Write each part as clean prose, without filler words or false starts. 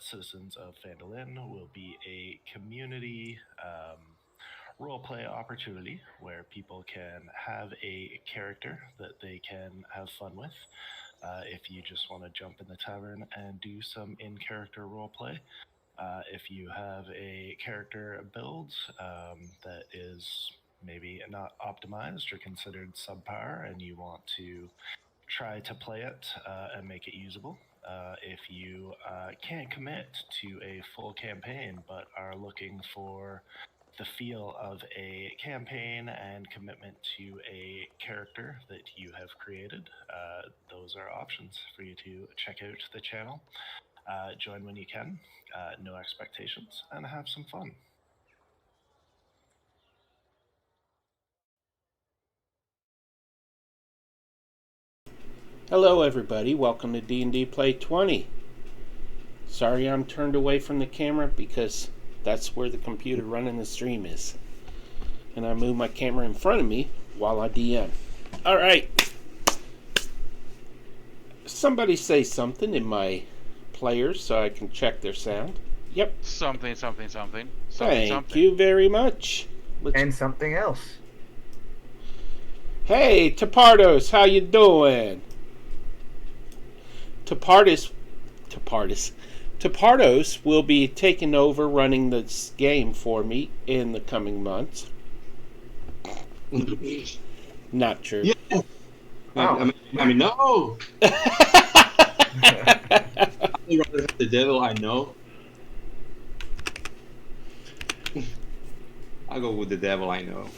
Citizens of Phandalin will be a community role play opportunity where people can have a character that they can have fun with. If you just want to jump in the tavern and do some in character role play, if you have a character build that is maybe not optimized or considered subpar and you want to try to play it and make it usable. If you can't commit to a full campaign but are looking for the feel of a campaign and commitment to a character that you have created, those are options for you to check out the channel. Join when you can, no expectations, and have some fun. Hello everybody, welcome to D&D Play 20. Sorry I'm turned away from the camera because that's where the computer running the stream is. And I move my camera in front of me while I DM. Alright. Somebody say something in my players so I can check their sound. Yep. Something. Thank you very much. And something else. Hey, Tapardos, how you doing? Tapardos will be taking over running this game for me in the coming months. Not true. Yeah. I mean, no. I'd rather have the devil I know. I'll go with the devil I know.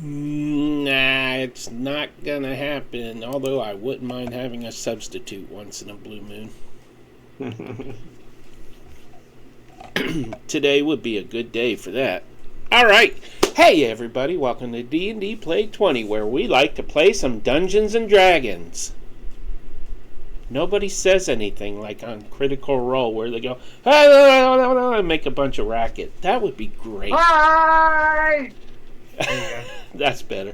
Nah, it's not gonna happen. Although I wouldn't mind having a substitute once in a blue moon. Today would be a good day for that. Alright, hey everybody, welcome to D&D Play 20, where we like to play some Dungeons and Dragons. Nobody says anything like on Critical Role where they go, and make a bunch of racket. That would be great. Hi! That's better.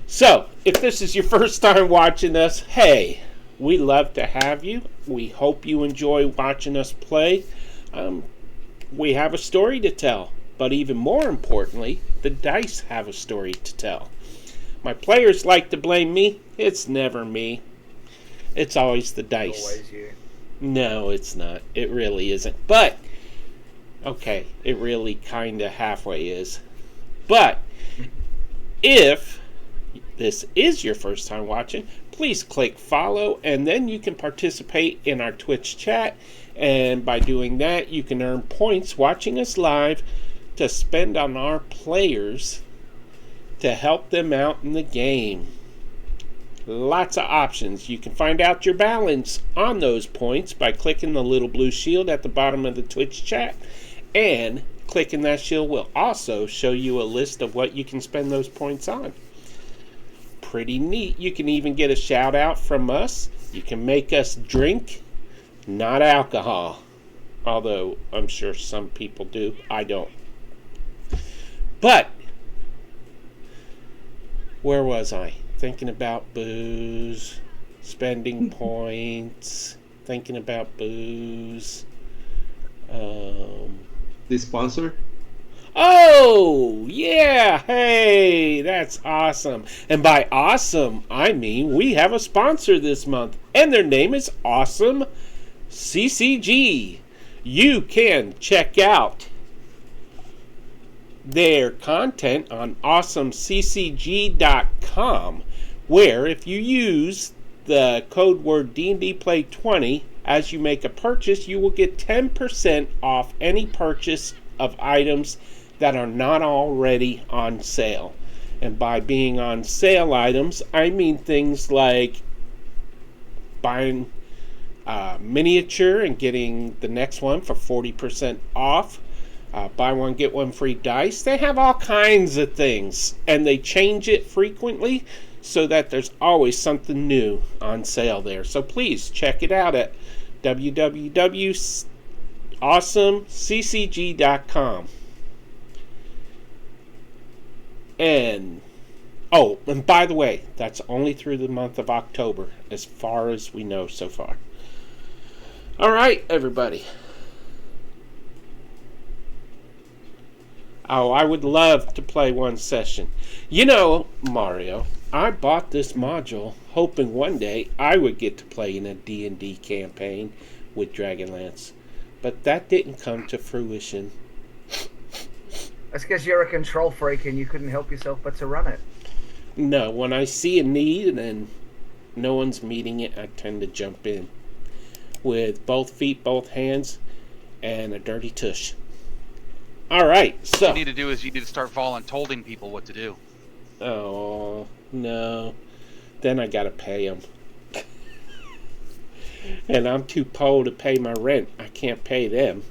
So, if this is your first time watching us, hey, we love to have you. We hope you enjoy watching us play. We have a story to tell, but even more importantly, the dice have a story to tell. My players like to blame me. It's never me. It's always the dice. Always you. No, it's not. It really isn't. But, okay, it really kind of halfway is. But, if this is your first time watching, please click follow and then you can participate in our Twitch chat. And by doing that, you can earn points watching us live to spend on our players to help them out in the game. Lots of options. You can find out your balance on those points by clicking the little blue shield at the bottom of the Twitch chat, and clicking that shield will also show you a list of what you can spend those points on. Pretty neat. You can even get a shout out from us. You can make us drink, not alcohol. Although I'm sure some people do. I don't. But, where was I? Thinking about booze, spending points, thinking about booze. The sponsor? Oh, yeah. Hey, that's awesome. And by awesome, I mean we have a sponsor this month, and their name is Awesome CCG. You can check out their content on awesomeccg.com, where if you use the code word D&D Play 20 as you make a purchase, you will get 10% off any purchase of items that are not already on sale. And by being on sale items, I mean things like buying a miniature and getting the next one for 40% off. Buy one, get one free dice. They have all kinds of things, and they change it frequently so that there's always something new on sale there. So please check it out at www.awesomeccg.com. And by the way, that's only through the month of October, as far as we know so far. All right, everybody. Oh, I would love to play one session. You know, Mario, I bought this module hoping one day I would get to play in a D&D campaign with Dragonlance. But that didn't come to fruition. That's because you're a control freak and you couldn't help yourself but to run it. No, when I see a need and no one's meeting it, I tend to jump in. With both feet, both hands, and a dirty tush. Alright, so... What you need to do is you need to start voluntolding people what to do. Oh, no. Then I gotta pay them. And I'm too poor to pay my rent. I can't pay them.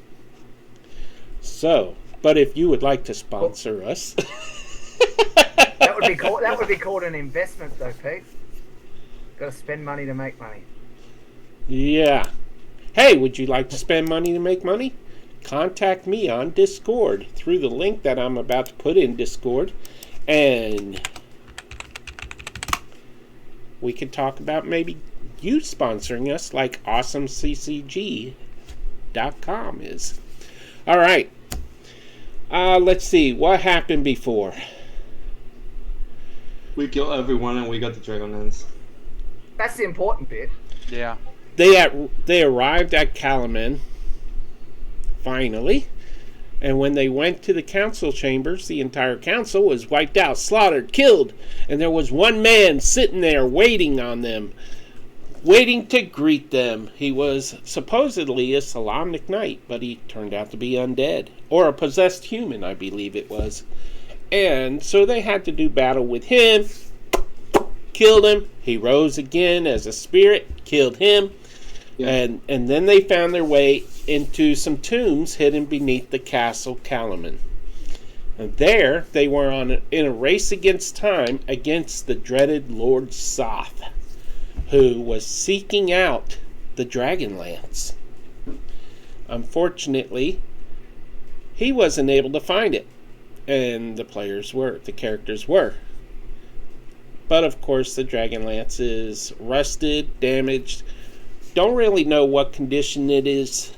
So, but if you would like to sponsor us... That would be called an investment, though, Pete. Got to spend money to make money. Yeah. Hey, would you like to spend money to make money? Contact me on Discord through the link that I'm about to put in Discord, and we could talk about maybe you sponsoring us like AwesomeCCG.com is. All right. Let's see. What happened before? We killed everyone and we got the Dragonlance. That's the important bit. Yeah. They arrived at Kalaman, finally, and when they went to the council chambers, the entire council was wiped out, slaughtered, killed, and there was one man sitting there waiting on them, waiting to greet them. He was supposedly a Solamnic knight, but he turned out to be undead, or a possessed human, I believe it was. And so they had to do battle with him, killed him, he rose again as a spirit, killed him, yeah. And then they found their way into some tombs hidden beneath the castle Kalaman. And there they were in a race against time against the dreaded Lord Soth, who was seeking out the Dragonlance. Unfortunately, he wasn't able to find it, and the characters were. But of course, the Dragonlance is rusted, damaged. Don't really know what condition it is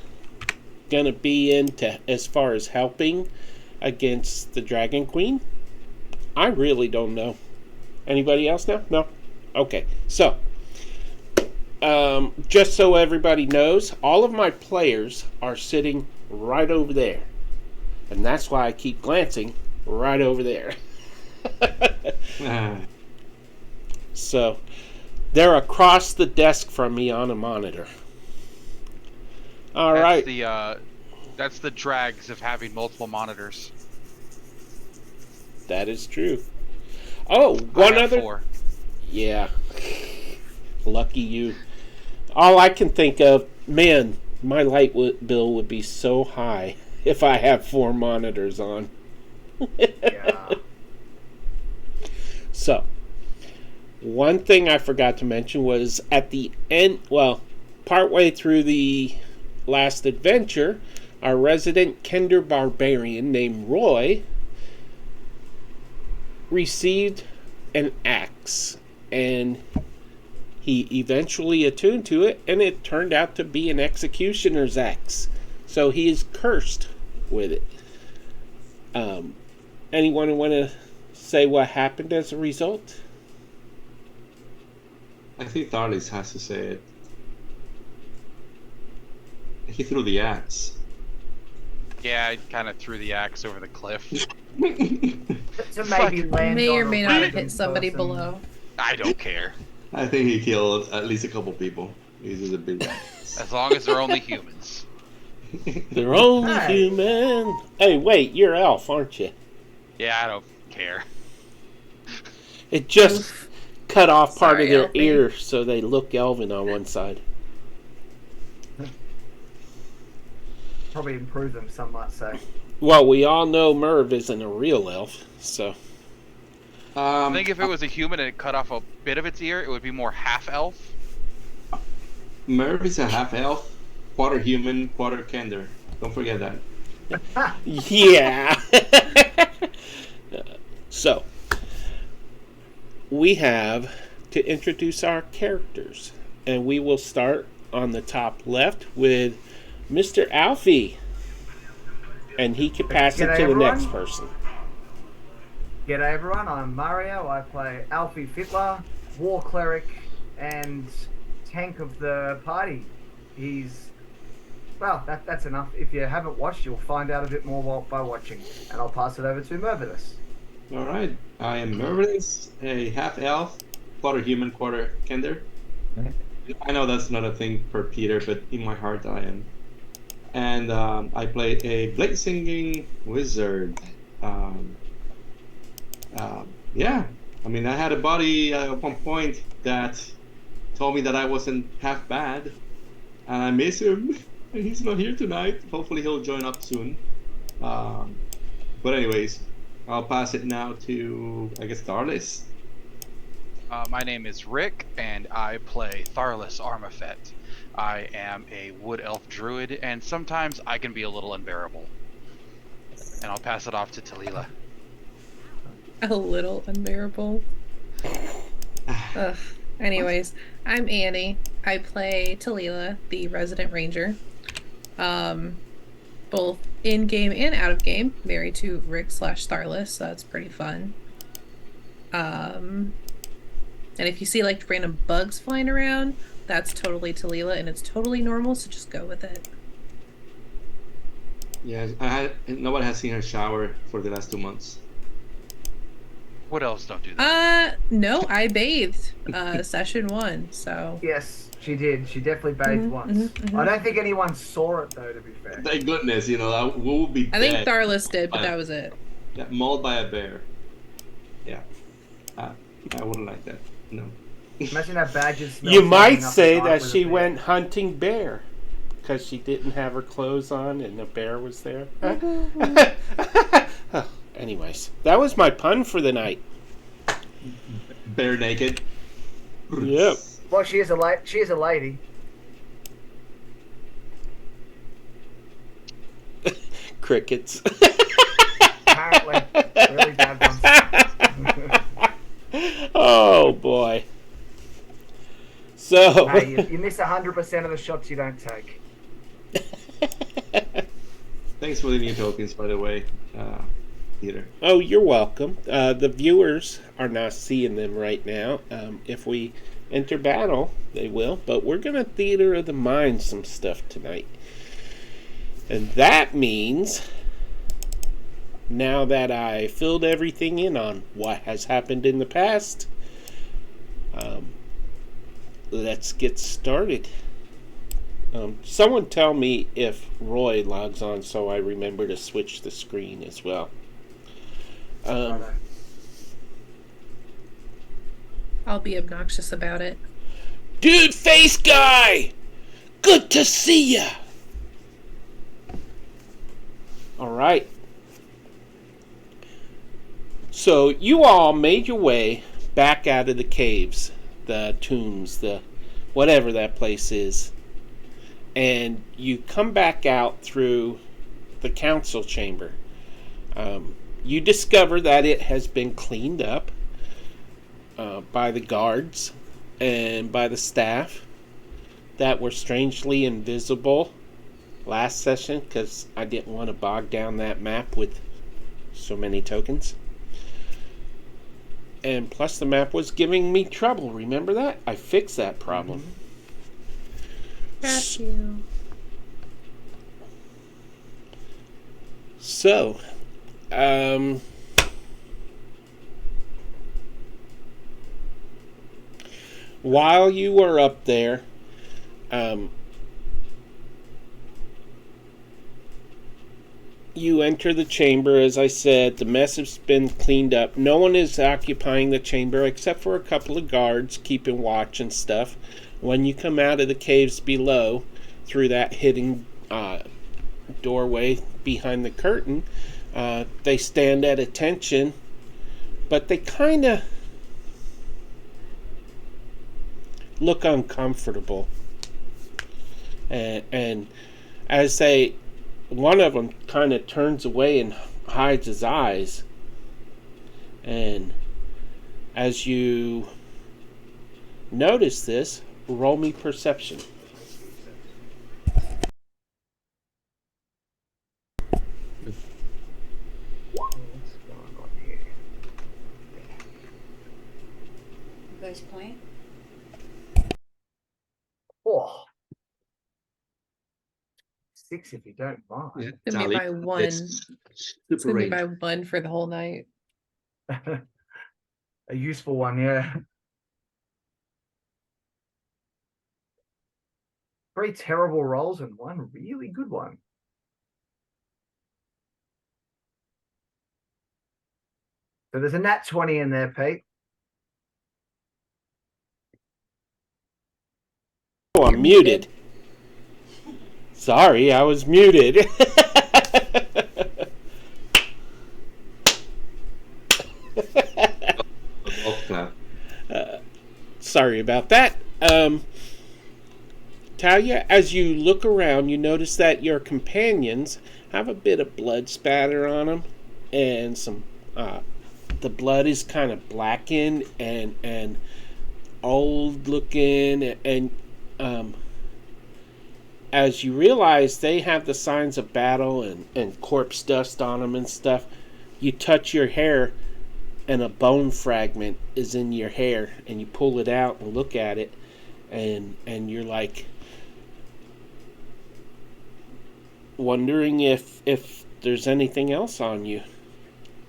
going to be in as far as helping against the Dragon Queen. I really don't know. Anybody else know? No? Okay. So, just so everybody knows, all of my players are sitting right over there. And that's why I keep glancing right over there. So, they're across the desk from me on a monitor. All right. That's the drags of having multiple monitors. That is true. Oh, one other. 4. Yeah. Lucky you. All I can think of, man, my light bill would be so high if I have 4 monitors on. Yeah. So, one thing I forgot to mention was at the end, partway through the last adventure, our resident Kender barbarian named Roy received an axe, and he eventually attuned to it, and it turned out to be an executioner's axe. So he is cursed with it. Anyone want to say what happened as a result? I think Thales has to say it. He threw the axe. Yeah, I kind of threw the axe over the cliff. To maybe land May or on may a not have random hit somebody person. below. I don't care. I think he killed at least a couple people. He's just a big axe. As long as they're only humans. They're only Hey. human. Hey, wait, you're elf, aren't you? Yeah, I don't care. It just cut off part Sorry, of their Elfie. ear so they look elven on one side. Probably improve them, some might say. Well, we all know Merv isn't a real elf, so... I think if it was a human and it cut off a bit of its ear, it would be more half-elf. Merv is a half elf, quarter human, quarter Kender. Don't forget that. Yeah! So, we have to introduce our characters, and we will start on the top left with Mr. Alfie. And he can pass it G'day, to the everyone. next person. G'day everyone, I'm Mario. I play Alfie Fitler, War Cleric, and Tank of the party. Well, that's enough. If you haven't watched, you'll find out a bit more by watching. And I'll pass it over to Mervidus. All right, I am Mervis, a half elf, quarter human, quarter kender. I know that's not a thing for Peter, but in my heart I am. And I play a blade singing wizard. Yeah, I mean, I had a buddy at one point that told me that I wasn't half bad, and I miss him. And he's not here tonight. Hopefully he'll join up soon. But anyways, I'll pass it now to, I guess, Darlis. My name is Rick, and I play Tharlis Armafet. I am a wood elf druid, and sometimes I can be a little unbearable. And I'll pass it off to Talila. A little unbearable. Ugh. Anyways, I'm Annie. I play Talila, the resident ranger. Both in game and out of game. Married to Rick / Tharlis, so that's pretty fun. And if you see like random bugs flying around, that's totally Talila, and it's totally normal, so just go with it. Yeah, nobody has seen her shower for the last 2 months. What else don't do that? No, I bathed session 1, so. Yes, she did. She definitely bathed once. I don't think anyone saw it though, to be fair. Thank goodness, we will be I think dead. Tharlis did, but that was it. Yeah, mauled by a bear. Yeah. I wouldn't like that. No. Imagine that badges smell You might something up say at night that with she a bear. went hunting bear because she didn't have her clothes on and the bear was there. Anyways, that was my pun for the night. Bare naked. Yep. Well, she is a lady. Crickets. Apparently, really bad ones. Oh boy. So. Hey, you miss 100% of the shots you don't take. Thanks for the new tokens, by the way, Peter. Oh, you're welcome. The viewers are not seeing them right now. If we enter battle, they will. But we're going to theater of the mind some stuff tonight. And that means, now that I filled everything in on what has happened in the past, let's get started. Someone tell me if Roy logs on so I remember to switch the screen as well. I'll be obnoxious about it. Dude face guy! Good to see ya! Alright. So you all made your way back out of the caves, the tombs, the whatever that place is. And you come back out through the council chamber. You discover that it has been cleaned up by the guards and by the staff that were strangely invisible last session because I didn't want to bog down that map with so many tokens. And plus the map was giving me trouble. Remember that? I fixed that problem. Got you. So, while you were up there, you enter the chamber. As I said, the mess has been cleaned up. No one is occupying the chamber except for a couple of guards keeping watch and stuff. When you come out of the caves below, through that hidden doorway behind the curtain, they stand at attention, but they kind of look uncomfortable. And as one of them kind of turns away and hides his eyes, and as you notice this, roll me perception. first point. Oh. 6 if you don't mind. Yeah, It's gonna be tally. by one. It's It's super gonna be range. by one for the whole night. A useful one, yeah. 3 terrible rolls and 1 really good one. So there's a nat 20 in there, Pete. Oh, I'm muted. Sorry, I was muted. Sorry about that. Talia, as you look around, you notice that your companions have a bit of blood spatter on them, and some. The blood is kind of blackened and old looking, and as you realize they have the signs of battle and corpse dust on them and stuff, you touch your hair and a bone fragment is in your hair, and you pull it out and look at it, and you're like wondering if there's anything else on you.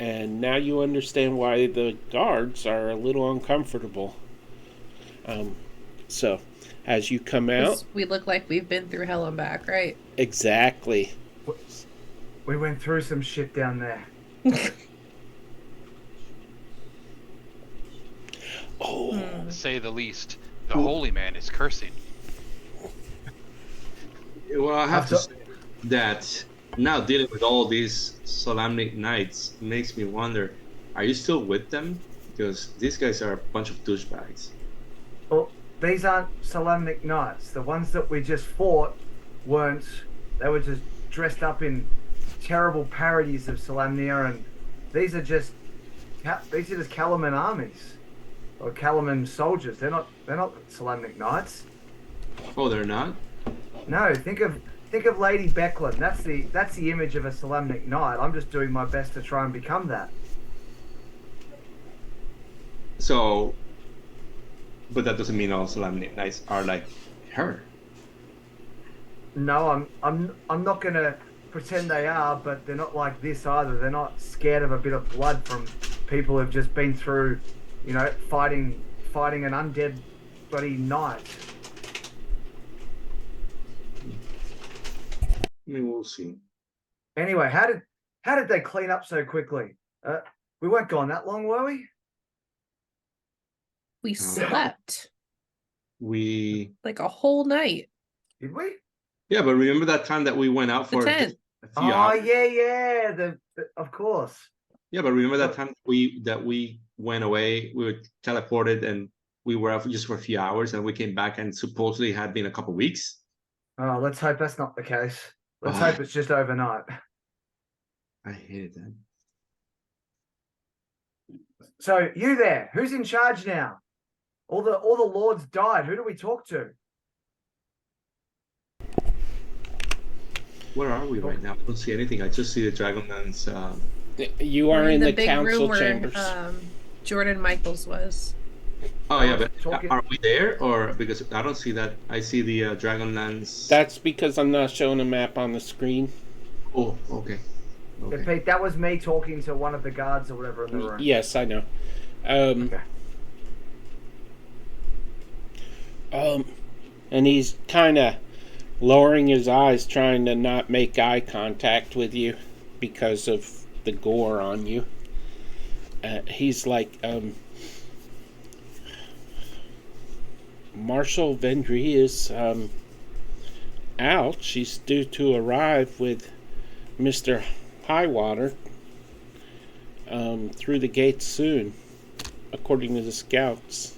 And now you understand why the guards are a little uncomfortable. So, as you come out... We look like we've been through hell and back, right? Exactly. We went through some shit down there. To say the least. The holy man is cursing. Well, I have to say that now dealing with all these solemnic nights makes me wonder, are you still with them? Because these guys are a bunch of douchebags. Well, these aren't solemnic nights. The ones that we just fought weren't. They were just dressed up in terrible parodies of Solamnia, and these are just Calaman armies or Calaman soldiers. They're not solemnic knights. Oh, they're not? No, think of Lady Becklin. That's the image of a solemnic knight. I'm just doing my best to try and become that. So, but that doesn't mean all solemnic knights are like her. No, I'm not gonna pretend they are, but they're not like this either. They're not scared of a bit of blood from people who've just been through, fighting an undead bloody knight. I mean, we'll see. Anyway, how did they clean up so quickly? We weren't gone that long, were we? We slept We like a whole night. Did we? Yeah, but remember that time that we went out for The tent. a few hours? Yeah. Of course. Yeah, but remember that time that we went away, we were teleported and we were out just for a few hours and we came back and supposedly had been a couple weeks? Oh, let's hope that's not the case. Let's hope it's just overnight. I hated that. So you there, who's in charge now? All the lords died. Who do we talk to? Where are we right now? I don't see anything. I just see the Dragonlance. You are We're in the big council room chambers. where Jordan Michaels was. Oh yeah, but talking- are we there or because I don't see that? I see the Dragonlance. That's because I'm not showing a map on the screen. Oh, okay. Yeah, Pete, that was me talking to one of the guards or whatever in the room. Yes, I know. Okay. And he's kind of lowering his eyes, trying to not make eye contact with you because of the gore on you. He's like, Marshal Vendry is out. She's due to arrive with Mr. Highwater through the gates soon, according to the scouts.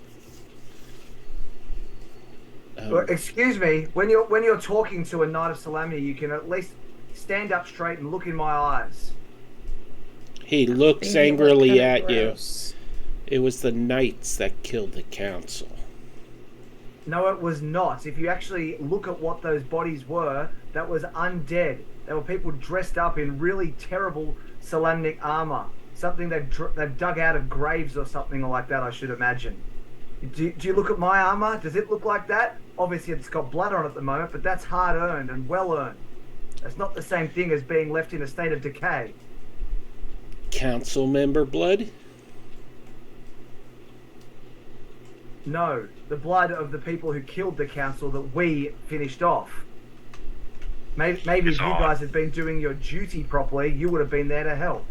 Well, excuse me, when you're talking to a knight of Solamnia, you can at least stand up straight and look in my eyes. He looks They look angrily kinda at gross. you. It was the knights that killed the council. No, it was not. If you actually look at what those bodies were, that was undead. They were people dressed up in really terrible Solamnic armor. Something they've dug out of graves or something like that, I should imagine. Do you look at my armor? Does it look like that? Obviously, it's got blood on it at the moment, but that's hard earned and well earned. It's not the same thing as being left in a state of decay. Council member blood? No, the blood of the people who killed the council that we finished off. Maybe if you guys had been doing your duty properly, you would have been there to help.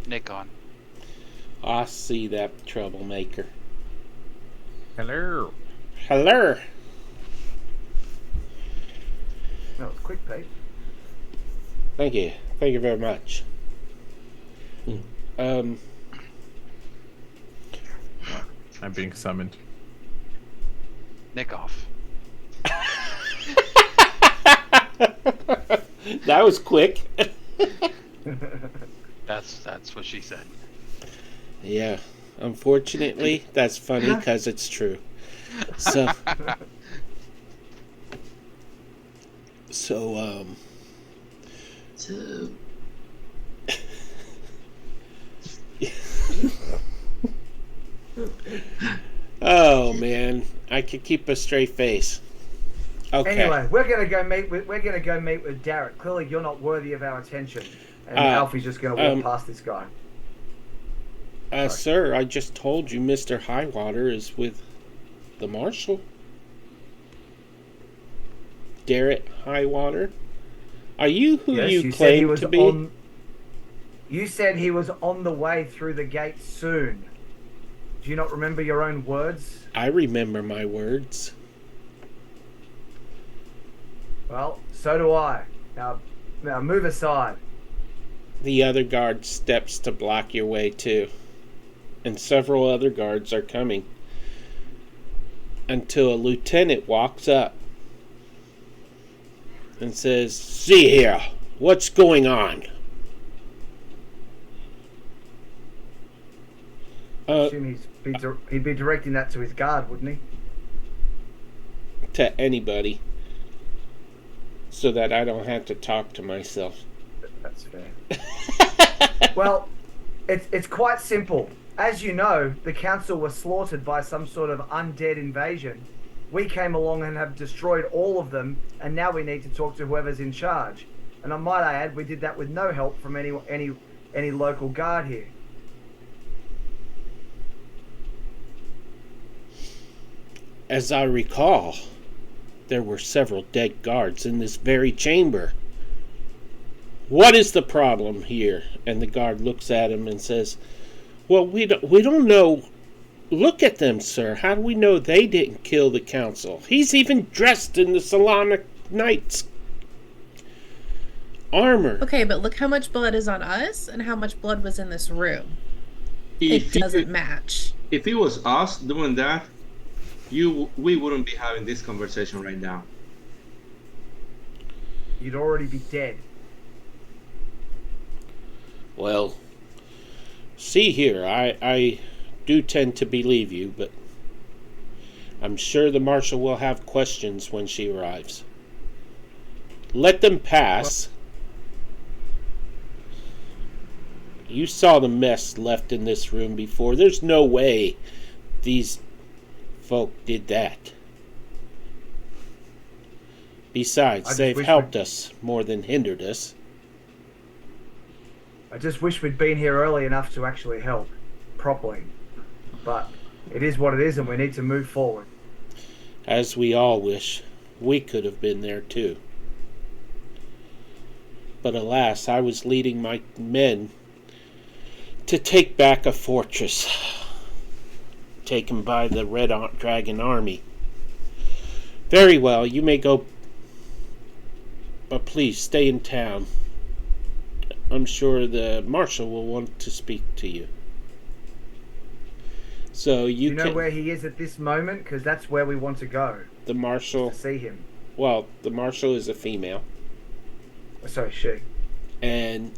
Nick on. I see that troublemaker. Hello. Hello. That was quick, Pete. Thank you. Thank you very much. I'm being summoned. Nick off. That was quick. That's what she said. Yeah. Unfortunately, that's funny because it's true. So, so. Oh man, I could keep a straight face. Okay. Anyway, we're gonna go meet with Derek. Clearly, you're not worthy of our attention, and Alfie's just gonna walk past this guy. Sir, I just told you Mr. Highwater is with the marshal. Garrett Highwater. Are you who Yes, you said he claim was to be? You said he was on the way through the gate soon. Do you not remember your own words? I remember my words. Well, so do I. Now move aside. The other guard steps to block your way too. And several other guards are coming. Until a lieutenant walks up and says, "See here, what's going on?" I assume he'd be directing that to his guard, wouldn't he? To anybody. So that I don't have to talk to myself. That's fair. Well, it's quite simple. As you know, the council was slaughtered by some sort of undead invasion. We came along and have destroyed all of them, and now we need to talk to whoever's in charge. And I might add, we did that with no help from any local guard here. As I recall, there were several dead guards in this very chamber. What is the problem here? And the guard looks at him and says, "Well, we don't know. Look at them, sir. How do we know they didn't kill the council? He's even dressed in the Solana Knight's armor." Okay, but look how much blood is on us and how much blood was in this room. If It doesn't match. If it was us doing that, we wouldn't be having this conversation right now. You'd already be dead. Well, see here, I do tend to believe you, but I'm sure the marshal will have questions when she arrives. Let them pass. You saw the mess left in this room before. There's no way these folk did that. Besides, they've helped us more than hindered us. I just wish we'd been here early enough to actually help properly. But it is what it is, and we need to move forward. As we all wish we could have been there too. But alas, I was leading my men to take back a fortress taken by the Red Dragon Army. Very well, you may go, but please stay in town. I'm sure the marshal will want to speak to you. So you know where he is at this moment? Because that's where we want to go. The marshal... To see him. Well, the marshal is a female. Oh, sorry, she. And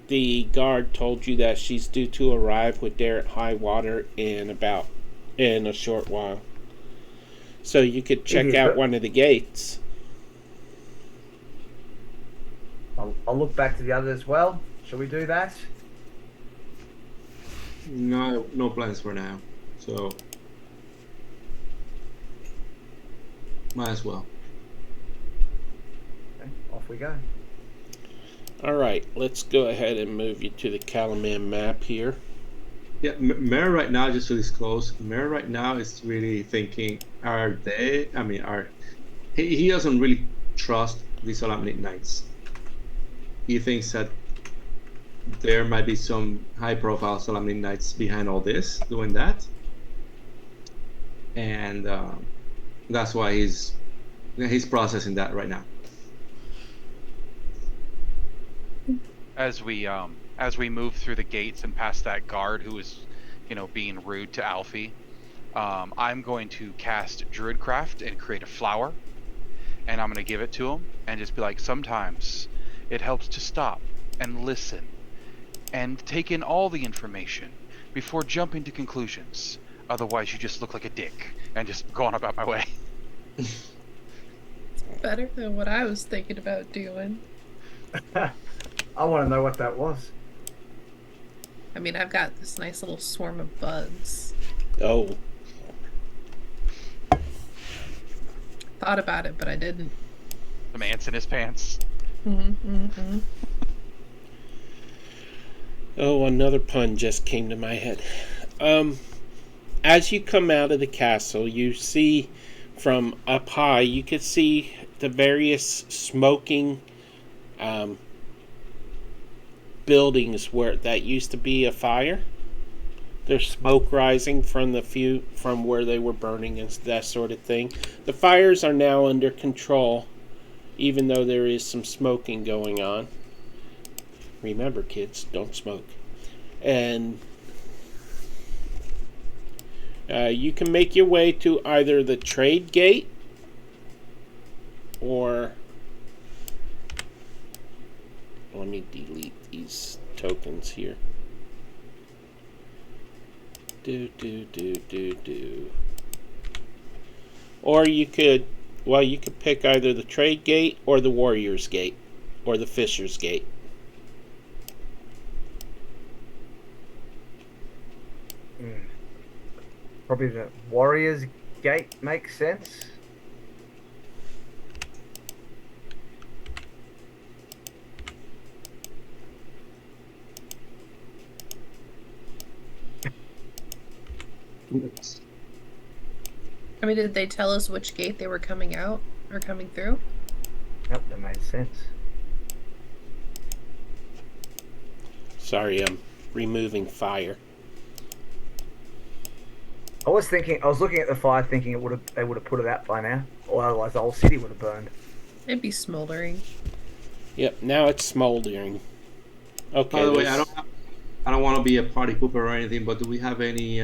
the guard told you that she's due to arrive with Derek Highwater in a short while. So you could check out one of the gates. I'll look back to the others as well. Shall we do that? No plans for now. So might as well. Okay, off we go. All right, let's go ahead and move you to the Calaman map here. Yeah, Mare right now, just to disclose, Mare right now is really thinking, are they? I mean, he doesn't really trust the Solemnite Knights. He thinks that there might be some high-profile Solemnite Knights behind all this, doing that, and that's why he's processing that right now. As we move through the gates and past that guard who is, being rude to Alfie, I'm going to cast Druidcraft and create a flower, and I'm going to give it to him and just be like, sometimes it helps to stop and listen and take in all the information before jumping to conclusions. Otherwise, you just look like a dick, and just go on about my way. Better than what I was thinking about doing. I want to know what that was. I mean, I've got this nice little swarm of bugs. Oh, Thought about it, but I didn't. Some ants in his pants. oh, another pun just came to my head. As you come out of the castle, you see from up high, you can see the various smoking buildings where that used to be a fire. There's smoke rising from from where they were burning and that sort of thing. The fires are now under control, even though there is some smoking going on. Remember, kids, don't smoke. And you can make your way to either the trade gate or... Let me delete these tokens here. Do. Or you could pick either the trade gate or the warrior's gate or the fisher's gate. Probably the Warriors Gate makes sense. I mean, did they tell us which gate they were coming out or coming through? Yep, that made sense. Sorry, I'm removing fire. I was looking at the fire thinking they would have put it out by now, or otherwise the whole city would have burned. It'd be smoldering. Yep, now it's smoldering. Okay. By the way, I don't want to be a party pooper or anything, but do we have any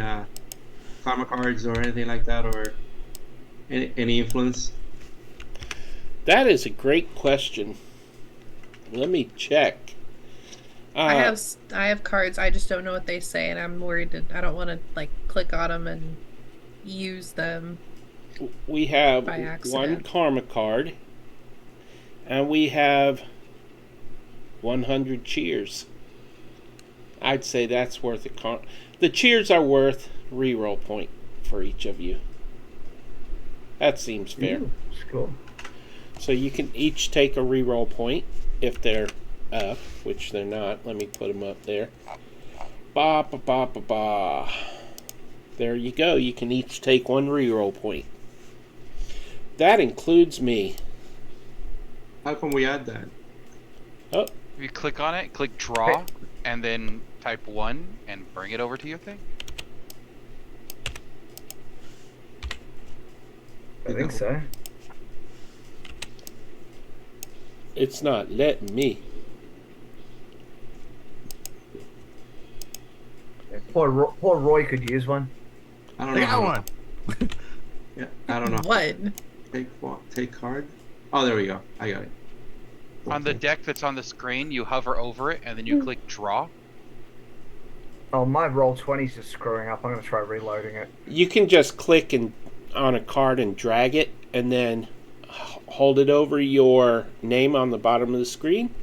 karma cards or anything like that, or any influence? That is a great question. Let me check. I have cards. I just don't know what they say, and I'm worried that I don't want to click on them and use them. We have by accident. one karma card, and we have 100 cheers. I'd say that's worth a the cheers are worth reroll point for each of you. That seems fair. It's cool. So you can each take a reroll point if they're up, which they're not. Let me put them up there. Ba. There you go. You can each take one reroll point. That includes me. How can we add that? Oh, If you click on it, click draw, and then type 1 and bring it over to your thing. I think so. it's not letting me. Poor Roy could use one. I don't I know. got one. Yeah, I don't know. What? Take card. Oh, there we go. I got it. On the deck that's on the screen, you hover over it and then you click draw. Oh, my Roll20's just screwing up. I'm going to try reloading it. You can just click on a card and drag it, and then hold it over your name on the bottom of the screen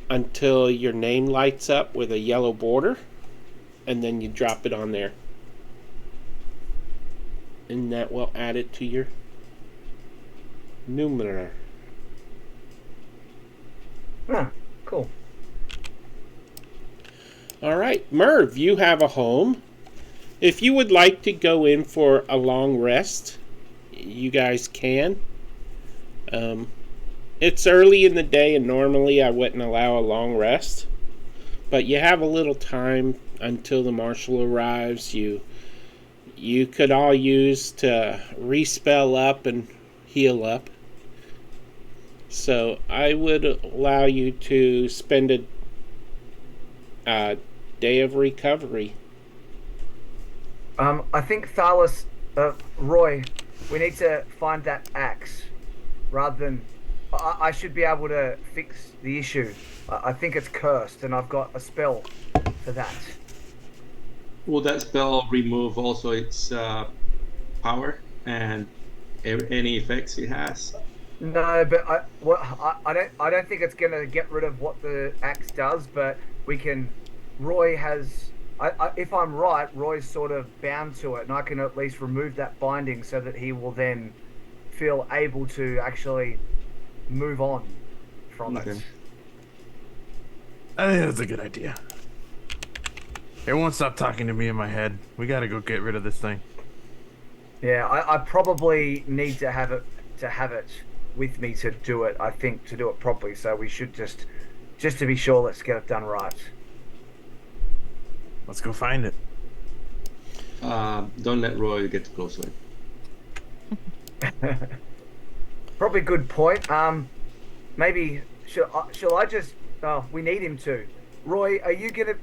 until your name lights up with a yellow border, and then you drop it on there. And that will add it to your numerator. Huh, cool. All right, Merv, you have a home. If you would like to go in for a long rest, you guys can. It's early in the day, and normally I wouldn't allow a long rest. But you have a little time until the marshal arrives. You could all use to respell up and heal up. So I would allow you to spend a day of recovery. I think Thalos, Roy, we need to find that axe rather than. I should be able to fix the issue. I think it's cursed, and I've got a spell for that. Will that spell remove also its power and any effects it has? No, but I don't think it's gonna get rid of what the axe does. But we can. Roy has. If I'm right, Roy's sort of bound to it, and I can at least remove that binding so that he will then feel able to actually move on from it. I think that's a good idea. It won't stop talking to me in my head. We gotta go get rid of this thing. Yeah, I probably need to have it with me to do it. I think to do it properly. So we should just to be sure, let's get it done right. Let's go find it. Don't let Roy get too close to it. Probably a good point. Maybe shall I just? Oh, we need him to. Roy, are you gonna?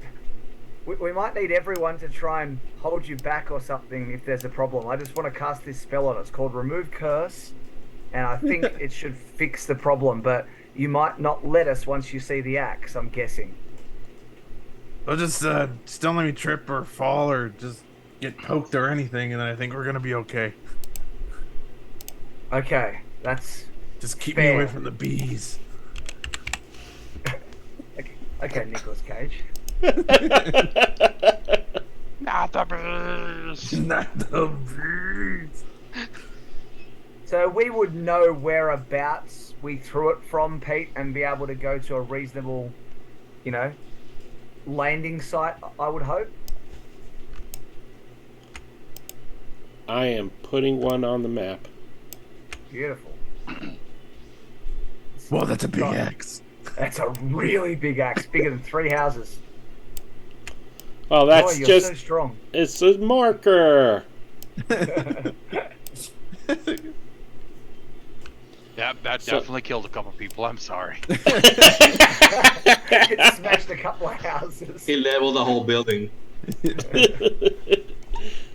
We might need everyone to try and hold you back or something if there's a problem. I just want to cast this spell on it. It's called Remove Curse, and I think it should fix the problem. But you might not let us once you see the axe. I'm guessing. Well, just don't let me trip or fall or just get poked or anything, and then I think we're gonna be okay. Okay, that's Just keep fair. me away from the bees. Okay, Nicolas Cage. Not the bees. Not the bees. So we would know whereabouts we threw it from, Pete, and be able to go to a reasonable, landing site, I would hope. I am putting one on the map. Beautiful. Well, that's a big God. axe. That's a really big axe, bigger than 3 houses. Well, that's Boy, you're just... so strong. It's a marker. Yep, that definitely killed a couple people. I'm sorry. It smashed a couple of houses. He leveled the whole building.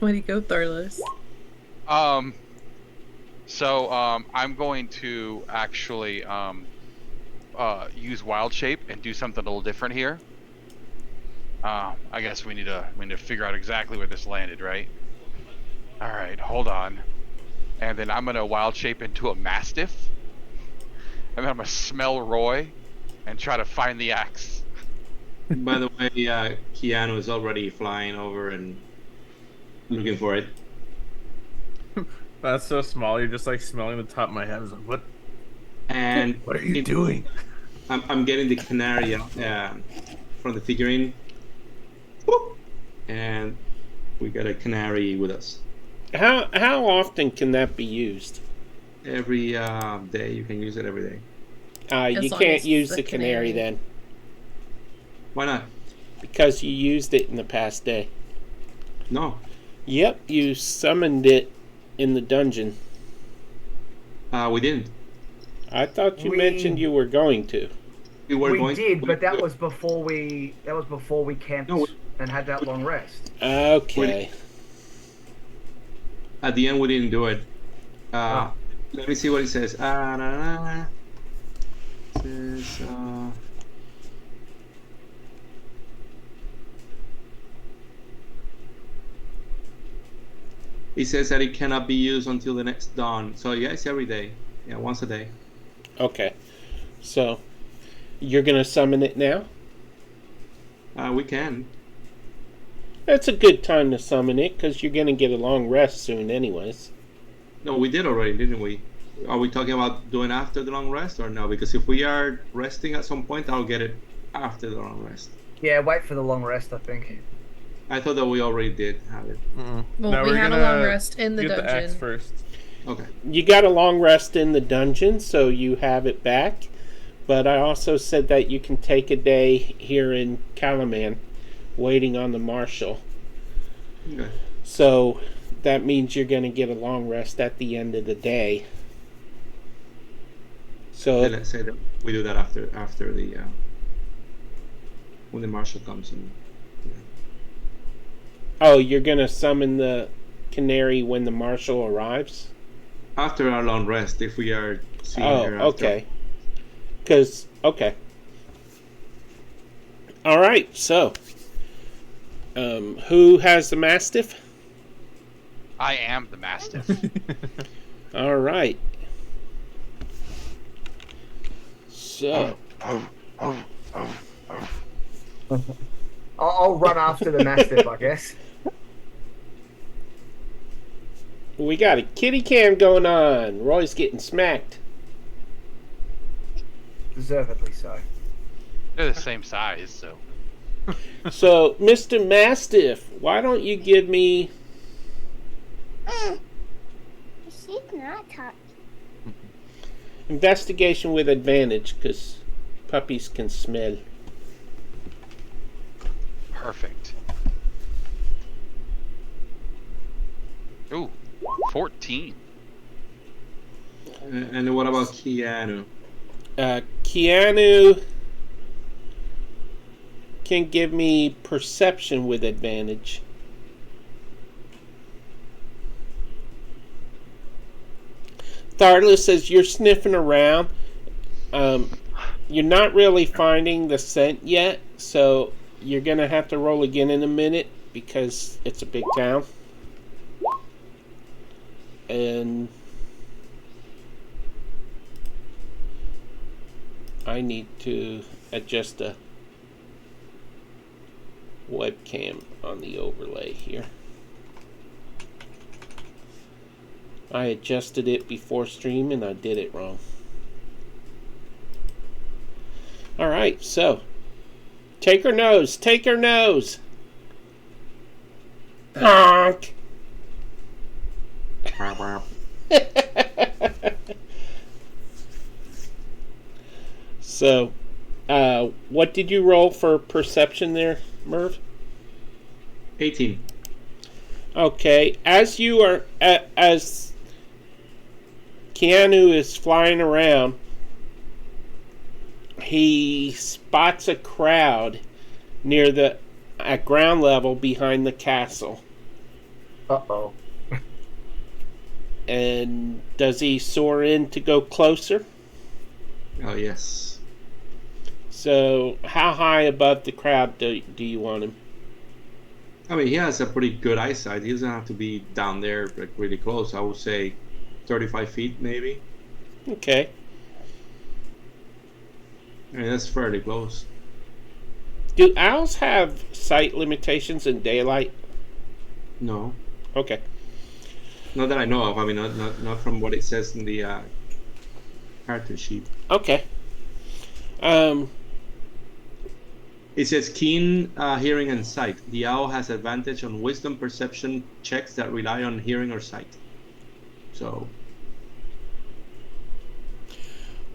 Way to go, Tharlos. I'm going to actually use Wild Shape and do something a little different here. I guess we need to figure out exactly where this landed, right? All right, hold on. And then I'm gonna Wild Shape into a Mastiff. And then I'm gonna smell Roy and try to find the axe. By the way, Keanu is already flying over and looking for it. That's so small. You're just like smelling the top of my head. I was like, what? And What are you doing? I'm getting the canary from the figurine. Whoop! And we got a canary with us. How often can that be used? Every day, you can use it every day. You long can't as use the the canary canary. then, Why not? because you used it in the past day. No. Yep, you summoned it in the dungeon. We didn't. I thought you We- mentioned you were going to. We were We going. did, but that was before we camped No, and had that long rest. Okay. At the end, we didn't do it. Ah. Let me see what it says. It says, it says that it cannot be used until the next dawn. So yeah, it's every day. Yeah, once a day. Okay. So, you're gonna summon it now? We can. That's a good time to summon it, because you're going to get a long rest soon anyways. No, we did already, didn't we? Are we talking about doing after the long rest or no? Because if we are resting at some point, I'll get it after the long rest. Yeah, wait for the long rest, I think. I thought that we already did have it. Well, No, we we're had a gonna long rest in the get the axe dungeon. first. Okay. You got a long rest in the dungeon, so you have it back. But I also said that you can take a day here in Calaman, waiting on the marshal. Okay. So that means you're going to get a long rest at the end of the day. So Then let's say that we do that after the when the marshal comes in. oh, you're going to summon the canary when the marshal arrives? After our long rest, if we are seeing her after. Okay. Because, okay. All right, so who has the Mastiff? I am the Mastiff. All right. So, I'll run after the Mastiff, I guess. we got a kitty cam going on. Roy's getting smacked. Deservedly so. They're the same size, so. So, Mr. Mastiff, why don't you give me She's not talking. investigation with advantage, because puppies can smell. Perfect. Ooh, 14. And what about Keanu? Keanu can give me perception with advantage. Tharless says you're sniffing around. You're not really finding the scent yet, so you're going to have to roll again in a minute because it's a big town. And I need to adjust the webcam on the overlay here. I adjusted it before stream and I did it wrong. Alright, so take her nose, take her nose. Honk. So, what did you roll for perception there, Merv? 18. Okay, as you are, as Keanu is flying around, he spots a crowd near the, at ground level behind the castle. Uh-oh. And does he soar in to go closer? Oh, yes. So, how high above the crowd do you want him? I mean, he has a pretty good eyesight. He doesn't have to be down there, like, really close. I would say 35 feet, maybe. Okay. I mean, that's fairly close. Do owls have sight limitations in daylight? No. Okay. Not that I know of. I mean, not from what it says in the character sheet. Okay. It says keen hearing and sight. The owl has advantage on wisdom perception checks that rely on hearing or sight. So,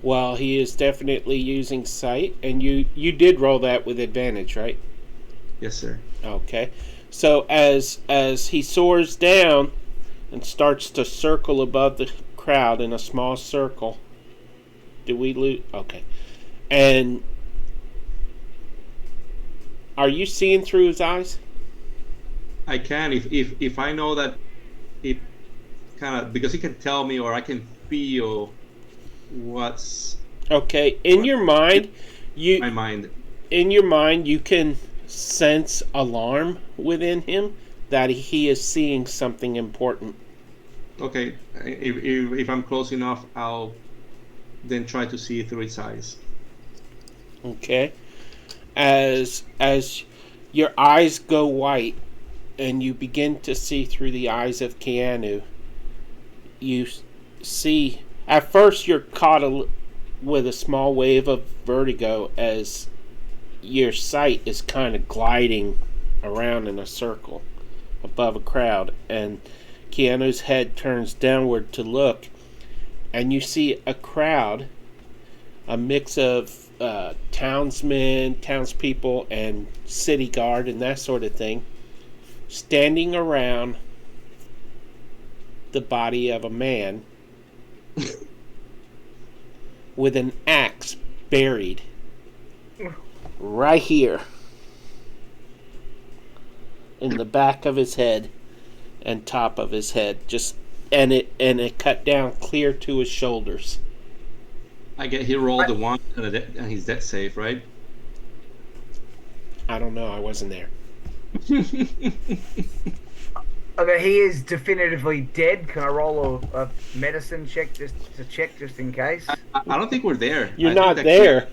Well, he is definitely using sight, and you did roll that with advantage, right? yes, sir. Okay. So as he soars down and starts to circle above the crowd in a small circle, do we lose? Okay. And are you seeing through his eyes? I can if I know that it kind of, because he can tell me or I can feel what's Okay. In your mind, my mind. in your mind you can sense alarm within him that he is seeing something important. Okay, if I'm close enough, I'll then try to see through its eyes. Okay. As your eyes go white and you begin to see through the eyes of Keanu. You see, at first you're caught with a small wave of vertigo as your sight is kind of gliding around in a circle above a crowd, and Keanu's head turns downward to look, and you see a crowd, a mix of townsmen, townspeople, and city guard and that sort of thing, standing around the body of a man with an axe buried right here in the back of his head and top of his head, and it cut down clear to his shoulders. I get he rolled the one and he's dead safe, right? I don't know. I wasn't there. Okay, he is definitively dead. Can I roll a medicine check just in case? I don't think we're there. You're I not think there.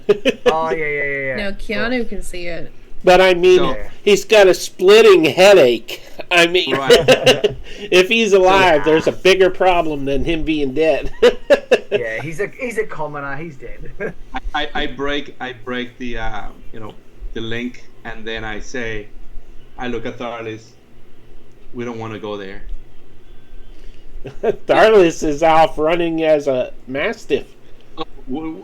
Oh yeah. No, Keanu can see it. But I mean, So- he's got a splitting headache. I mean, Right. if he's alive, there's a bigger problem than him being dead. Yeah, he's a commoner. He's dead. I break the the link, and then I look at Tharlis. We don't want to go there. Tharlis is off running as a mastiff. Oh,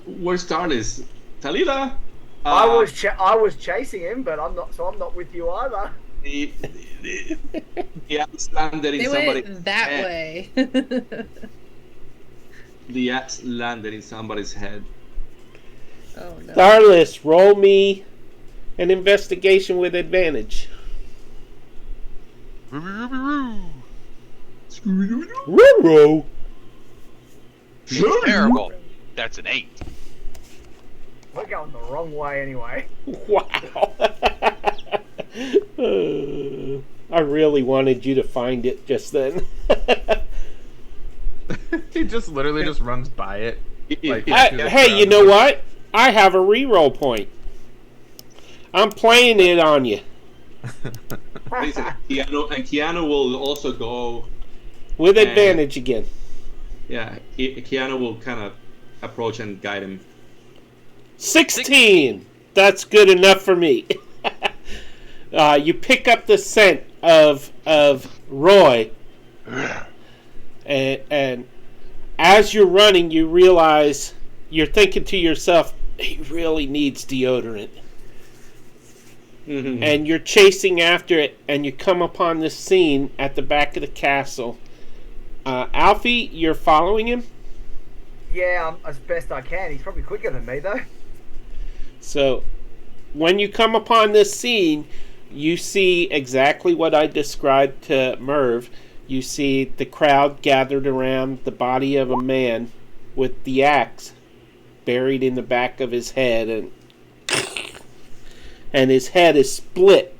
where's Tharlis? Talila? I was chasing him, but I'm not with you either. The axe landed in They somebody's went that head. way. The axe landed in somebody's head. Oh no. Tharlis, roll me an investigation with advantage. Ruh-roh. Terrible. That's an 8. We're going the wrong way anyway. Wow. I really wanted you to find it just then. He just literally just runs by it. Like, Hey, you know what? I have a reroll point. I'm playing it on you. Listen, Keanu will also go. With advantage again. Yeah, Keanu will kind of approach and guide him. 16! That's good enough for me. You pick up the scent of Roy, and as you're running, you realize you're thinking to yourself, he really needs deodorant. Mm-hmm. And you're chasing after it, and you come upon this scene at the back of the castle. Alfie, you're following him? Yeah, as best I can. He's probably quicker than me though. So, when you come upon this scene, you see exactly what I described to Merv. You see the crowd gathered around the body of a man with the axe buried in the back of his head, and his head is split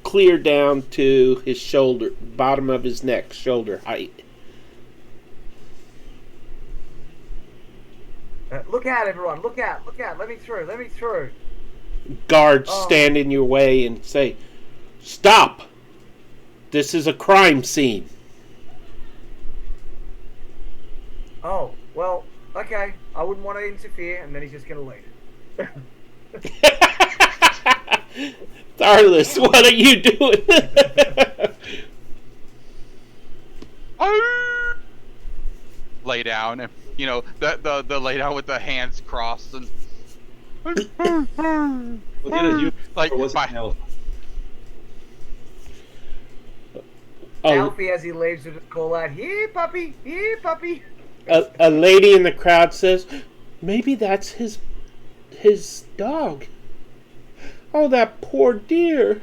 clear down to his shoulder, bottom of his neck, shoulder height. Look out, everyone! Look out! Let me through! Guards stand in your way and say, "Stop! This is a crime scene." Oh, well, okay. I wouldn't want to interfere, and then he's just gonna leave. Tharlis, what are you doing? Lay down, and the lay down with the hands crossed and Was it a human like or was it my- an elf? Alfie, as he leaves, would call out, "Here, puppy! Here, puppy!" A lady in the crowd says, "Maybe that's his dog. Oh, that poor dear.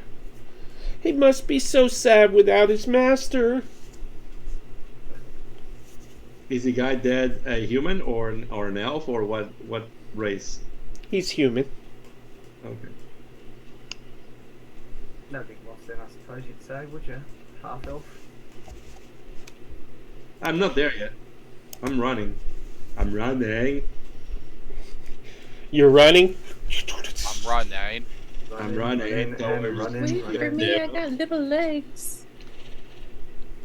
He must be so sad without his master." Is the guy dead a human or an elf or what race? He's human. Okay. No big loss then, I suppose you'd say, would you? Half elf. I'm not there yet. I'm running. You're running? I'm running. I'm running. and running. Wait for me, I got little legs.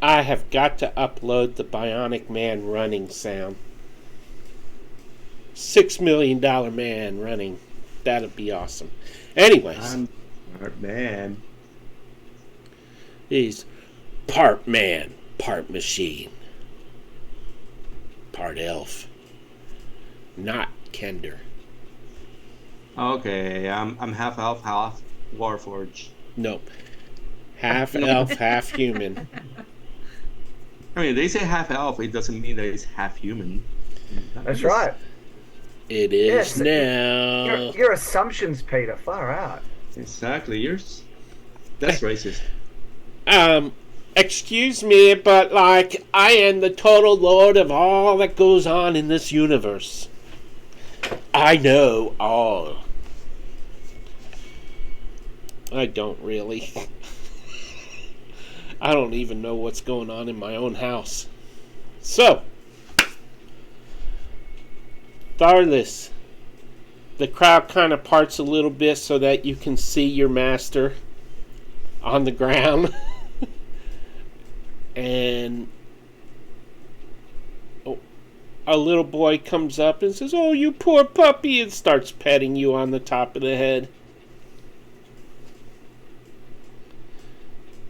I have got to upload the Bionic Man running sound. $6 million man running. That'd be awesome. Anyways, I'm smart man. he's part man, part machine, part elf. Not Kender. Okay, I'm half elf, half Warforged. Nope. Half elf, half human. I mean, they say half elf. It doesn't mean that it's half human. That's right. It is Yes. now. Your assumptions, Peter, far out. Exactly. Yours. That's racist. Excuse me, but like, I am the total lord of all that goes on in this universe. I know all. I don't really. I don't even know what's going on in my own house. So, Tharless, the crowd kind of parts a little bit so that you can see your master on the ground. And a little boy comes up and says, "Oh, you poor puppy," and starts petting you on the top of the head.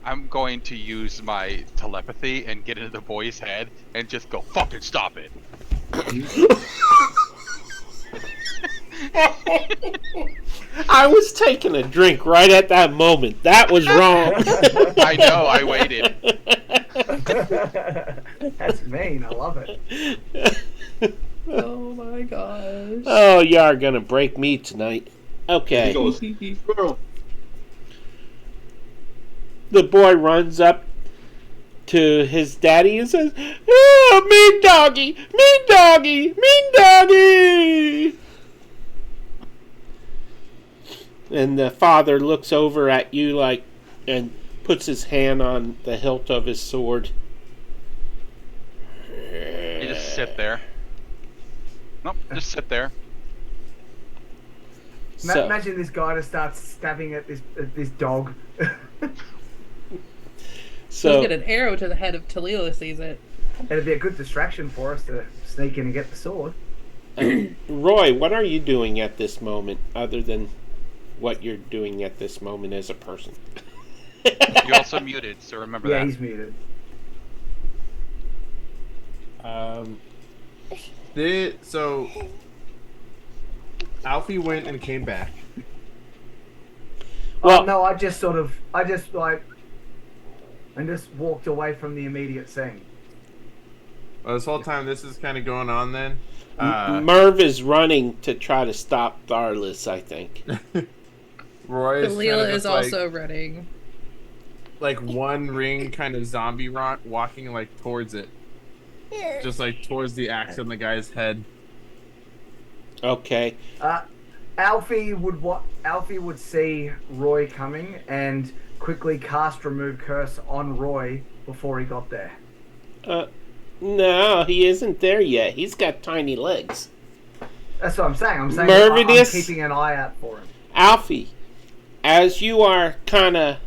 I'm going to use my telepathy and get into the boy's head and just go, fucking stop it. I was taking a drink right at that moment. That was wrong. I know, I waited. That's mean. I love it. Oh my gosh. Oh, you are gonna break me tonight. Okay. He goes, "Squirrel." The boy runs up to his daddy and says, "Oh, mean doggy, mean doggy, mean doggy." And the father looks over at you like, and puts his hand on the hilt of his sword. You just sit there. Nope, just sit there. So, Imagine this guy just starts stabbing at this dog. He'll get so an arrow to the head if Talila sees it. It'd be a good distraction for us to sneak in and get the sword. Roy, what are you doing at this moment, other than what you're doing at this moment as a person? You also muted, so remember Yeah, that. he's muted. So Alfie went and came back. Well- Oh no, I just walked away from the immediate scene. Well, this whole time, this is kind of going on. Then Merv is running to try to stop Tharless, I think. Roy is, Talila kind of is also running. like one ring kind of zombie walking like towards it, just like towards the axe on the guy's head. Okay. Alfie would see Roy coming and quickly cast remove curse on Roy before he got there. No, he isn't there yet. He's got tiny legs. That's what I'm saying. I'm saying Mervidus? I'm keeping an eye out for him. Alfie, as you are kind of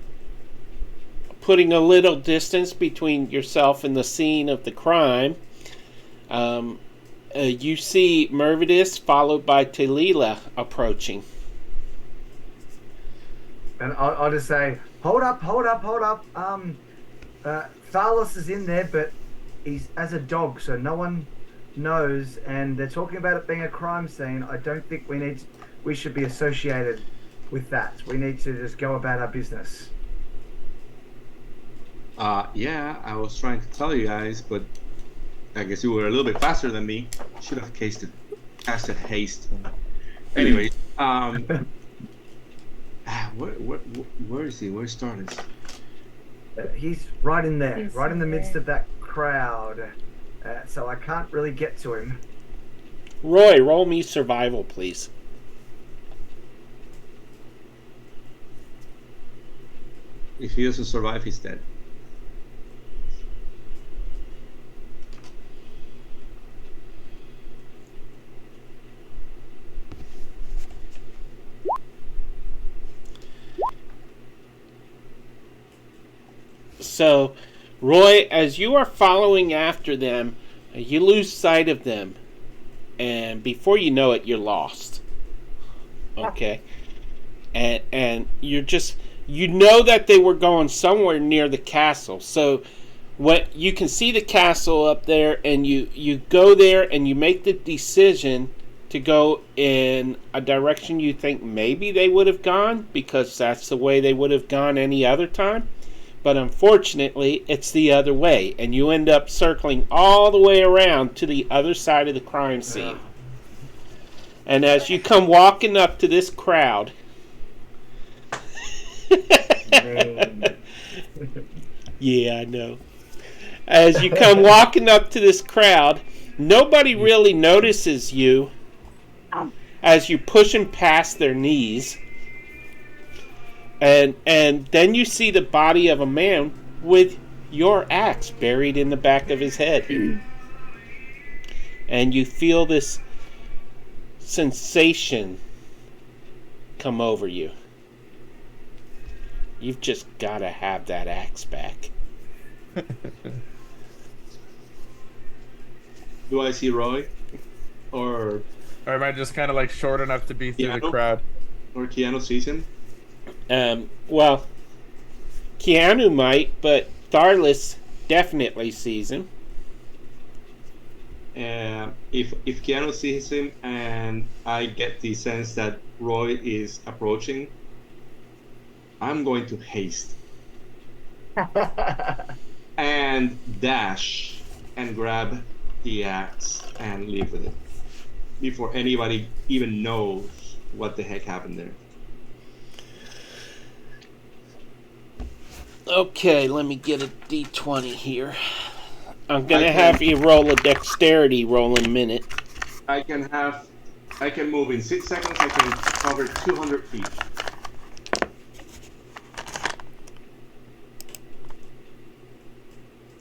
putting a little distance between yourself and the scene of the crime, you see Mervidus followed by Talila approaching. And I'll just say, hold up. Thalos is in there, but he's as a dog, so no one knows. And they're talking about it being a crime scene. I don't think we should be associated with that. We need to just go about our business. Yeah, I was trying to tell you guys, but I guess you were a little bit faster than me. Should have casted haste. Anyway, where is he? Where's Stardust? He's right in there, He's right in the in midst there. of that crowd. So I can't really get to him. Roy, roll me survival, please. If he doesn't survive, he's dead. So, Roy, as you are following after them, you lose sight of them. And before you know it, you're lost. Okay? And you're just... You know that they were going somewhere near the castle. So what you can see the castle up there, and you go there and you make the decision to go in a direction you think maybe they would have gone, because that's the way they would have gone any other time. But unfortunately, it's the other way, and you end up circling all the way around to the other side of the crime scene. And as you come walking up to this crowd, yeah, I know. As you come walking up to this crowd, nobody really notices you as you're pushing past their knees. And then you see the body of a man with your axe buried in the back of his head. And you feel this sensation come over you. You've just got to have that axe back. Do I see Roy? Or am I just kind of like short enough to be through the Keanu? crowd? Or Keanu sees him? Well, Keanu might, but Tharless definitely sees him. If Keanu sees him and I get the sense that Roy is approaching, I'm going to haste and dash and grab the axe and leave with it before anybody even knows what the heck happened there. Okay, let me get a D20 here. I'm going to have you roll a dexterity roll in a minute. I can move in 6 seconds. I can cover 200 feet.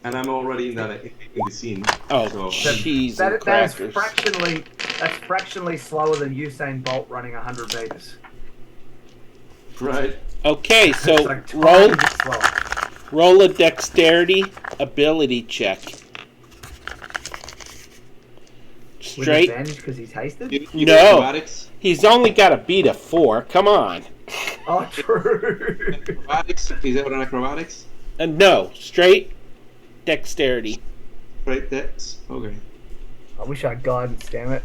And I'm already in the scene. Oh, so. cheese That and is crackers. fractionally slower than Usain Bolt running 100 meters. Right. Okay, It's so like tiny bit slower. roll a dexterity ability check. With Straight? advantage because he's hasted? You No. Acrobatics? He's only got a beat of 4. Come on. Oh, true. Acrobatics? Is that an acrobatics? No, straight dexterity. Right, that's okay. I wish I had guidance, damn it.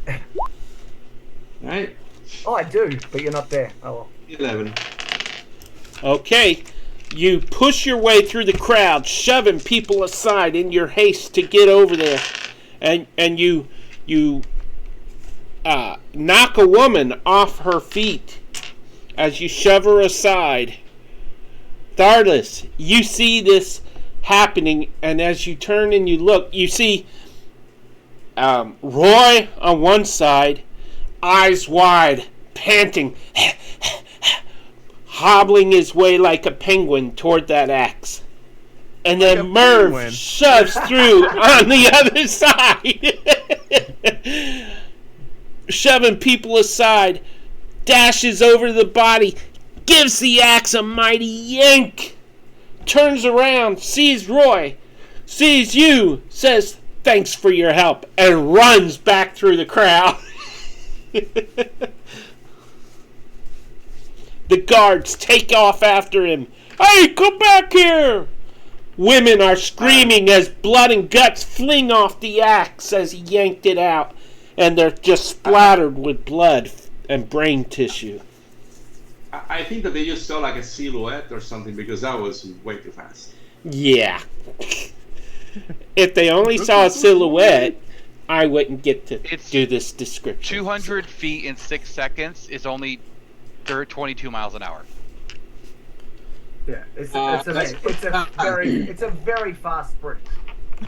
Alright. Oh, I do, but you're not there. Oh well. 11. Okay, you push your way through the crowd, shoving people aside in your haste to get over there, and you knock a woman off her feet as you shove her aside. Tharless, you see this happening, and as you turn and you look, you see Roy on one side, eyes wide, panting, hobbling his way like a penguin toward that axe. And then Like a Merv penguin. shoves through on the other side, shoving people aside, dashes over the body, gives the axe a mighty yank, turns around, sees Roy, sees you, says, "Thanks for your help," and runs back through the crowd. The guards take off after him. "Hey, come back here!" Women are screaming as blood and guts fling off the axe as he yanked it out, and they're just splattered with blood and brain tissue. I think that they just saw like a silhouette or something because that was way too fast. Yeah. If they only saw a silhouette, I wouldn't get to It's do this description. 200 feet in 6 seconds is only 22 miles an hour. Yeah, it's a very fast sprint.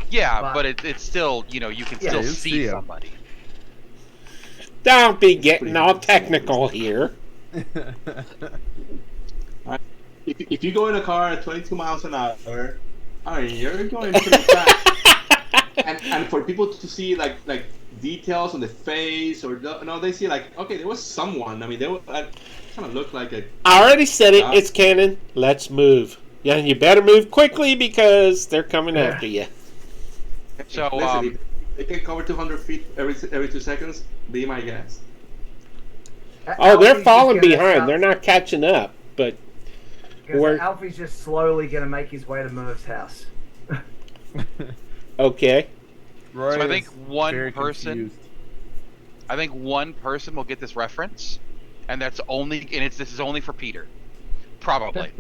Yeah, but it's still, you can Yeah, still you see see 'em. somebody. Don't be getting all technical here. If you go in a car at 22 miles an hour, I mean, you're going pretty fast. and for people to see like details on the face or no, they see like, okay, there was someone. I mean, they were kind of look like a. I already said it. It's canon. Let's move. Yeah, you better move quickly because they're coming after you. So, Listen, if they can cover 200 feet every 2 seconds, be my guest. Oh, they're Alfie's falling just gonna behind. start- They're not catching up. But because we're- Alfie's just slowly going to make his way to Merv's house. okay. Roy So I think is one very person- confused. I think one person will get this reference, and this is only for Peter, probably.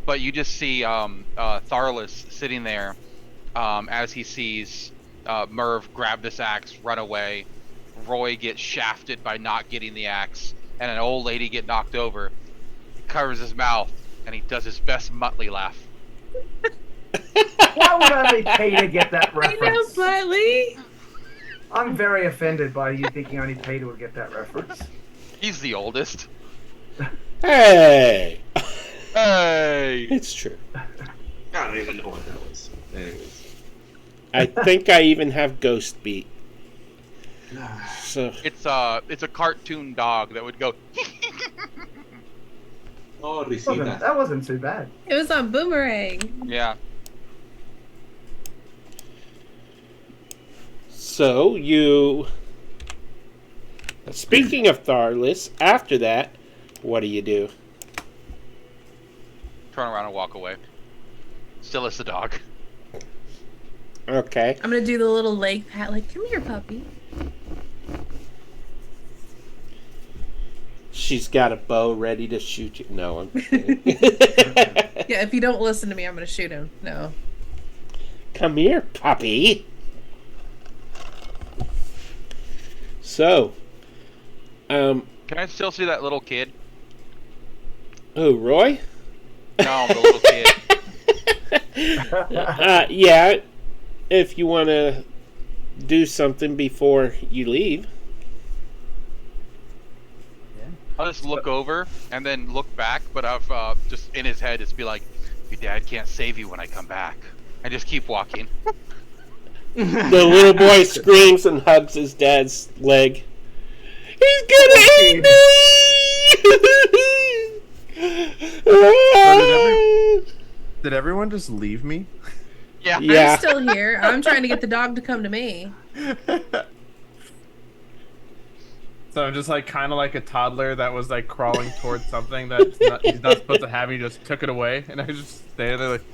But you just see Tharless sitting there as he sees Merv grab this axe, run away. Roy gets shafted by not getting the axe, and an old lady get knocked over. He covers his mouth, and he does his best Muttley laugh. Why would only Peter get that I know, reference? Buttley. I'm very offended by you thinking only Peter would get that reference. He's the oldest. Hey! Hey! It's true. I don't even know what that was. Anyways. I think I even have Ghost Beat. So It's a cartoon dog that would go. Oh, Risita. That wasn't too bad. It was on Boomerang. Yeah. So you. Speaking of Tharless, after that, what do you do? Turn around and walk away. Still as the dog. Okay. I'm gonna do the little leg pat, like, come here, puppy. She's got a bow ready to shoot you. No, I'm kidding. Yeah, if you don't listen to me, I'm gonna shoot him. No. Come here, puppy. So, Can I still see that little kid? oh, Roy? No, the little kid. Yeah, if you want to do something before you leave. I'll just look over and then look back, but I've just in his head just be like, your dad can't save you when I come back. And just keep walking. The little boy screams and hugs his dad's leg. He's gonna eat me! Did everyone just leave me? Yeah. Yeah. I'm still here. I'm trying to get the dog to come to me. So I'm just like kind of like a toddler that was like crawling towards something that he's not supposed to have. He just took it away, and I just stay there like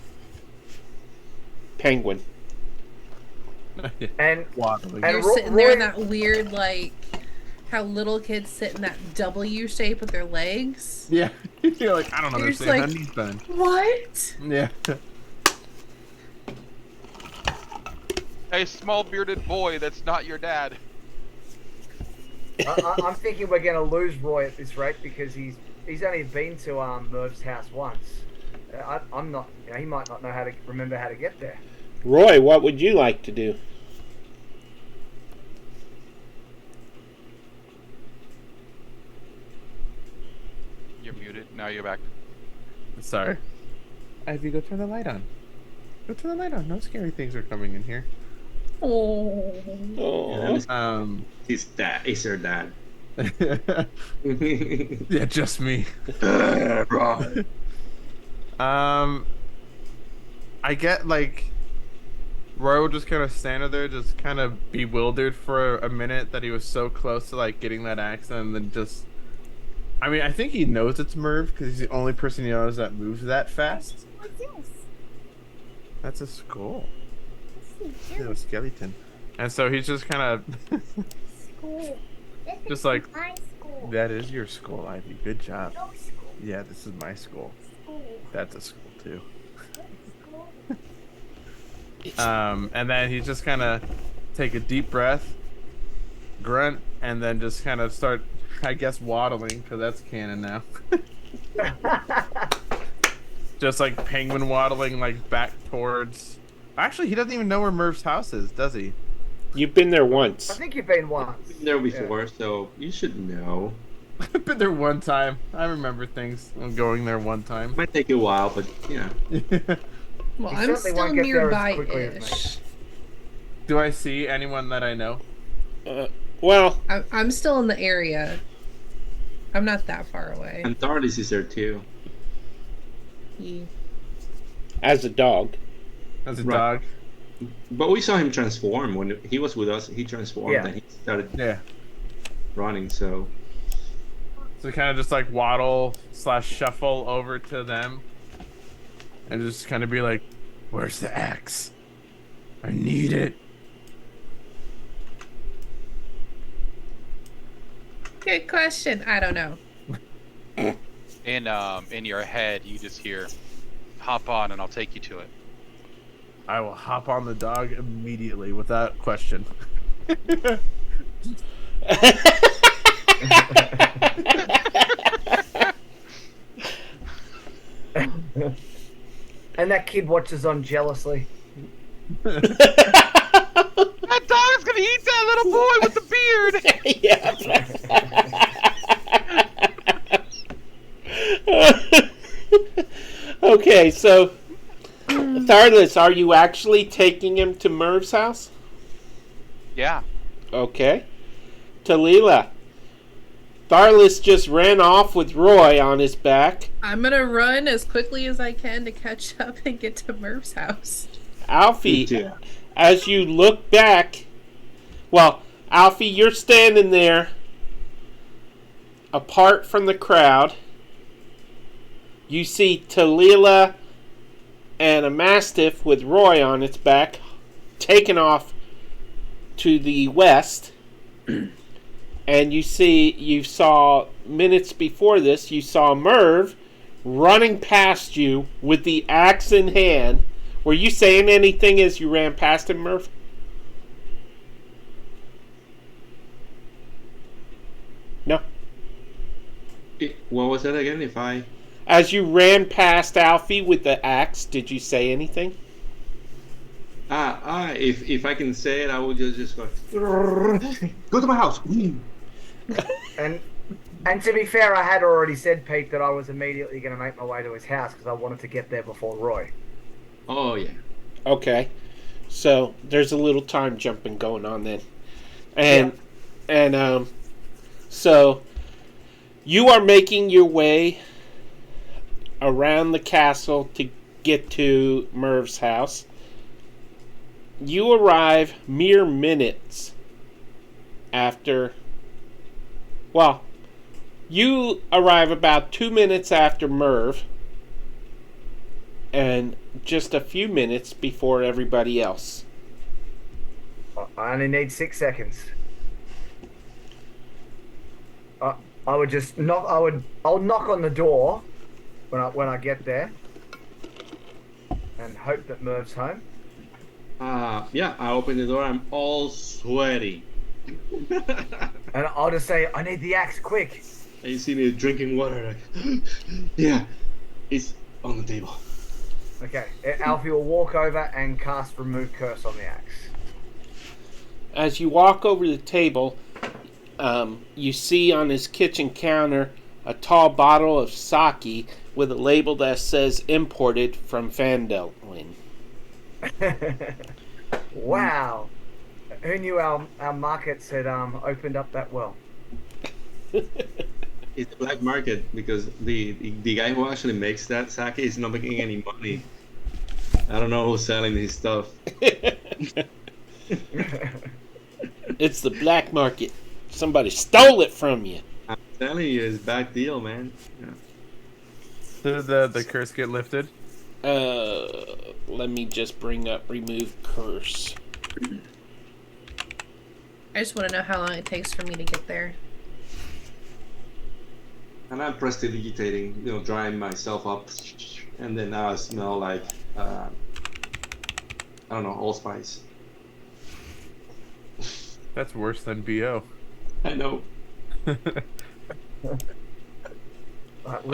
Penguin. And waddling. And You're Roy- sitting there in that weird, like, how little kids sit in that W shape with their legs. Yeah, you're like I don't You're just understand. like- How knees done. What? Yeah. A small bearded boy that's not your dad. I'm thinking we're going to lose Roy at this rate because he's only been to Merv's house once. I'm not. You know, he might not know how to remember how to get there. Roy, what would you like to do? You're muted. Now you're back. Sorry. Ivy, go turn the light on. Go turn the light on. No scary things are coming in here. Oh. Oh. He's dad. He's her dad. Yeah, just me. I get like Roy would just kind of stand there, just kind of bewildered for a minute that he was so close to like getting that axe, and then just. I mean, I think he knows it's Merv because he's the only person he knows that moves that fast. What's this? That's a skull, This is little skeleton, and so he's just kind of. school. This Just is like- my school. That is your skull, Ivy. Good job. No school. Yeah, this is my skull. School. That's a skull too. School. And then he just kind of take a deep breath, grunt, and then just kind of start, I guess, waddling because that's canon now. Just like penguin waddling, like back towards. Actually, he doesn't even know where Merv's house is, does he? You've been there I once. think you've been once. Been there before, so you should know. I've been there one time. I remember things. I'm going there one time. Might take you a while, but you know. Well, You I'm certainly still won't get there as quickly as nearby-ish. Do I see anyone that I know? Well, I'm still in the area. I'm not that far away. And Tharless is there too. He- as a dog. As a Right. dog. But we saw him transform when he was with us. He transformed Yeah. and he started Yeah. running. So So kind of just like waddle / shuffle over to them, and just kind of be like, "Where's the axe? I need it." Good question. I don't know. In your head, you just hear, "Hop on, and I'll take you to it." I will hop on the dog immediately without question. And that kid watches on jealously. That dog's gonna eat that little boy with the beard. Yeah. Okay, so Tharless, are you actually taking him to Merv's house? Yeah. Okay. Talila. Tharless just ran off with Roy on his back. I'm gonna run as quickly as I can to catch up and get to Merv's house. Alfie, Yeah. as you look back, well, Alfie, you're standing there apart from the crowd. You see Talila and a Mastiff with Roy on its back taken off to the west. And you saw minutes before this, you saw Merv running past you with the axe in hand. Were you saying anything as you ran past him, Merv? No. What was that again? If I As you ran past Alfie with the axe, did you say anything? if I can say it, I will just go. Go to my house. And to be fair, I had already said, Pete, that I was immediately going to make my way to his house because I wanted to get there before Roy. Oh yeah. Okay. So there's a little time jumping going on then. So you are making your way around the castle to get to Merv's house. You arrive mere minutes after. Well, you arrive about 2 minutes after Merv, and just a few minutes before everybody else. I only need 6 seconds. I would just knock. I'll knock on the door when I get there, and hope that Merv's home. Yeah. I open the door. I'm all sweaty. And I'll just say, I need the axe, quick. And you see me drinking water. Like, yeah, it's on the table. Okay, Alfie will walk over and cast Remove Curse on the axe. As you walk over the table, you see on his kitchen counter a tall bottle of sake with a label that says imported from Phandalin. Wow. Who knew our markets had opened up that well? It's a black market because the guy who actually makes that sake is not making any money. I don't know who's selling his stuff. It's the black market. Somebody stole it from you. I'm telling you, it's back deal, man. Yeah. Did the curse get lifted? Let me just bring up remove curse. I just want to know how long it takes for me to get there. And I'm prestidigitating, drying myself up, and then now I smell like I don't know, allspice. That's worse than BO. I know. But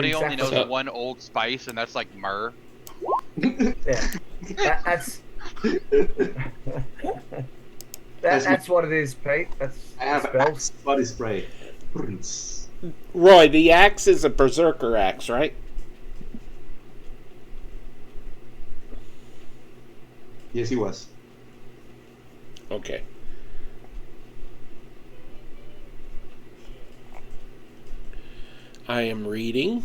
he only knows one Old Spice, and that's like myrrh. Yeah, that's what it is, Pete. That's I have spells. Axe body spray. Roy, the axe is a berserker axe, right? Yes, he was. Okay. I am reading.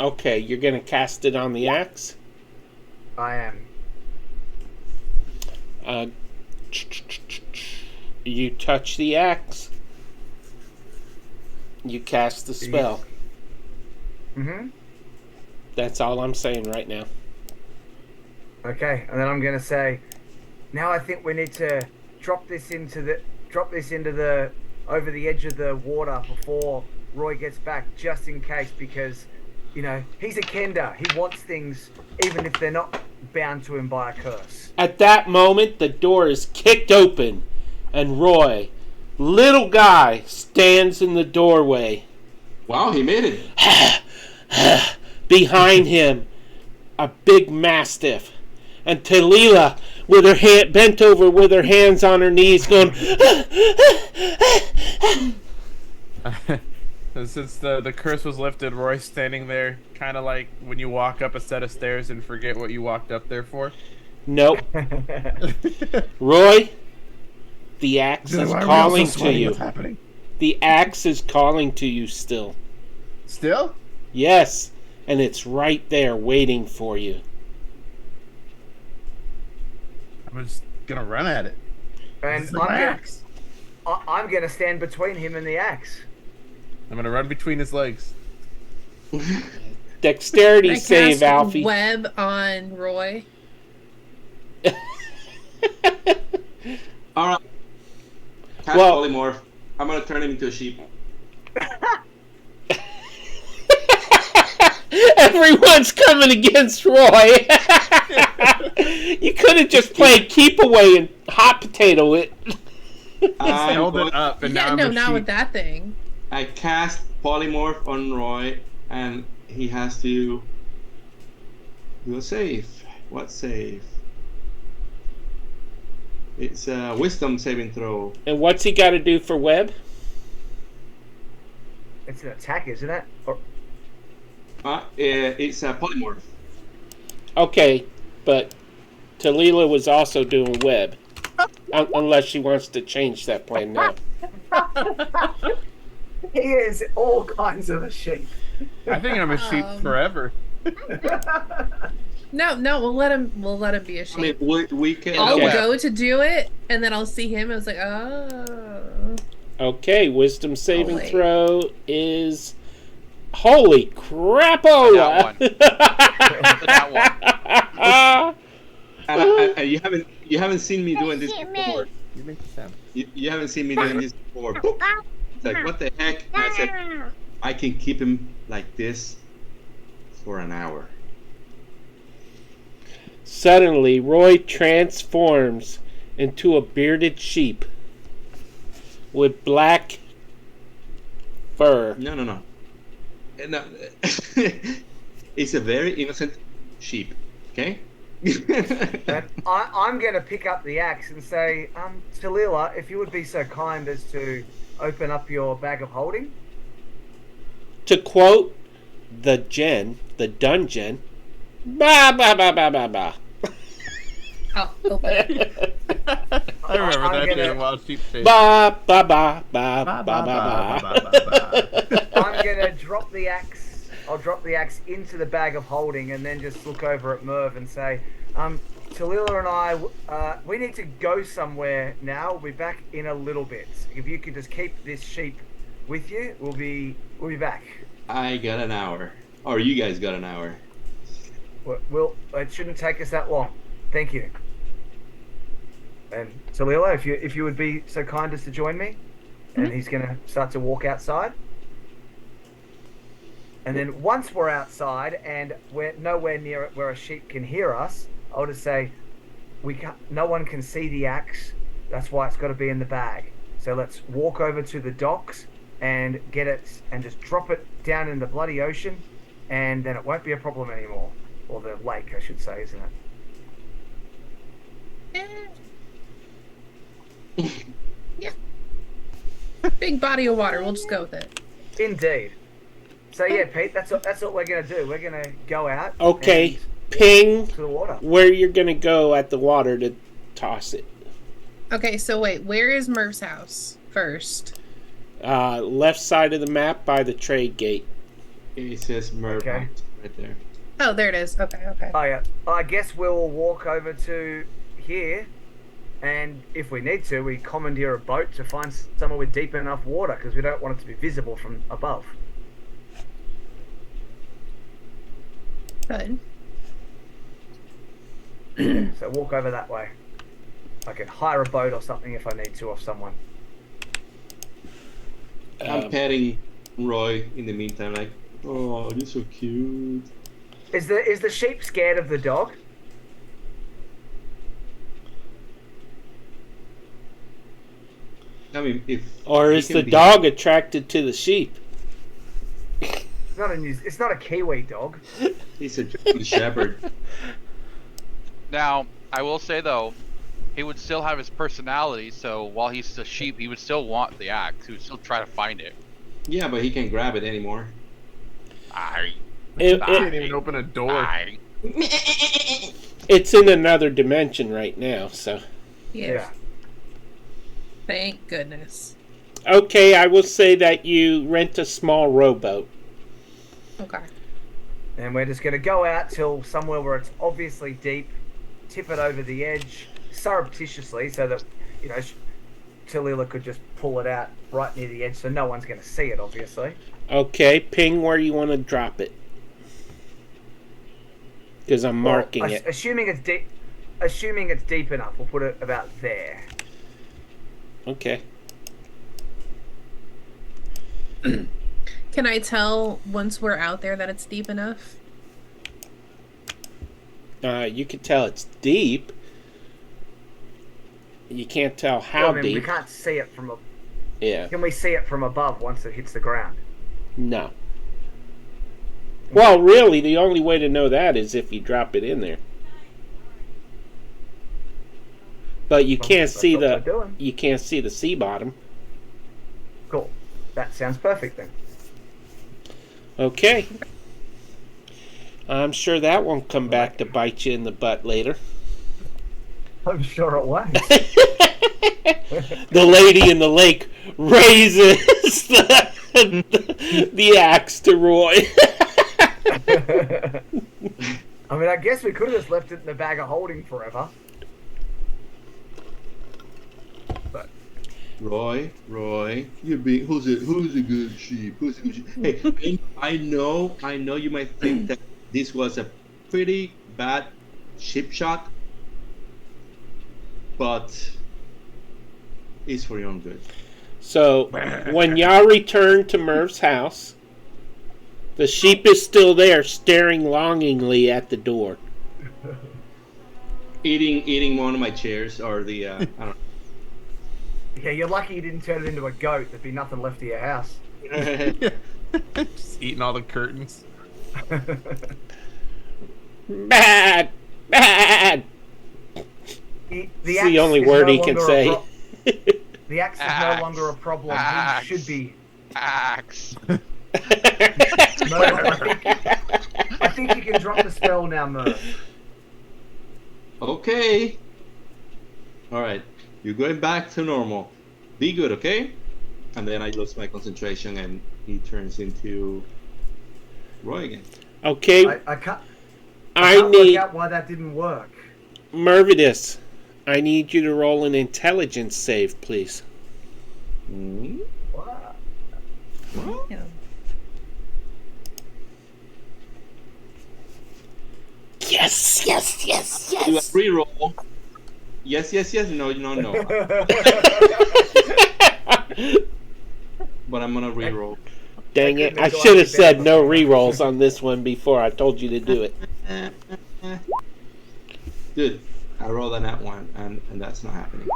Okay, you're going to cast it on the axe? I am. You touch the axe. You cast the spell. Mm-hmm. That's all I'm saying right now. Okay, and then I'm gonna say, now I think we need to drop this into the over the edge of the water before Roy gets back, just in case, because he's a Kender. He wants things even if they're not bound to him by a curse. At that moment, the door is kicked open, and Roy, little guy, stands in the doorway. Wow, he made it. Behind him, a big mastiff, and Talila with her hand bent over with her hands on her knees, going. And since the curse was lifted, Roy's standing there, kind of like when you walk up a set of stairs and forget what you walked up there for. Nope. Roy, the axe is calling to you. What's happening? The axe is calling to you still. Still? Yes, and it's right there waiting for you. I'm just gonna run at it. And I'm gonna stand between him and the axe. I'm gonna run between his legs. Dexterity Can I save, cast Alfie. Web on Roy. All right. Cast Well- polymorph. I'm gonna turn him into a sheep. Everyone's coming against Roy. You could have just played keep away and hot potato it. I held I'm it up, and Yeah, now I'm no, a not sheep. with that thing. I cast polymorph on Roy, and he has to do a save. What save? It's a wisdom saving throw. And what's he got to do for Web? It's an attack, isn't it? Or, It's a polymorph. Okay, but Talila was also doing Web. Unless she wants to change that plan now. he is all kinds of a sheep. I think I'm a sheep forever. No, we'll let him be a I sheep. mean, we can. I'll Okay. go to do it, and then I'll see him. And it's like, oh. Okay, wisdom saving wait. throw is. Holy crapo! That one. And you haven't seen me doing this before. You make the sound. You haven't seen me doing this before. It's like, what the heck? And I said, I can keep him like this for an hour. Suddenly, Roy transforms into a bearded sheep with black fur. No. No. It's a very innocent sheep. Okay. And I'm going to pick up the axe and say, Talila, if you would be so kind as to open up your bag of holding. To quote the dungeon, ba ba ba ba ba ba. I'll open it. I remember I'm that gonna- in Wild Sheep Face. Ba ba ba ba ba ba ba. I'm going to drop the axe. I'll drop the axe into the bag of holding and then just look over at Merv and say, Talila and I, we need to go somewhere now. We'll be back in a little bit. If you could just keep this sheep with you, we'll be back. I got an hour, or you guys got an hour. It shouldn't take us that long. Thank you. And Talila, if you would be so kind as to join me, and he's gonna start to walk outside. And then once we're outside and we're nowhere near it where a sheep can hear us, I'll just say, no one can see the axe. That's why it's got to be in the bag. So let's walk over to the docks and get it and just drop it down in the bloody ocean, and then it won't be a problem anymore. Or the lake, I should say, isn't it? Yeah. Big body of water. We'll just go with it. Indeed. So yeah, Pete, that's what we're gonna do. We're gonna go out. Okay, and ping to the water. where you're gonna go at the water to toss it. Okay, so wait, where is Merv's house first? Left side of the map by the trade gate. It says Merv Okay. right there. Oh, there it is. Okay, okay. Oh yeah. I guess we'll walk over to here, and if we need to, we commandeer a boat to find somewhere with deep enough water because we don't want it to be visible from above. Good. So walk over that way. I can hire a boat or something if I need to off someone. I'm petting Roy in the meantime, like, oh, you're so cute. Is the sheep scared of the dog? I mean, if Or he is can the be- dog attracted to the sheep? It's not a Kiwi dog. he's a German shepherd. Now, I will say though, he would still have his personality. So while he's a sheep, he would still want the axe. He would still try to find it. Yeah, but he can't grab it anymore. I. It- Can't even open a door. It's in another dimension right now, so. Yeah. Thank goodness. Okay, I will say that you rent a small rowboat. Okay. And we're just going to go out till somewhere where it's obviously deep, tip it over the edge surreptitiously so that, Tallulah could just pull it out right near the edge so no one's going to see it, obviously. Okay, ping where you want to drop it. Because I'm marking Well, it. Assuming it's deep enough, we'll put it about there. Okay. Can I tell once we're out there that it's deep enough? You can tell it's deep. You can't tell how Well, I mean, deep. we can't see it from Yeah. Can we see it from above once it hits the ground? No. Well, really, the only way to know that is if you drop it in there. But you Well, can't that's see what we're the doing. you can't see the sea bottom. Cool. That sounds perfect then. Okay. I'm sure that won't come back to bite you in the butt later. I'm sure it won't. The lady in the lake raises the axe to Roy. I mean, I guess we could have just left it in the bag of holding forever. Roy, who's a good sheep? Who's a good sheep? Hey, I know you might think that this was a pretty bad sheep shot, but it's for your own good. So, when y'all return to Merv's house, the sheep is still there, staring longingly at the door. Eating one of my chairs or the I don't know. Yeah, you're lucky you didn't turn it into a goat. There'd be nothing left of your house. Just eating all the curtains. Bad! Bad! The It's the only word he can say. The axe is no longer a problem. Axe. He should be. Axe. Merv, I think you can drop the spell now, Merv. Okay. All right. You're going back to normal. Be good, okay? And then I lose my concentration and he turns into Roy again. Okay, I can't I work need out why that didn't work. Mervidus. I need you to roll an intelligence save, please. Hmm? What? Yeah. Yes, yes, yes, Do a reroll. Yes. No. But I'm gonna reroll. Dang it! couldn't I have should gone have any said better no before. rerolls on this one before I told you to do it. Good. I rolled on that one, and that's not happening.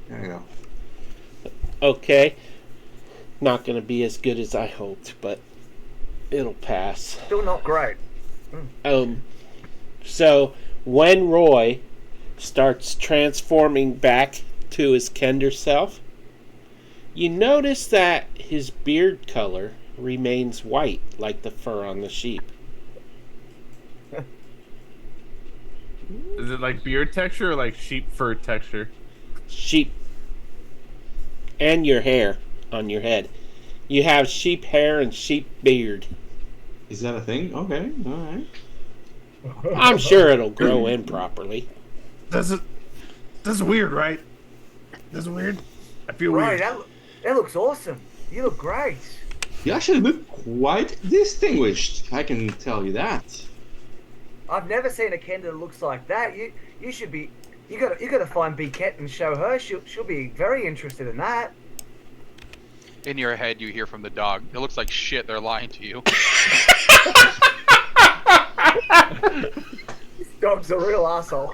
There you go. Okay. Not going to be as good as I hoped, but it'll pass. Still not great. So when Roy starts transforming back to his Kender self, you notice that his beard color remains white like the fur on the sheep. Is it like beard texture or like sheep fur texture? Sheep and your hair on your head. You have sheep hair and sheep beard. Is that a thing? Okay, all right. I'm sure it'll grow in properly. That's weird, right? That's weird. I feel Right, weird. that looks awesome. You look great. You actually look quite distinguished. I can tell you that. I've never seen a Kenda that looks like that. You should be. You gotta find Biquette and show her. She'll be very interested in that. In your head, you hear from the dog. It looks like shit. They're lying to you. This dog's a real asshole.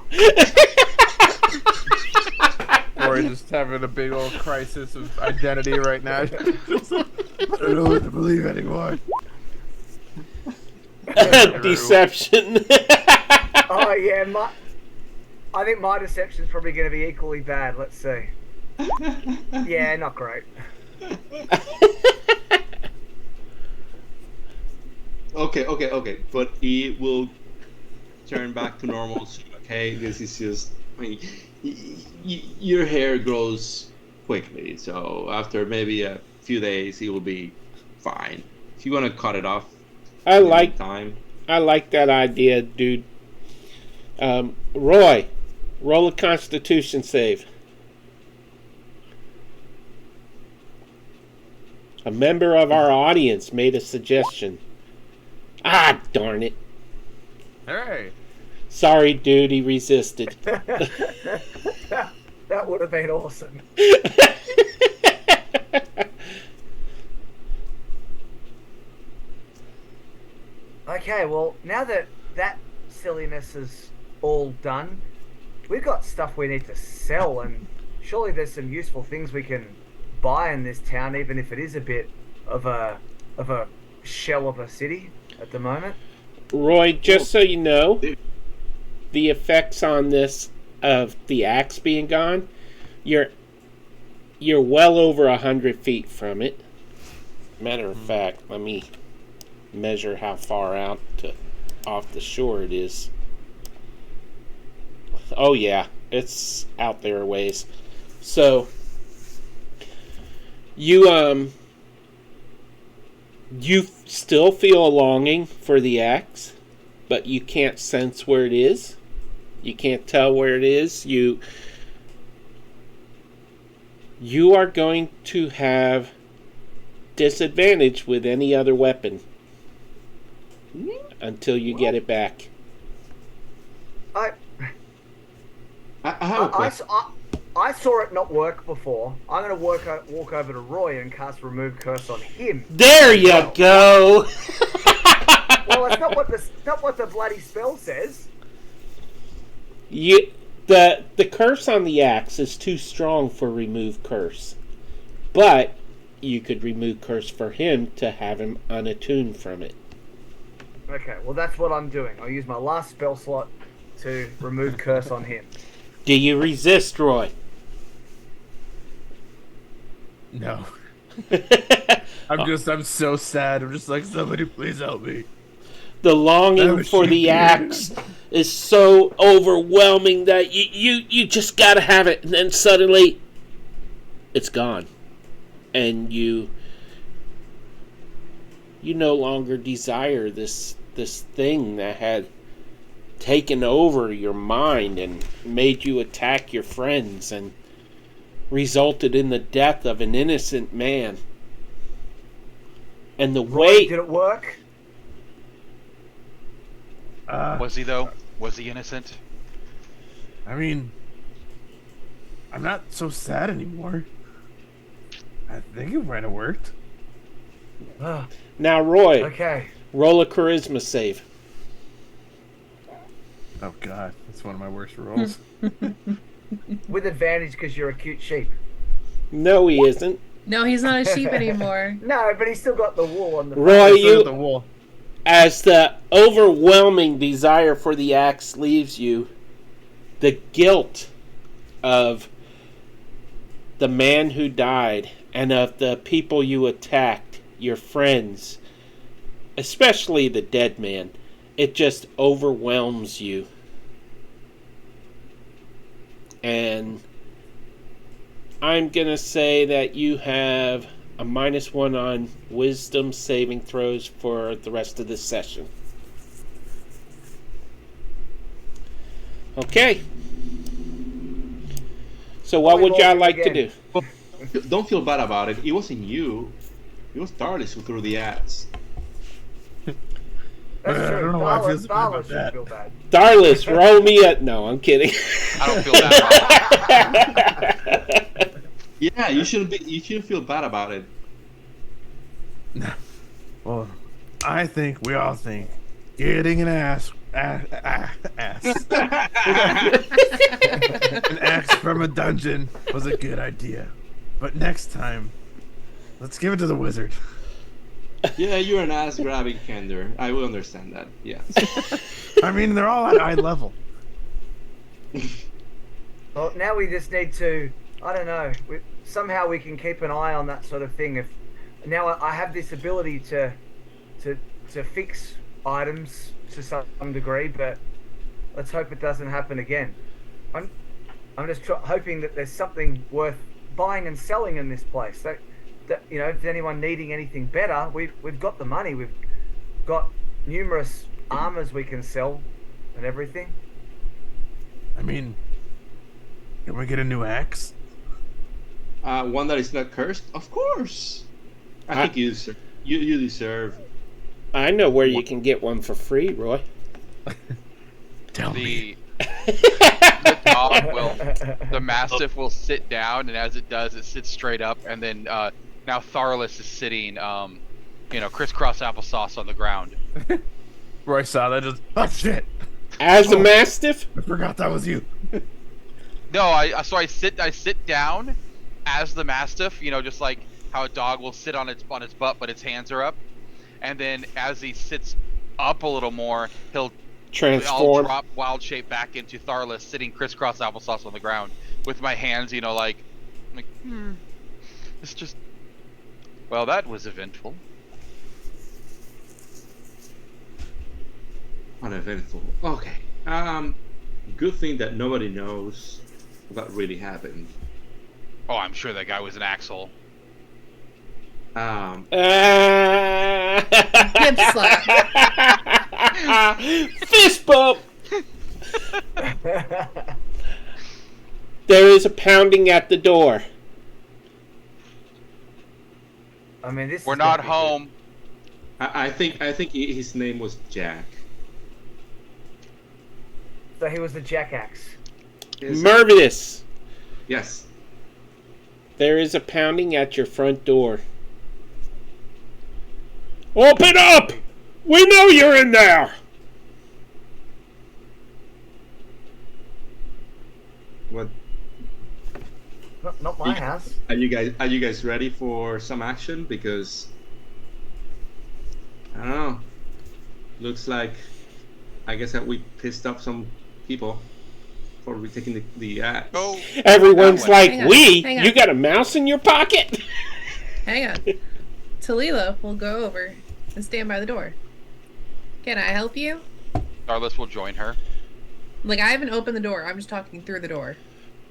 Or just having a big old crisis of identity right now. I don't know what to believe anymore. Deception. Oh yeah, I think my deception's probably going to be equally bad. Let's see. Yeah, not great. Okay. But it will turn back to normal soon, okay? This is just... I mean, your hair grows quickly, so after maybe a few days, it will be fine. If you want to cut it off, I like time. that idea, dude. Roy, roll a Constitution save. A member of our audience made a suggestion. Ah, darn it. Hey. Sorry, dude, he resisted. That would have been awesome. Okay, well, now that silliness is all done, we've got stuff we need to sell, and surely there's some useful things we can buy in this town, even if it is a bit of a shell of a city at the moment. Roy, just so you know, the effects on this of the axe being gone, you're well over 100 feet from it. Matter of fact, let me measure how far out off the shore it is. Oh yeah, it's out there a ways. So you still feel a longing for the axe, but you can't sense where it is. You can't tell where it is. You are going to have disadvantage with any other weapon until you get it back. I have a question. I saw it not work before. I'm going to walk over to Roy and cast Remove Curse on him. There you go. Well, it's not what the bloody spell says. The curse on the axe is too strong for Remove Curse, but you could Remove Curse for him to have him unattuned from it. Okay, well that's what I'm doing. I'll use my last spell slot to Remove Curse on him. Do you resist, Roy? No. I'm so sad. I'm just like, somebody please help me. The longing for the axe is so overwhelming that you just gotta have it, and then suddenly it's gone, and you no longer desire this thing that had taken over your mind and made you attack your friends and resulted in the death of an innocent man. And the way... Did it work? Was he, though? Was he innocent? I mean, I'm not so sad anymore. I think it might have worked. Now, Roy, Okay. roll a charisma save. Oh god, that's one of my worst rolls. With advantage because you're a cute sheep. No, he isn't. No, he's not a sheep anymore. No, but he's still got the wool on the Roy, So the wool. as the overwhelming desire for the axe leaves you, the guilt of the man who died and of the people you attacked, your friends, especially the dead man, it just overwhelms you. And I'm going to say that you have a -1 on wisdom saving throws for the rest of this session. Okay. So what would y'all like to do? Don't feel bad about it. It wasn't you. It was Tarlis who threw the axe. That's I true. don't know why I feel Darla, so bad about should that. feel bad. Darlis, roll me a... No, I'm kidding. I don't feel that bad. Yeah, you shouldn't be. You shouldn't feel bad about it. Well, I think we all think getting an ass an axe from a dungeon was a good idea. But next time, let's give it to the wizard. Yeah, you're an ass grabbing Kender. I will understand that. Yeah. I mean, they're all at eye level. Well, now we just need to, I don't know, somehow we can keep an eye on that sort of thing. If now I have this ability to fix items to some degree, but let's hope it doesn't happen again. I'm just hoping that there's something worth buying and selling in this place. That you know, if there's anyone needing anything better, we've got the money. We've got numerous armors we can sell and everything. I mean, can we get a new axe? One that is not cursed, of course. I think you deserve. I know where you can get one for free, Roy. Tell me. The dog will, the mastiff will sit down, and as it does, it sits straight up, and then now Tharlus is sitting, crisscross applesauce on the ground. Roy saw that, just, oh shit! As a mastiff? I forgot that was you. No, I sit down as the mastiff, just like how a dog will sit on its butt, but its hands are up, and then as he sits up a little more, I'll Transform. drop wild shape back into Tharlus, sitting crisscross applesauce on the ground with my hands, it's just. Well, that was eventful. Uneventful. Okay. Good thing that nobody knows what really happened. Oh, I'm sure that guy was an axhole. Hip slap. Fist bump! There is a pounding at the door. I mean, this. We're is not gonna be home. I think his name was Jack. good. So he was the jackaxe. Mervidus, Yes. there is a pounding at your front door. Open up! We know you're in there! What? Not my house. Are you guys ready for some action? Because I don't know. Looks like I guess that we pissed off some people for taking the axe. Go. Everyone's like, Hang on, we? hang on. You got a mouse in your pocket? Hang on. Talila will go over and stand by the door. Can I help you? Tharlus will join her. Like, I haven't opened the door. I'm just talking through the door.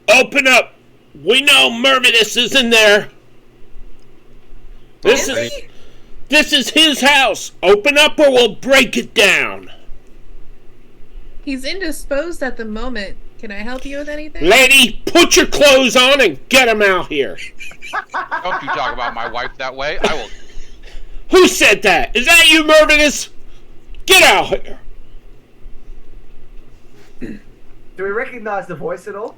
Open up! We know Mervidus is in there! This is his house! Open up or we'll break it down! He's indisposed at the moment. Can I help you with anything? Lady, put your clothes on and get him out here! Don't you talk about my wife that way. I will. Who said that? Is that you, Mervidus? Get out here! Do we recognize the voice at all?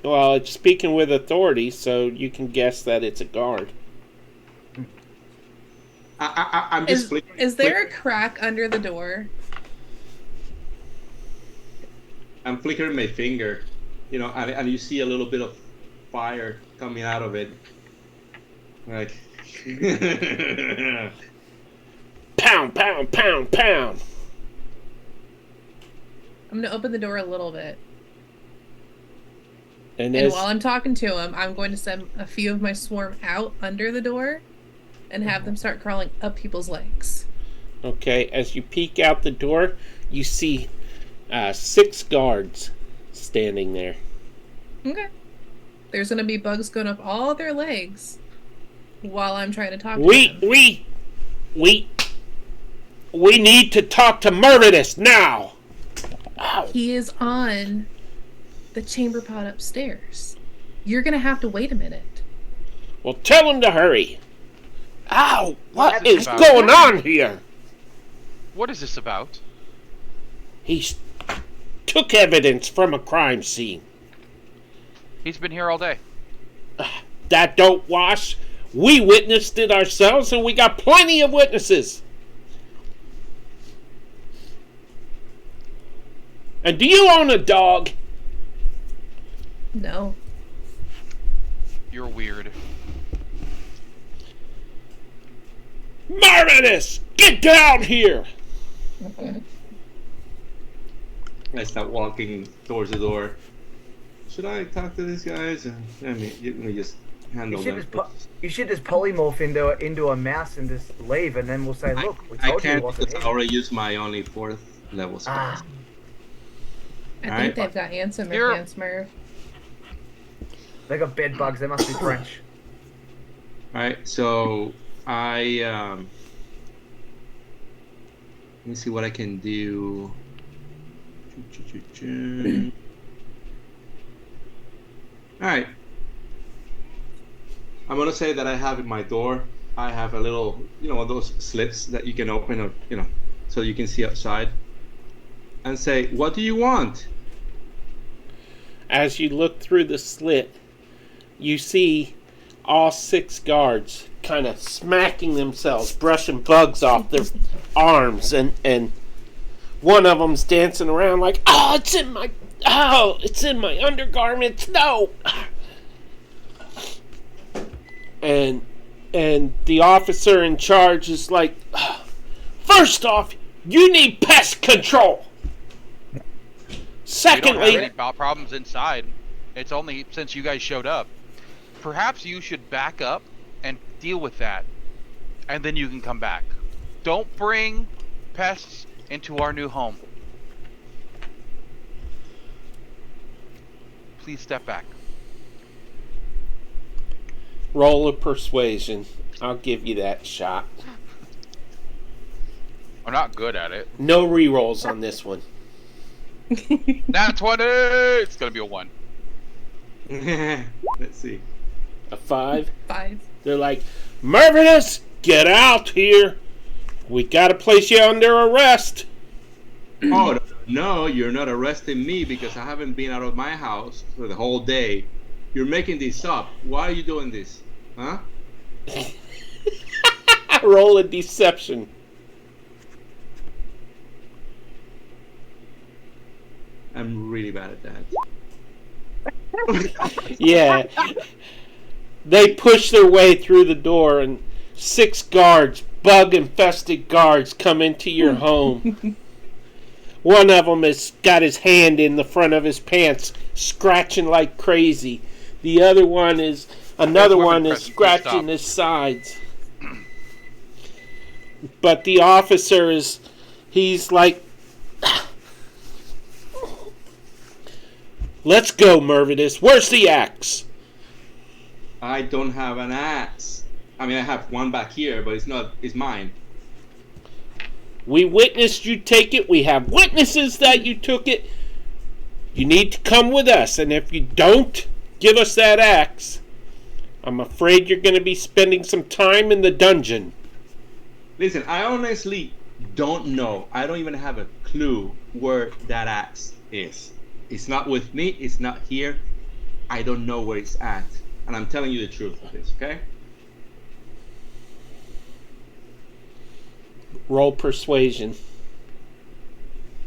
Well, it's speaking with authority, so you can guess that it's a guard. I'm just Is there a crack under the door? I'm flickering my finger, and you see a little bit of fire coming out of it. Like, Pound, pound, pound, pound! I'm gonna open the door a little bit. And And as, while I'm talking to him, I'm going to send a few of my swarm out under the door and have them start crawling up people's legs. okay, as you peek out the door, you see 6 guards standing there. Okay. There's gonna be bugs going up all their legs while I'm trying to talk to them. We need to talk to Murvidus now. Ow. He is on the chamber pod upstairs. You're gonna have to wait a minute. Well, tell him to hurry. Ow! What That's is about going it. on here? What is this about? He took evidence from a crime scene. He's been here all day. That don't wash. We witnessed it ourselves, and we got plenty of witnesses. And do you own a dog? No. You're weird. Murvidus, get down here! I start walking towards the door. Should I talk to these guys? Let me just handle them. You should just polymorph into a mouse and just leave, and then we'll say, look, we I told you it can't wasn't because I him. already used my only 4th level spell. I think Alright. they've got handsome Here. or Smurf. They got bed bugs. They must be French. Alright, so I let me see what I can do. Alright. I'm gonna say that I have in my door, I have a little, those slits that you can open, or, so you can see outside. And say, what do you want? As you look through the slit, you see all 6 guards kind of smacking themselves, brushing bugs off their arms, and one of them's dancing around like, it's in my undergarments, no! And the officer in charge is like, first off, you need pest control! We don't Secondly, have any problems inside. It's only since you guys showed up. Perhaps you should back up and deal with that, and then you can come back. Don't bring pests into our new home. Please step back. roll a persuasion. I'll give you that shot. I'm not good at it. No rerolls on this one. Nat 20! It's gonna be a 1. Let's see. A 5. 5. They're like, Murvidus, get out here. We gotta place you under arrest. Oh, no, you're not arresting me because I haven't been out of my house for the whole day. You're making this up. Why are you doing this? Huh? Roll a deception. I'm really bad at that. Yeah. They push their way through the door, and 6 guards, bug-infested guards, come into your home. One of them has got his hand in the front of his pants, scratching like crazy. The other one is, another one is scratching his sides. But the officer is, he's like, let's go, Murvidus. Where's the axe? I don't have an axe. I mean, I have one back here, but it's mine. We witnessed you take it. We have witnesses that you took it. You need to come with us. And if you don't give us that axe, I'm afraid you're going to be spending some time in the dungeon. Listen, I honestly don't know. I don't even have a clue where that axe is. It's not with me. It's not here. I don't know where it's at. And I'm telling you the truth of this, okay? Roll persuasion.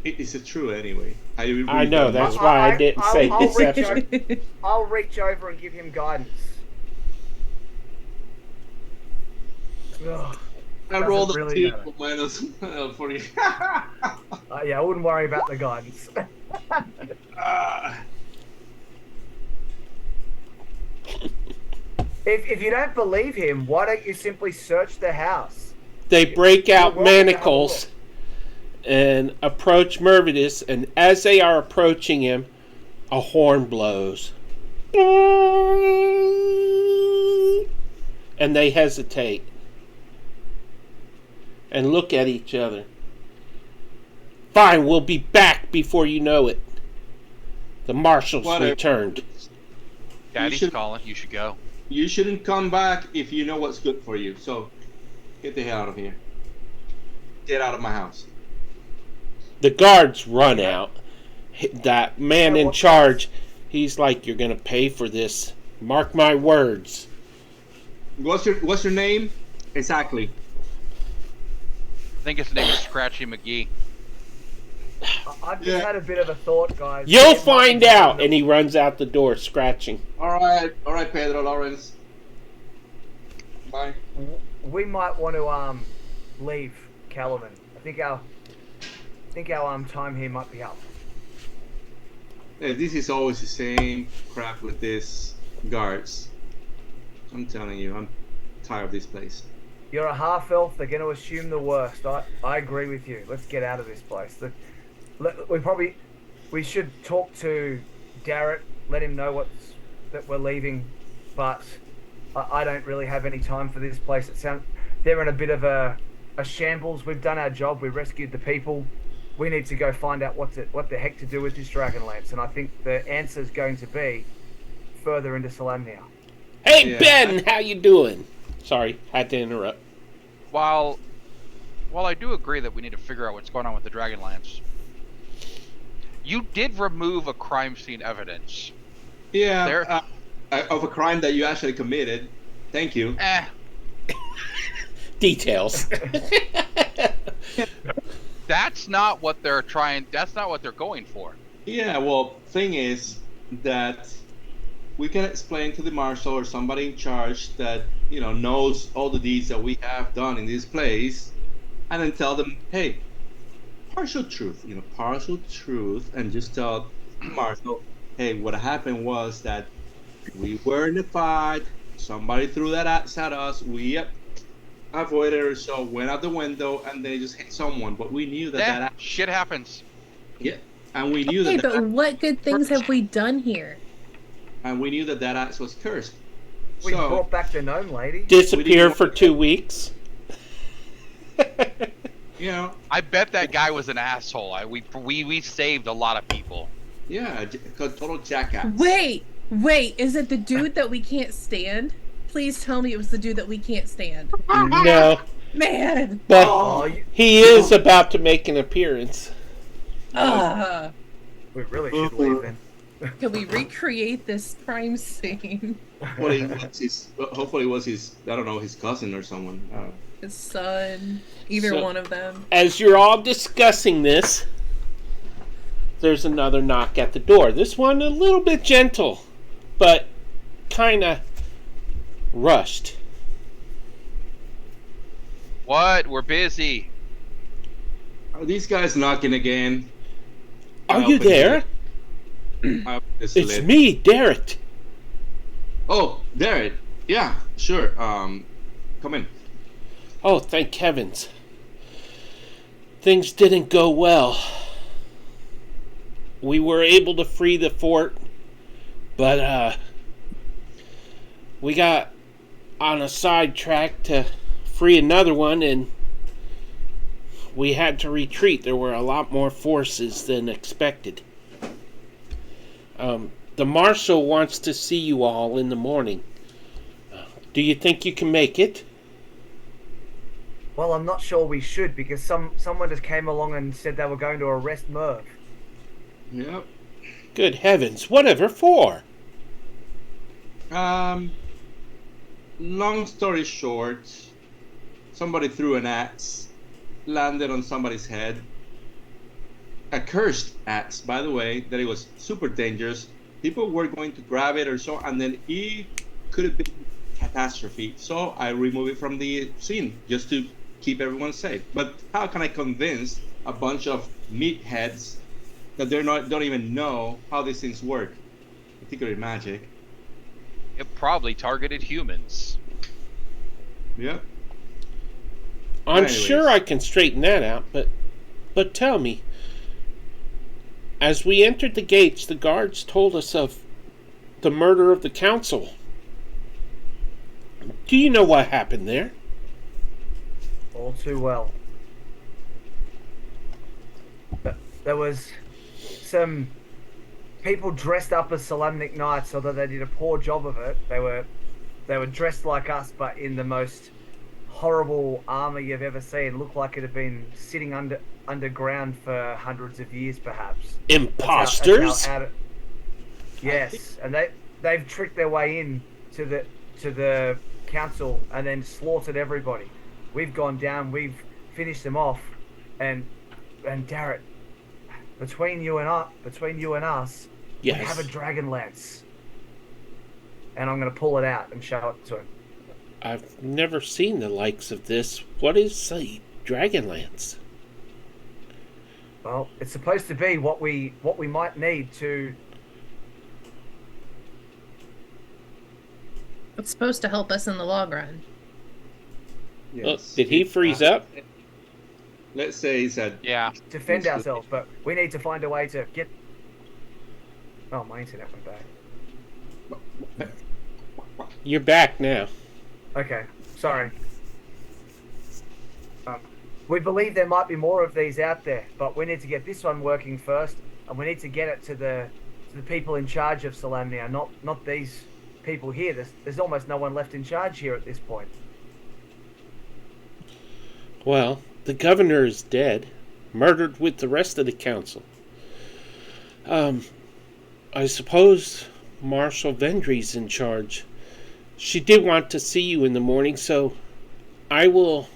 It's true anyway. I really I know, don't that's why I didn't say I'll reach deception. I'll reach over and give him guidance. Ugh. I rolled a really 2 matter. minus 40. Yeah, I wouldn't worry about the guidance. If you don't believe him, why don't you simply search the house? They break out You're welcome to have a manacles and approach Murvidus, and as they are approaching him, a horn blows. And they hesitate and look at each other. Fine, we'll be back before you know it. The marshals Whatever. returned. Daddy's should- calling. You should go. You shouldn't come back if you know what's good for you. So, get the hell out of here. Get out of my house. The guards run out. That man Yeah, in what- charge, he's like, "You're gonna pay for this. Mark my words." What's your name? Exactly. I think his name is Scratchy McGee. I've just Yeah. had a bit of a thought, guys. You'll It might be find time out. that- And he runs out the door, scratching. All right, Pedro Lawrence. Bye. We might want to leave Calaman. I think our time here might be up. Yeah, this is always the same crap with these guards. I'm telling you, I'm tired of this place. You're a half elf. They're going to assume the worst. I agree with you. Let's get out of this place. We should talk to Darrett. Let him know that we're leaving. But I don't really have any time for this place. They're in a bit of a shambles. We've done our job. We rescued the people. We need to go find out what the heck to do with this Dragonlance. And I think the answer is going to be further into Solamnia. Hey, Yeah. Ben, how you doing? Sorry, had to interrupt. While I do agree that we need to figure out what's going on with the Dragonlance, you did remove a crime scene evidence. Yeah, There- of a crime that you actually committed. Thank you. Details. That's not what they're trying. That's not what they're going for. Yeah, well, thing is that we can explain to the marshal or somebody in charge that, you know, knows all the deeds that we have done in this place, and then tell them, hey, partial truth, and just tell marshal, hey, what happened was that we were in a fight, somebody threw that axe at us, we avoided it, so went out the window, and they just hit someone, but we knew that axe, Shit happens. and we knew Okay, that but what good things have we done here? that axe was cursed. We So, brought back the gnome lady. Disappear for 2 weeks. you know, I bet that guy was an asshole. We saved a lot of people. yeah, total jackass. Wait, is it the dude that we can't stand? Please tell me it was the dude that we can't stand. No, Man! but Oh, he is about to make an appearance. we really should leave then. Can we recreate this crime scene? Hopefully it was his, I don't know, his cousin or someone. I don't know. His son. Either So- one of them. As you're all discussing this, there's another knock at the door. This one a little bit gentle, but kind of rushed. What? We're busy. Are these guys knocking again? Are I you open the there? lid. I open this It's lid. me, Darrett. Oh, there. Yeah, sure. Come in. Oh, thank heavens. Things didn't go well. We were able to free the fort, but we got on a sidetrack to free another one, and we had to retreat. There were a lot more forces than expected. The marshal wants to see you all in the morning. Do you think you can make it? Well, I'm not sure we should because someone just came along and said they were going to arrest Merv. Yep. Good heavens, whatever for? Long story short, somebody threw an axe, landed on somebody's head. A cursed axe, by the way, that it was super dangerous. People were going to grab it or so, and then it could have been catastrophe. So I removed it from the scene just to keep everyone safe. But how can I convince a bunch of meatheads that don't even know how these things work, particularly magic? It probably targeted humans. Yep. I'm Anyways. sure I can straighten that out, but tell me. As we entered the gates, the guards told us of the murder of the council. Do you know what happened there? All too well. There was some people dressed up as Solemnic Knights, although they did a poor job of it. They were dressed like us, but in the most horrible armor you've ever seen. Looked like it had been sitting underground for hundreds of years, perhaps. Imposters? Yes, and they've tricked their way in to the council and then slaughtered everybody. We've gone down, we've finished them off, and Darrett, between you and us, Yes. we have a Dragonlance. And I'm going to pull it out and show it to him. I've never seen the likes of this. What is a Dragonlance? Well, it's supposed to be what we might need to. It's supposed to help us in the long run. Yes. Did he freeze up? Let's say he said, Yeah. defend ourselves, but we need to find a way to get. Oh, my internet went back. You're back now. Okay, sorry. We believe there might be more of these out there, but we need to get this one working first, and we need to get it to the people in charge of Solamnia, not these people here. There's almost no one left in charge here at this point. Well, the governor is dead, murdered with the rest of the council. I suppose Marshal Vendry's in charge. She did want to see you in the morning, so I will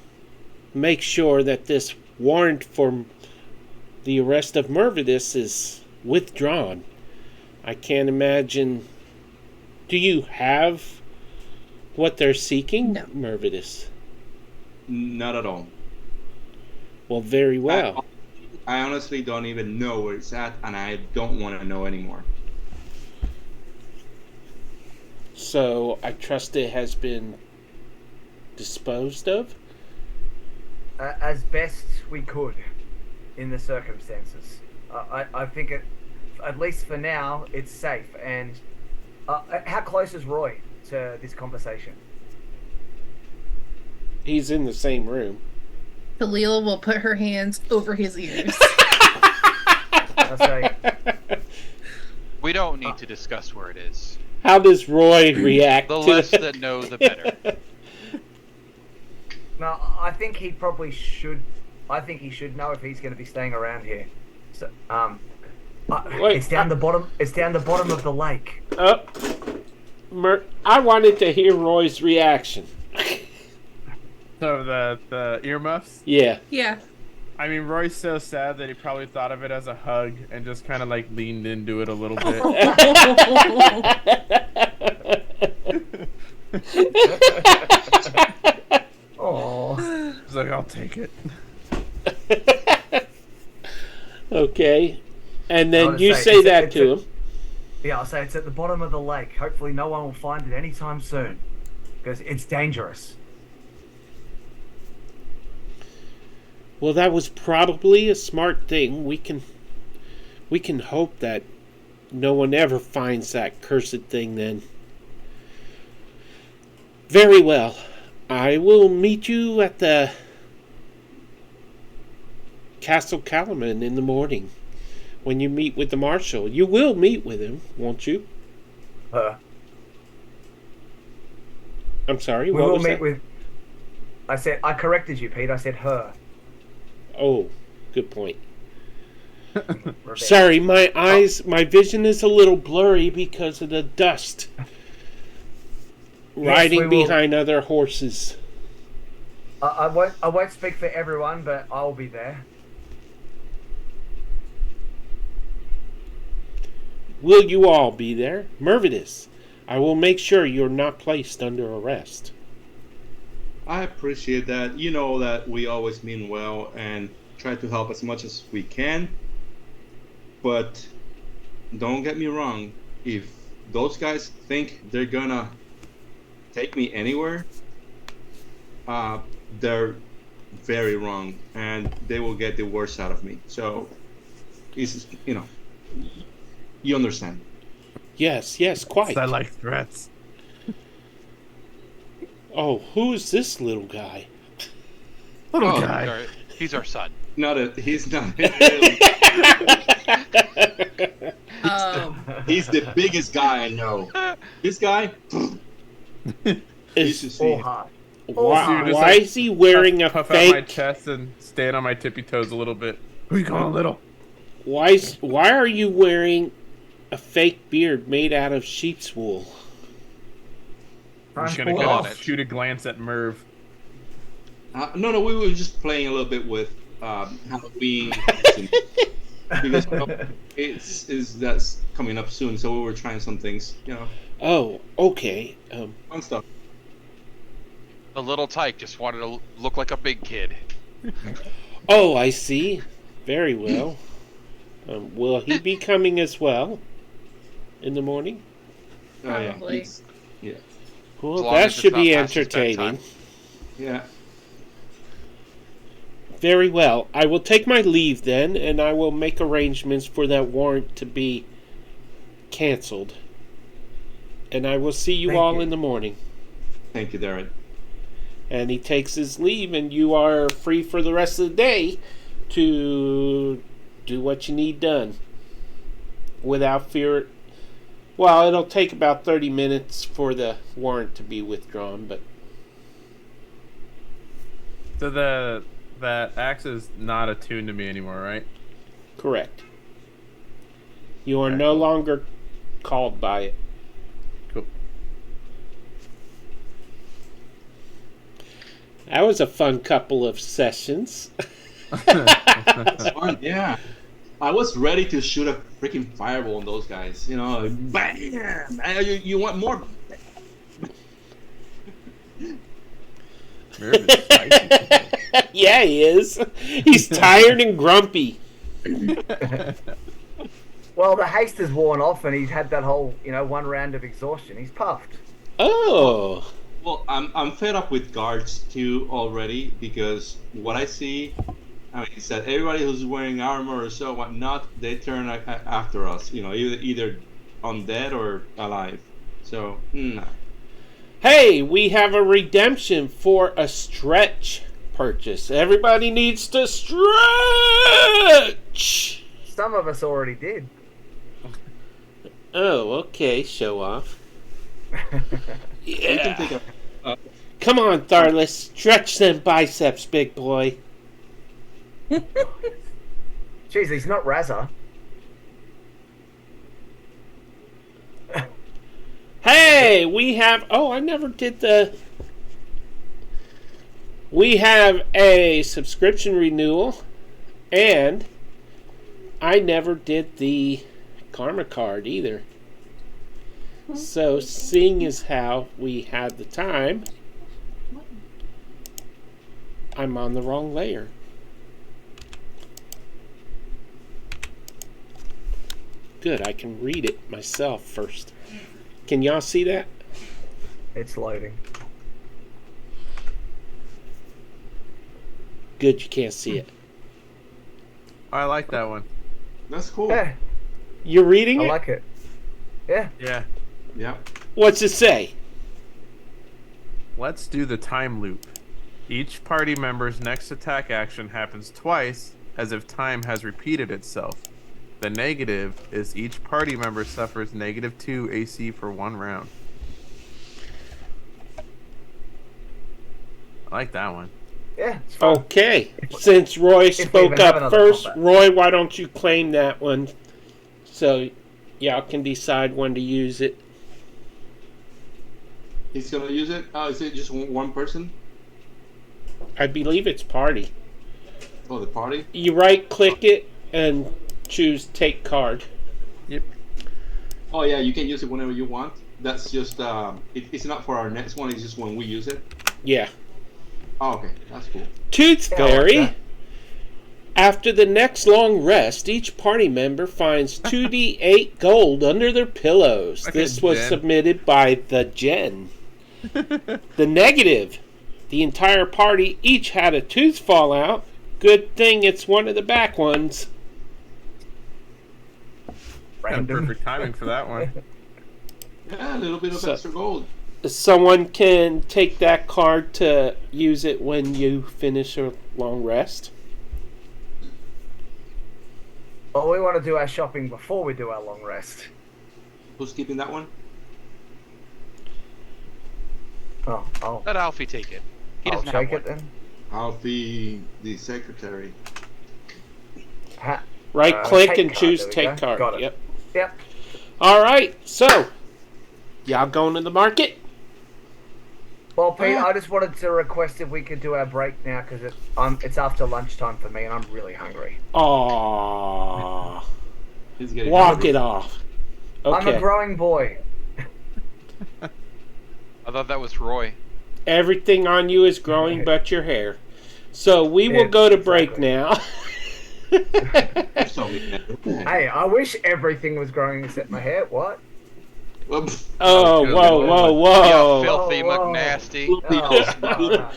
make sure that this warrant for the arrest of Mervidus is withdrawn. I can't imagine... Do you have what they're seeking, No. Mervidus? not at all. Well, very well. I honestly don't even know where it's at, and I don't want to know anymore. So, I trust it has been disposed of? As best we could in the circumstances. I think at least for now, it's safe. And how close is Roy to this conversation? He's in the same room. Kalila will put her hands over his ears. I'll say, We don't need to discuss where it is. How does Roy react The to less that? that know, the better. no, I think he probably should. I think he should know if he's going to be staying around here. So, Wait, it's down the bottom. It's down the bottom of the lake. I wanted to hear Roy's reaction. So the earmuffs? Yeah. Yeah. I mean, Roy's so sad that he probably thought of it as a hug and just kind of like leaned into it a little bit. Oh, He's like, I'll take it. Okay. And then would you say say it's- that it's to a- him. yeah. I'll say it's at the bottom of the lake. Hopefully, no one will find it anytime soon, because it's dangerous. Well, that was probably a smart thing. We can hope that no one ever finds that cursed thing then. Very well. I will meet you at the Castle Calaman in the morning when you meet with the marshal. You will meet with him, won't you? I'm sorry, We what will was meet that? with. I corrected you, Pete. I said her. Oh, good point. Rebecca. Sorry, my eyes, my vision is a little blurry because of the dust. we Riding will- behind other horses. I won't speak for everyone, but I'll be there. Will you all be there? Mervidus, I will make sure you're not placed under arrest. I appreciate that. You know that we always mean well and try to help as much as we can. But don't get me wrong, if those guys think they're gonna take me anywhere, they're very wrong, and they will get the worst out of me. So, it's, you understand. Yes, quite. I like threats. Oh, who's this little guy? Little Oh, guy. He's our son. He's not really. He's the biggest guy I know. This guy, you should see All him. hard. Why, just, why like, is he wearing a Puff out my fake? chest and stand on my tippy toes a little bit. Who you calling little? Why are you wearing a fake beard made out of sheep's wool? I'm just gonna Transport go on off. it. shoot a glance at Merv. No, we were just playing a little bit with Halloween. Because that's coming up soon, so we were trying some things, Oh, okay. fun stuff. The little tyke just wanted to look like a big kid. Oh, I see. Very well. Will he be coming as well in the morning? Oh yeah, Probably. yeah, Well, As long that as it's should not be past his entertaining. bedtime. yeah. Very well. I will take my leave then, and I will make arrangements for that warrant to be canceled. And I will see you Thank all you. in the morning. Thank you, Darren. And he takes his leave, and you are free for the rest of the day to do what you need done without fear. Well, it'll take about 30 minutes for the warrant to be withdrawn, but So that axe is not attuned to me anymore, right? correct. You are Okay, no cool. longer called by it. Cool. That was a fun couple of sessions. It's fun, yeah. I was ready to shoot a freaking fireball on those guys. Bam! You want more? Merv is spicy. Yeah, he is. He's tired and grumpy. Well, the haste is worn off, and he's had that whole, one round of exhaustion. He's puffed. Oh. Well, I'm fed up with guards too already because what I see, is that everybody who's wearing armor or so whatnot, they turn after us. Either undead or alive. So, nah. Hey, we have a redemption for a stretch purchase. Everybody needs to stretch. Some of us already did. Oh, okay. Show off. We can Yeah. take a Come on, Tharless. Stretch them biceps, big boy. Jeez, he's not Razza. Hey, we have... Oh, I never did the... We have a subscription renewal, and I never did the karma card either. So, seeing as how we had the time, I'm on the wrong layer. Good, I can read it myself first. Can y'all see that? It's loading. Good, you can't see it. I like that one. That's cool. Yeah, You're reading I it? like it. Yeah. Yeah. Yeah. What's it say? Let's do the time loop. Each party member's next attack action happens twice, as if time has repeated itself. The negative is each party member suffers -2 AC for 1 round. I like that one. Yeah, it's fun. Okay. Since Roy we spoke even have up another first, combat. Roy, why don't you claim that one so y'all can decide when to use it? He's gonna use it. Is it just one person? I believe it's party. Oh, the party. You right click it and choose take card. Yep. Oh yeah, you can use it whenever you want. That's just it's not for our next one. It's just when we use it. Yeah. Oh, okay, that's cool. Tooth Yeah, I like Fairy. that. After the next long rest, each party member finds 2d8 gold under their pillows. Like This a was Jen. submitted by the Jen. The negative. The entire party each had a tooth fall out. Good thing it's one of the back ones. Kind of Random. perfect timing for that one. Yeah, a little bit of So- extra gold. Someone can take that card to use it when you finish a long rest. Well, we want to do our shopping before we do our long rest. Who's keeping that one? Oh, Let Alfie take it. He I'll doesn't have take one. it then. Alfie, the secretary. Right click take and card, choose there we take go. card. Got it. Yep. Yep. All right. So, y'all going to the market? Well, Pete, I just wanted to request if we could do our break now because it's after lunchtime for me and I'm really hungry. Aww. He's getting Walk hungry. it off. I'm a Okay. growing boy. I thought that was Roy. Everything on you is growing but your hair. So we will Yeah, go to break exactly. now. You're so mean. Hey, I wish everything was growing except my hair. What? Well, Oh, good whoa, lord. whoa, You whoa. filthy whoa. McNasty. Oh,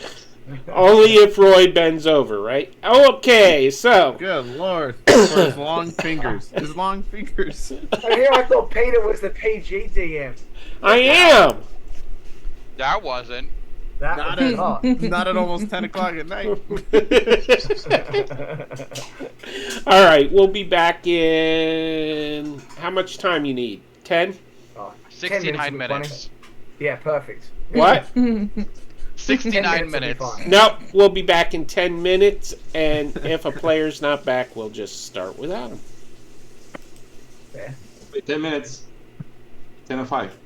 Only if Roy bends over, right? Okay, so Good lord. For his long fingers. His long fingers. Here I thought Peter was the PG DM. I am. That wasn't. That Not was at, hot. not at almost 10 o'clock at night. All right, we'll be back in. How much time you need? 10? Oh, 69 minutes. minutes. Yeah, perfect. What? 69 minutes will be minutes. fine. Nope, we'll be back in 10 minutes, and if a player's not back, we'll just start without him. Yeah. Wait, 10 minutes. 10 and 5.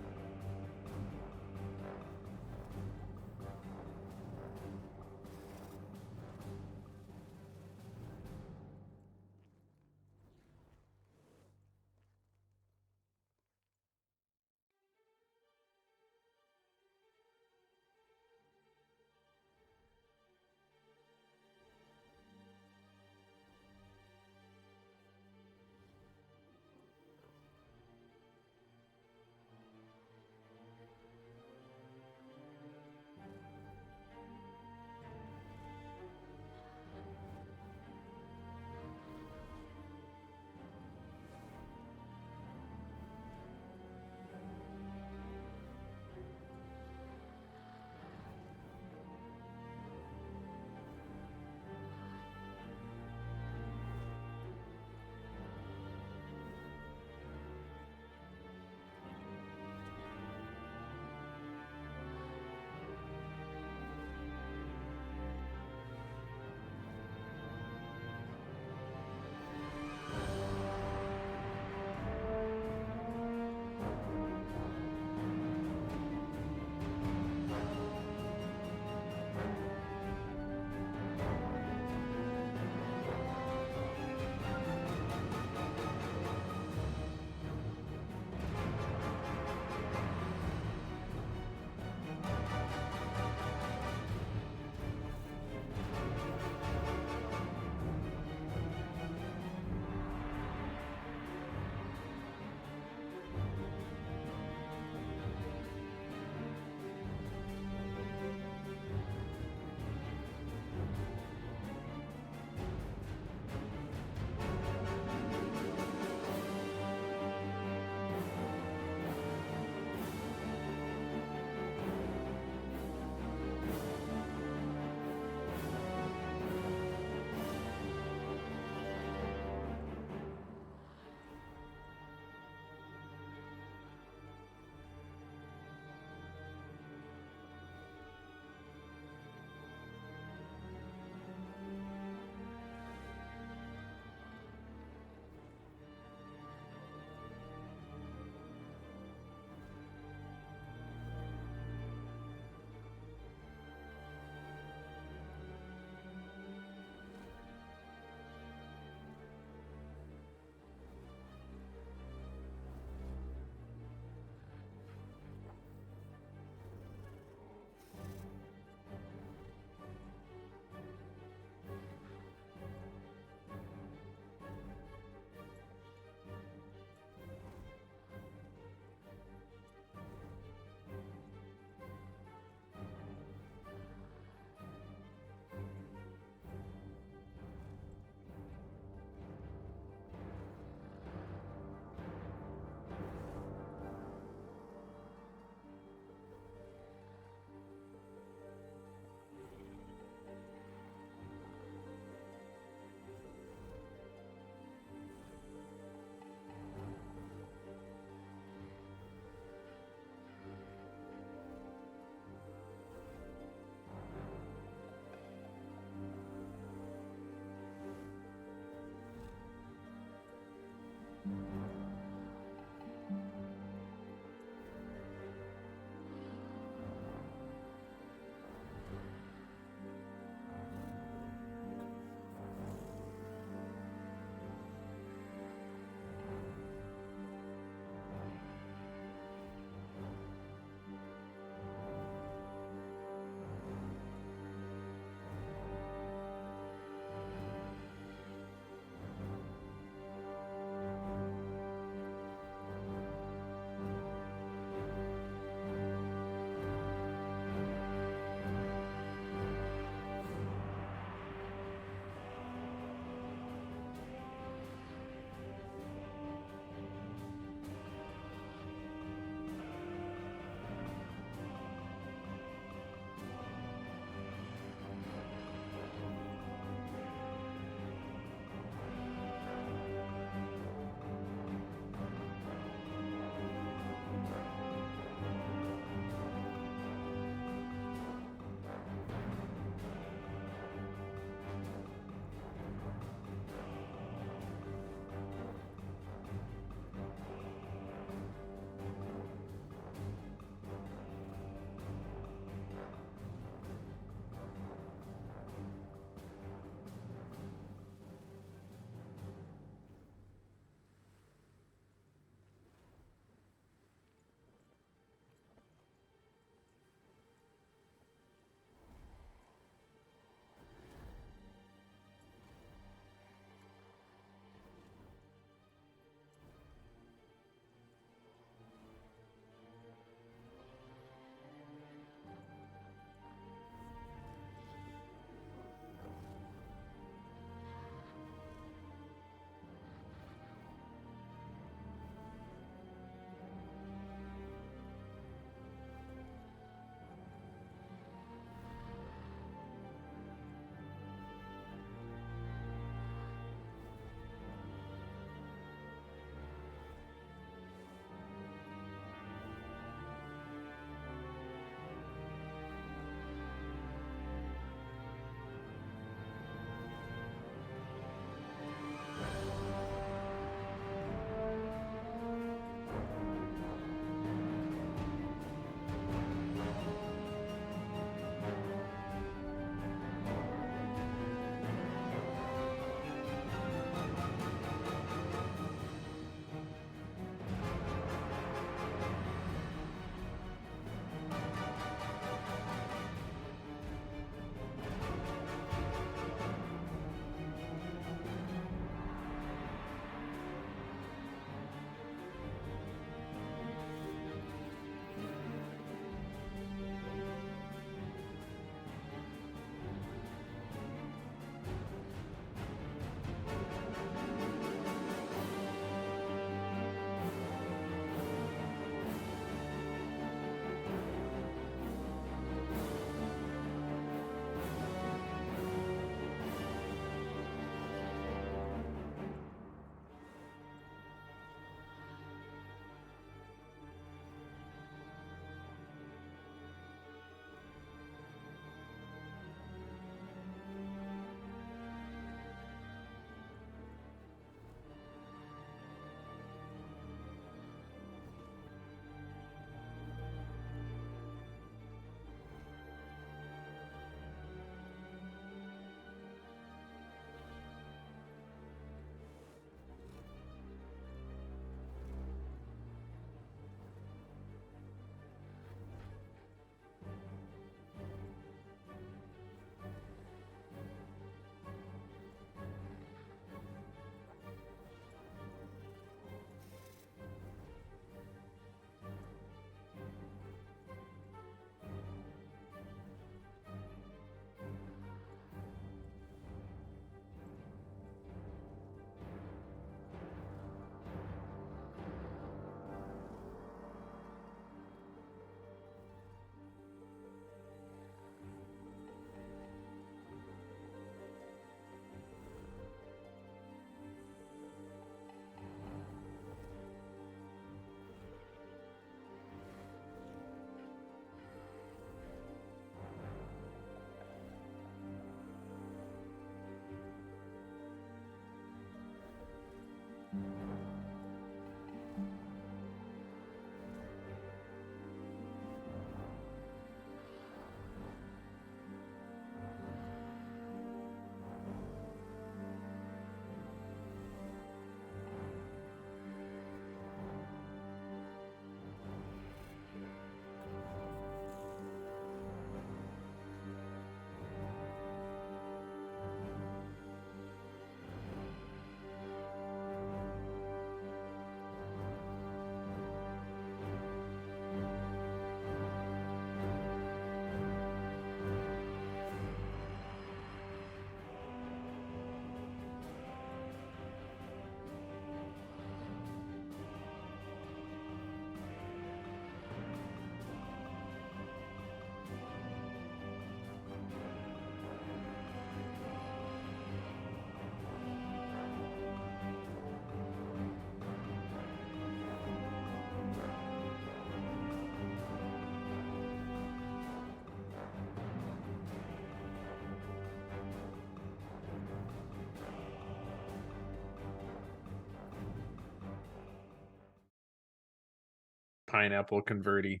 pineapple converty.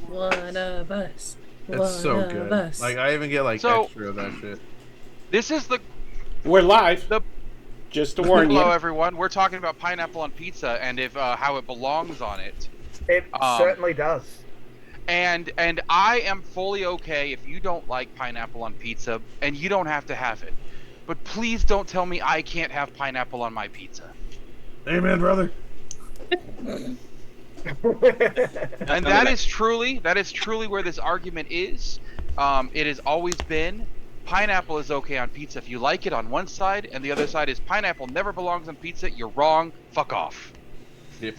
One of us. It's so One good. of us. Like I even get like So- extra of that shit. This is the We're live. The- Just to warn you. hello everyone. We're talking about pineapple on pizza and if how it belongs on it. It certainly does. And I am fully okay if you don't like pineapple on pizza, and you don't have to have it. But please don't tell me I can't have pineapple on my pizza. Amen, brother. And that is truly where this argument is. It has always been pineapple is okay on pizza if you like it on one side, and the other side is pineapple never belongs on pizza. You're wrong. Fuck off. Yep.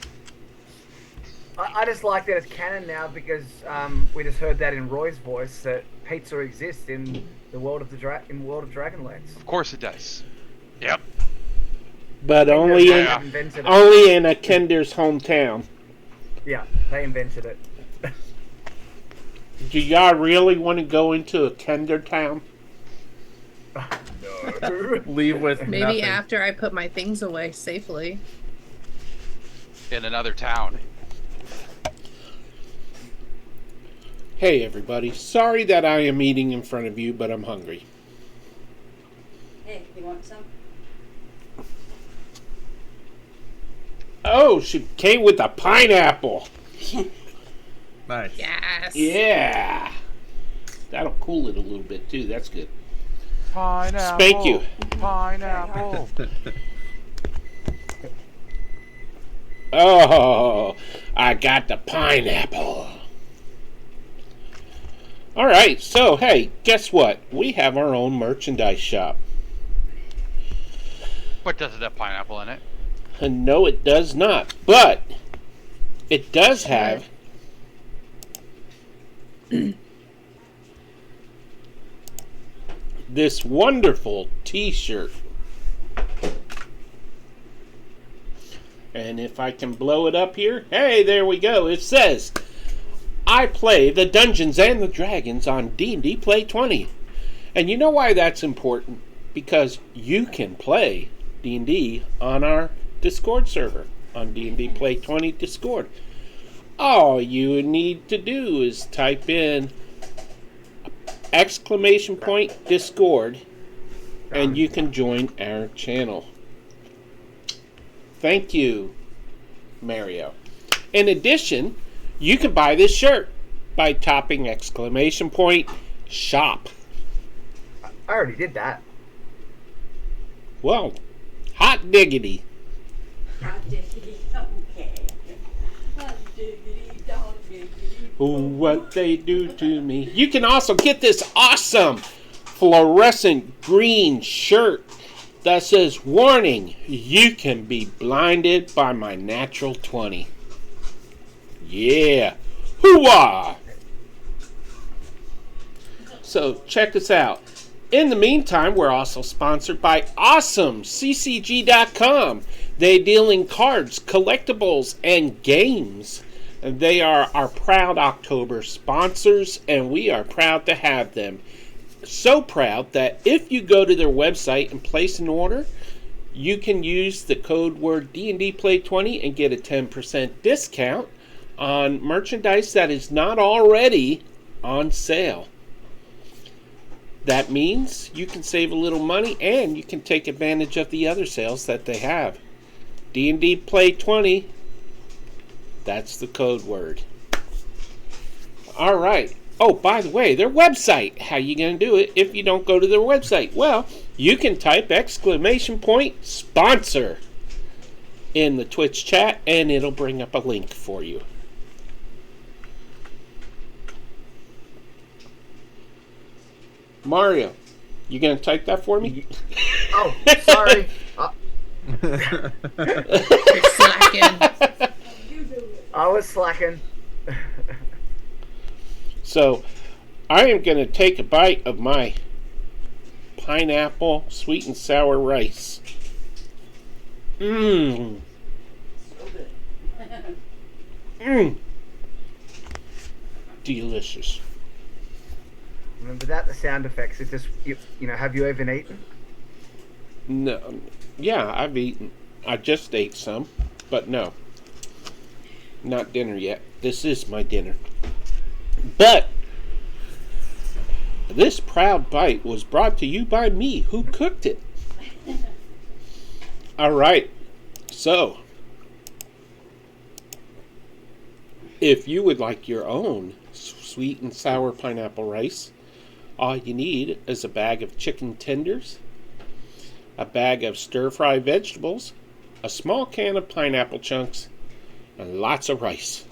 I just like that it's canon now because we just heard that in Roy's voice that pizza exists in the world of Dragonlance. Of course it does. Yep. But only in, Yeah. Invented it. only in a Kinder's hometown. Yeah, they invented it. Do y'all really want to go into a Kinder town? No. Leave with Maybe nothing. after I put my things away safely. In another town. Hey everybody, sorry that I am eating in front of you, but I'm hungry. Hey, you want some? Oh, she came with a pineapple. Nice. Yes. Yeah. That'll cool it a little bit too, that's good. Pineapple. Spank you. Pineapple. Oh, I got the pineapple. Alright, so hey, guess what? We have our own merchandise shop. But does it have pineapple in it? And no, it does not. But it does have this wonderful t-shirt. And if I can blow it up here, hey, there we go. It says, I play the Dungeons and the Dragons on D&D Play 20. And you know why that's important? Because you can play D&D on our Discord server, on D&D Play 20 Discord. All you need to do is type in !Discord and you can join our channel. Thank you, Mario. In addition, you can buy this shirt by typing !Shop. I already did that. Well, hot diggity. Hot diggity, okay. Hot diggity, dog diggity. Ooh, what they do to me. You can also get this awesome fluorescent green shirt that says, warning, you can be blinded by my natural 20. Yeah. Hoo-wah! So check us out. In the meantime, we're also sponsored by AwesomeCCG.com. They deal in cards, collectibles, and games. They are our proud October sponsors, and we are proud to have them. So proud that if you go to their website and place an order, you can use the code word D&D Play 20 and get a 10% discount on merchandise that is not already on sale. That means you can save a little money and you can take advantage of the other sales that they have. D&D Play 20, that's the code word. All right. Oh, by the way, their website. How you going to do it if you don't go to their website? Well, you can type !Sponsor in the Twitch chat and it'll bring up a link for you. Mario, you going to type that for me? Oh, sorry. Slacking. I was slacking. So, I am going to take a bite of my pineapple sweet and sour rice. Mmm. So good. Mmm. Delicious. Remember that? The sound effects. It just, you know, have you even eaten? No. Yeah, I've eaten. I just ate some, but no. Not dinner yet. This is my dinner. But this proud bite was brought to you by me, who cooked it. All right. So, if you would like your own sweet and sour pineapple rice, all you need is a bag of chicken tenders, a bag of stir-fry vegetables, a small can of pineapple chunks, and lots of rice.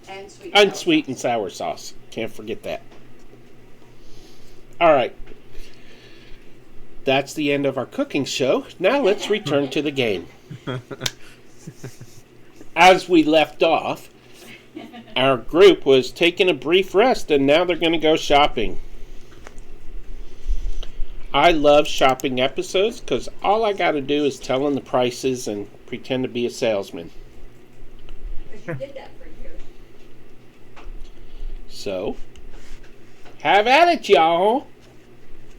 And sweet. And sweet and sour sauce. Can't forget that. All right. That's the end of our cooking show. Now let's return to the game. As we left off, our group was taking a brief rest and now they're going to go shopping. I love shopping episodes because all I got to do is tell them the prices and pretend to be a salesman. Because you did that for years. So, have at it, y'all.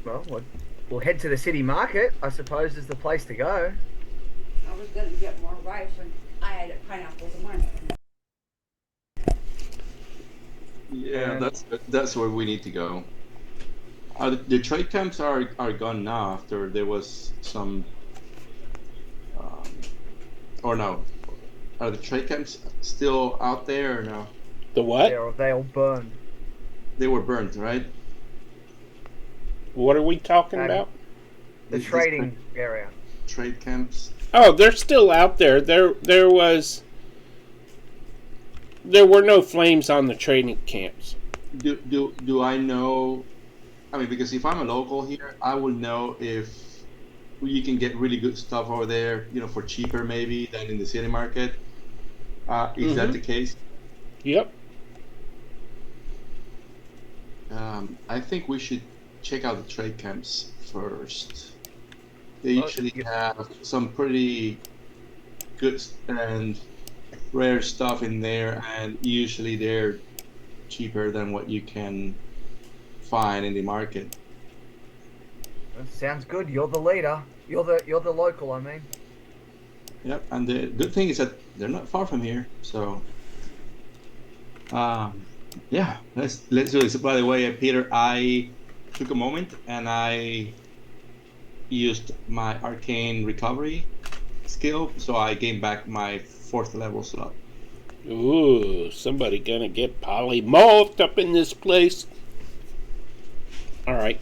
Well, we'll head to the city market, I suppose, is the place to go. I was gonna get more rice and I had pineapples in mine. Yeah, that's where we need to go. The trade camps are gone now after there was some. Or no, are the trade camps still out there or no? The what? They all burned. They were burnt, right? What are we talking Um, about? The These trading area. trade camps. Oh, they're still out there. There were no flames on the training camps. Do I know? I mean, because if I'm a local here, I will know if you can get really good stuff over there, for cheaper maybe than in the city market. Is that the case? Yep. I think we should check out the trade camps first. They Well, usually have some pretty good and rare stuff in there, and usually they're cheaper than what you can find in the market. That sounds good. You're the leader. You're the local, I mean. Yep, and the good thing is that they're not far from here, so yeah, let's do this. By the way, Peter, I took a moment and I used my arcane recovery skill, so I gained back my 4th level slot. Ooh, somebody gonna get polymorphed up in this place. All right.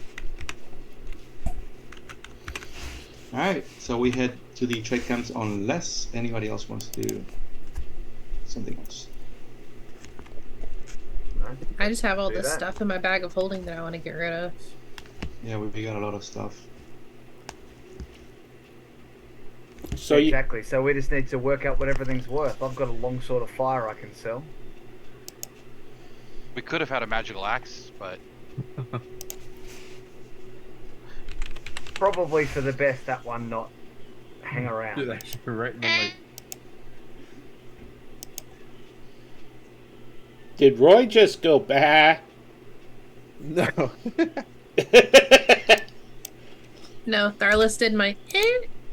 All right, so we head to the trade camps unless anybody else wants to do something else. I just have all Do this that. stuff in my bag of holding that I want to get rid of. Yeah, we got a lot of stuff. So Exactly. So we just need to work out what everything's worth. I've got a long sword of fire I can sell. We could have had a magical axe, but Probably for the best that one not hang around. Dude, actually, right in the like. did Roy just go bah? No. No, Tharless did my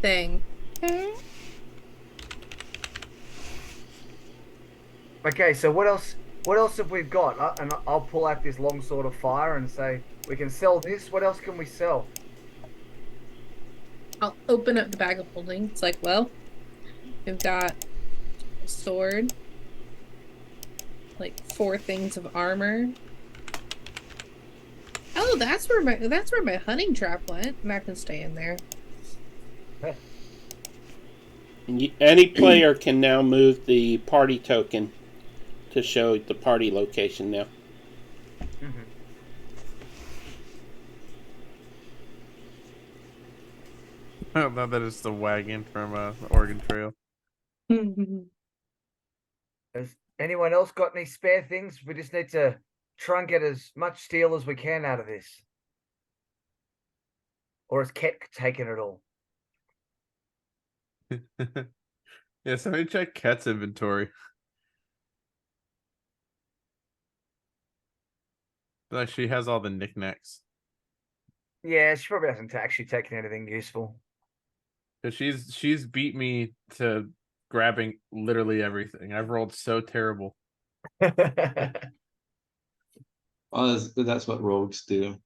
thing. Okay, so what else? What else have we got? And I'll pull out this long sword of fire and say we can sell this. What else can we sell? I'll open up the bag of holding. It's like, well, we've got a sword, like 4 things of armor. Oh, that's where my hunting trap went. And that can stay in there. Any player can now move the party token to show the party location now. Mm-hmm. Oh, no, that is the wagon from the Oregon Trail. Has anyone else got any spare things? We just need to try and get as much steel as we can out of this. Or has Ket taken it all? Yeah, somebody check Ket's inventory. Like she has all the knickknacks. Yeah, she probably hasn't actually taken anything useful. Cause she's beat me to grabbing literally everything. I've rolled so terrible. Oh, that's what rogues do.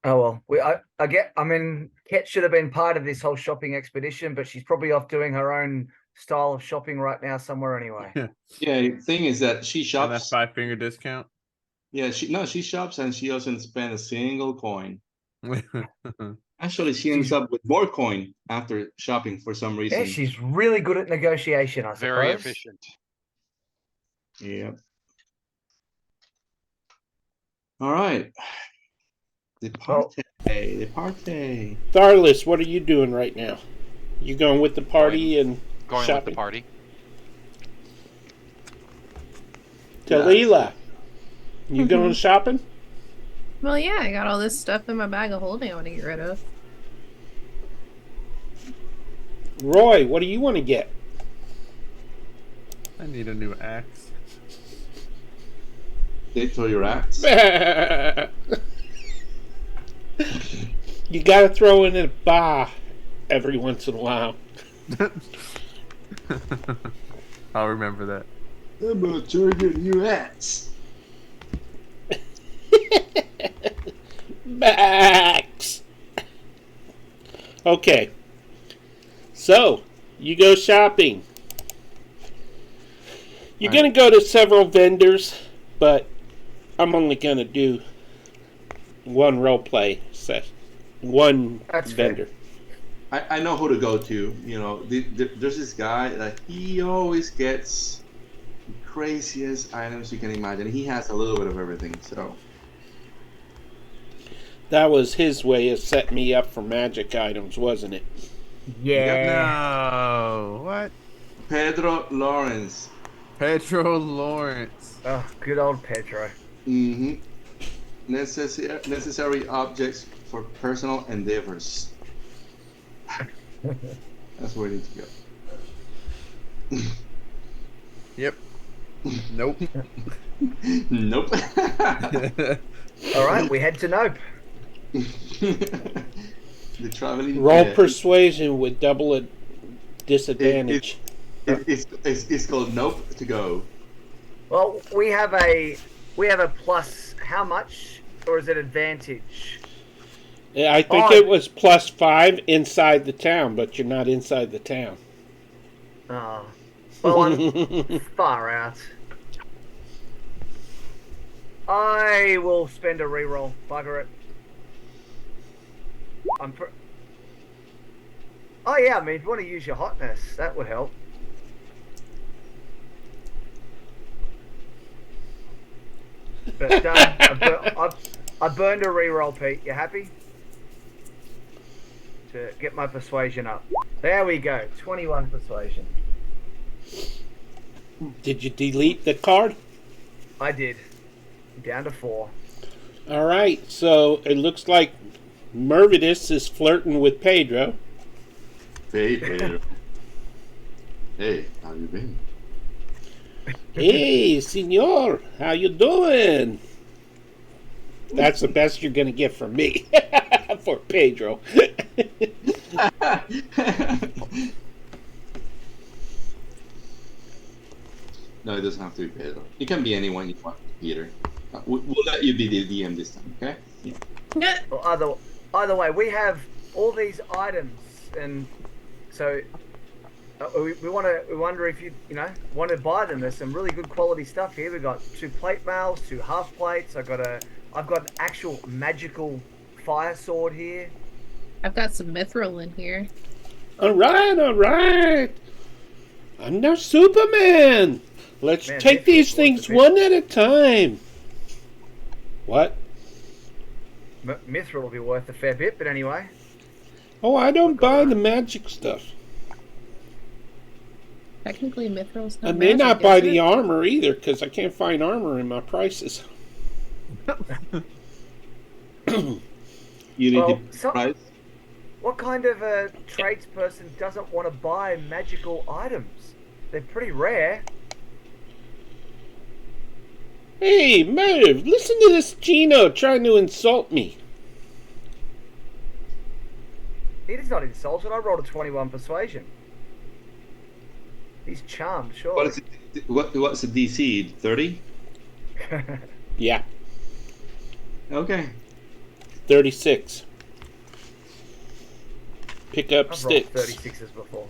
Oh well, I mean, Ket should have been part of this whole shopping expedition, but she's probably off doing her own style of shopping right now somewhere anyway. Yeah, thing is that she And that shops. 5-finger discount. Yeah, she shops and she doesn't spend a single coin. Actually, she ends up with more coin after shopping for some reason. Yeah, she's really good at negotiation, I suppose. Very efficient. Yeah. All right. The party. The party. Tharless, what are you doing right now? You going with the party and Going shopping? with the party. Talila, you going shopping? Well, yeah, I got all this stuff in my bag of holding I want to get rid of. Roy, what do you want to get? I need a new axe. They throw your axe. You gotta throw in a bar every once in a while. I'll remember that. I'm gonna target your axe. Max. Okay. So, you go shopping. You're going to go to several vendors, but I'm only going to do one role play session. One That's vendor. I know who to go to. You know, there's this guy that he always gets the craziest items you can imagine. He has a little bit of everything, so. That was his way of setting me up for magic items, wasn't it? Yeah. No. What? Pedro Lawrence. Pedro Lawrence. Oh, good old Pedro. Mm-hmm. Necessary objects for personal endeavors. That's where it needs to go. Yep. Nope. Nope. All right, we head to Nope. The traveling. Roll persuasion with double a disadvantage. It's called Nope to go. Well, we have a plus. How much, or is it advantage? Yeah, I think it was +5 inside the town, but you're not inside the town. Oh, well, I'm far out. I will spend a reroll. Bugger it. Oh yeah, I mean, if you want to use your hotness, that would help. But done. I burned a reroll, Pete. You happy? To get my persuasion up. There we go. 21 persuasion. Did you delete the card? I did. Down to 4. All right, so it looks like Mervidus is flirting with Pedro. Hey, Pedro. Hey, how you been? Hey, senor, how you doing? That's the best you're gonna get from me for Pedro. No, it doesn't have to be Pedro. It can be anyone you want, Peter. We'll let you be the DM this time, okay? Yeah. Well, either way, we have all these items, and so we wonder if you want to buy them. There's some really good quality stuff here. We've got 2 plate mails, 2 half plates. I've got an actual magical fire sword here. I've got some mithril in here. All right. I'm now Superman. Let's take these things one at a time. What? Mithril will be worth a fair bit, but anyway. Oh, I don't buy the magic stuff. Technically, mithril's not I may magic, not buy is the it? armor either, because I can't find armor in my prices. You need Well, the price. What kind of a tradesperson doesn't want to buy magical items? They're pretty rare. Hey, Merv, listen to this Gino trying to insult me. He's not insulted. I rolled a 21 persuasion. He's charmed, sure. What's the DC? 30? Yeah, Okay. 36. Pick up I've rolled sticks. 36s before.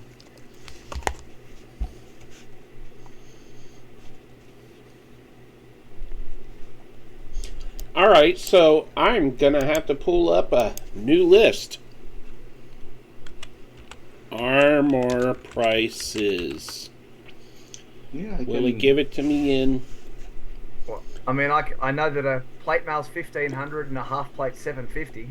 All right, so I'm gonna have to pull up a new list. Armor prices. Yeah, I Will he give it to me in? Well, I mean, I know that a plate mail's 1,500 and a half plate 750.